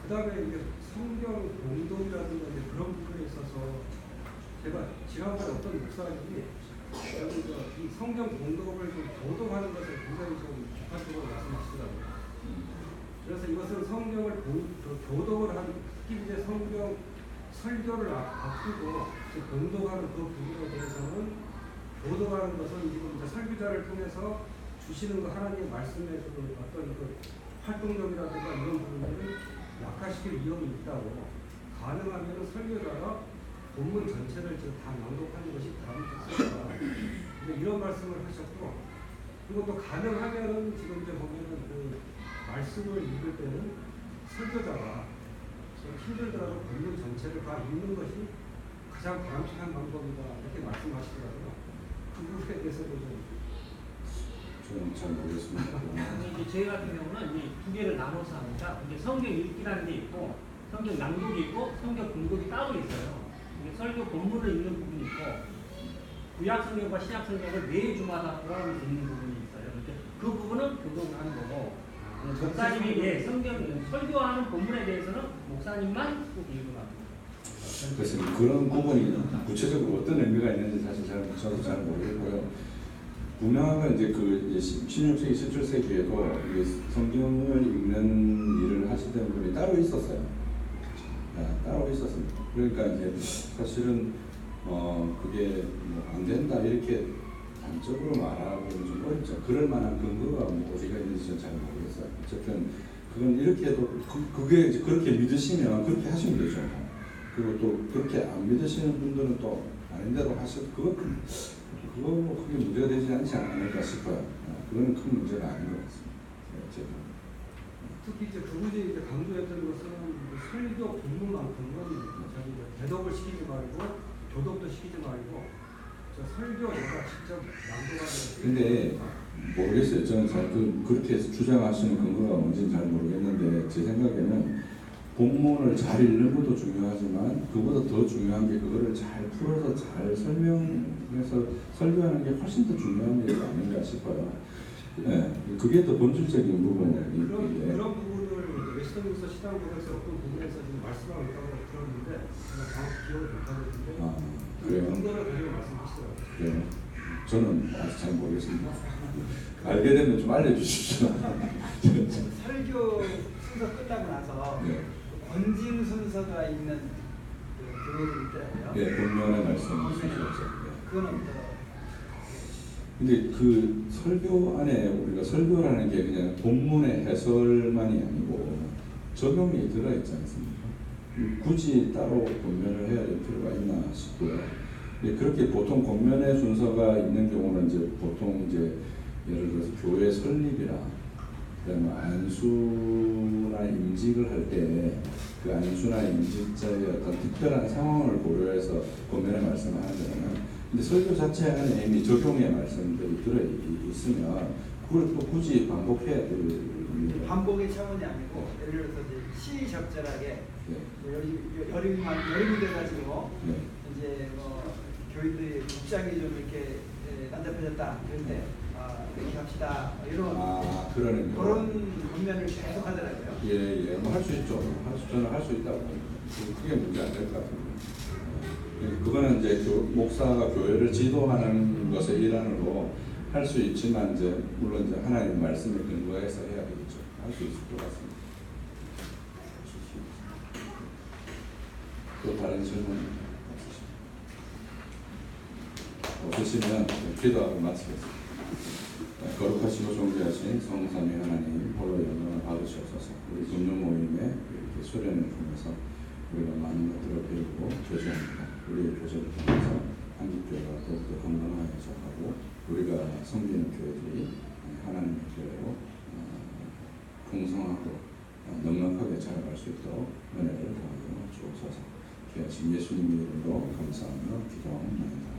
그다음에 이제 성경 공동이라든가 이제 그런 부분에 있어서 제가 지난번에 어떤 목사님이 이 성경 공동을 좀 교독하는 것을 굉장히 좀 비판적으로 말씀하시더라고요. 그래서 이것은 성경을 교독을 한 특히 이제 성경 설교를 앞두고 공독하는 그 부분에 대해서는 교독하는 것은 지금 이제 설교자를 통해서 주시는 그 하나님의 말씀의 그 어떤 그 활동력이라든가 이런 부분들을 약화시킬 위험이 있다고 가능하면 설교자가 본문 전체를 지금 다 낭독하는 것이 다음 특성이다. 이런 말씀을 하셨고 그리고 또 가능하면은 지금 이제 보면은 그 말씀을 읽을 때는 설교자가 힘들더라도 본문 전체를 다 읽는 것이 가장 바람직한 방법이다 이렇게 말씀하시더라고요. 그 부분에 대해서도 저는 잘 모르겠습니다. 이제 저희 같은 경우는 이 두 개를 나눠서 합니다. 이제 성경 읽기라는 게 있고 성경 낭독이 있고 성경 공독이 따로 있어요. 이게 설교 본문을 읽는 부분이 있고 구약 성경과 신약 성경을 매 주마다 돌아오면서 읽는 부분이 있어요. 이렇게 그 부분은 교독을 하는 거고 목사님이 성경 설교하는 본문에 대해서는 목사님만 꼭 읽어갑니다. 그래서 그런 부분이 구체적으로 어떤 의미가 있는지 사실 저도 잘 모르겠고요. 분명한 이제 그 16세기, 17세기에도 성경을 읽는 일을 하시던 분이 따로 있었어요. 따로 있었습니다. 그러니까 이제 사실은 그게 뭐 안 된다 이렇게 단적으로 말하고는 좀 어렵죠. 그럴 만한 근거가 뭐 어디가 있는지 저는 잘 모르겠어요. 어쨌든 그건 이렇게 해도 그게 이제 그렇게 믿으시면 그렇게 하시면 되죠. 그리고 또 그렇게 안 믿으시는 분들은 또 아닌 대로 하셔도 그거 뭐 크게 문제가 되지 않지 않을까 싶어요. 그거는 큰 문제가 아닌 것 같습니다. 제가. 특히 이제 그분이 이제 강조했던 것은 설교 본문만큼은 저기 대독을 시키지 말고 교독도 시키지 말고 설교 내가 직접 낭독하는. 근데 모르겠어요. 저는 잘 그렇게 주장하시는 근거가 뭔지는 잘 모르겠는데 제 생각에는 본문을 잘 읽는 것도 중요하지만 그보다 더 중요한 게 그거를 잘 풀어서 잘 설명해서 설교하는 게 훨씬 더 중요한 일이 아닌가 싶어요. 네, 그게 더 본질적인 부분이에요. 그런 부분을 웨스턴민스터 시당국에서 어떤 부분에서 지금 말씀하고 있다고 들었는데 제가 정확히 기억을 못하겠는데 그래요? 근거를 가지고 말씀하시더라고요. 그래요? 저는 아직 잘 모르겠습니다. 알게 되면 좀 알려주십시오. 설교 순서 끝나고 나서 네. 권징 순서가 있는 그 교회들이 있더라고요. 예, 본면의 말씀을 주셨죠. 그건 어떤? 근데 그 설교 안에 우리가 설교라는 게 그냥 본문의 해설만이 아니고 적용이 들어있지 않습니까? 굳이 따로 본면을 해야 될 필요가 있나 싶고요. 그렇게 보통 본면의 순서가 있는 경우는 이제 보통 이제 예를 들어서 교회 설립이라 그다음에 안수나 임직을 할 때 그 안수나 임직자의 어떤 특별한 상황을 고려해서 본면의 말씀을 하는 거는 근데 설교 자체 안에 이미 적용의 말씀들이 들어 있으면 그걸 또 굳이 반복해야 될 이유가 반복의 차원이 아니고 예를 들어서 이제 시적절하게 네. 여름이 돼가지고 네. 이제 뭐 교인들이 입장이 좀 이렇게 난잡해졌다 그럴 때 이렇게 합시다 이런 그러는 그런 분면을 계속 하더라고요. 예, 뭐 할 수 있죠. 저는 할 수 있다고 봅니다. 그게 문제 안 될 것 같은데. 그거는 이제 목사가 교회를 지도하는 것의 일환으로 할 수 있지만 이제 물론 이제 하나님의 말씀에 근거해서 해야 되겠죠. 할 수 있을 것 같습니다. 또 다른 질문 없으시면 기도하고 마치겠습니다. 거룩하시고 존귀하신 성삼위 하나님 홀로 영광을 받으시옵소서. 우리 금요 모임에 이렇게 수련을 통해서 우리가 많은 것들을 배우고 교제합니다. 우리의 교제를 통해서 한국교회가 더욱더 건강하여져 가고 우리가 섬기는 교회들이 하나님의 교회로 풍성하고 넉넉하게 자라갈 수 있도록 은혜를 더하여 주옵소서. 귀하신 예수님 이름으로 감사하며 기도합니다.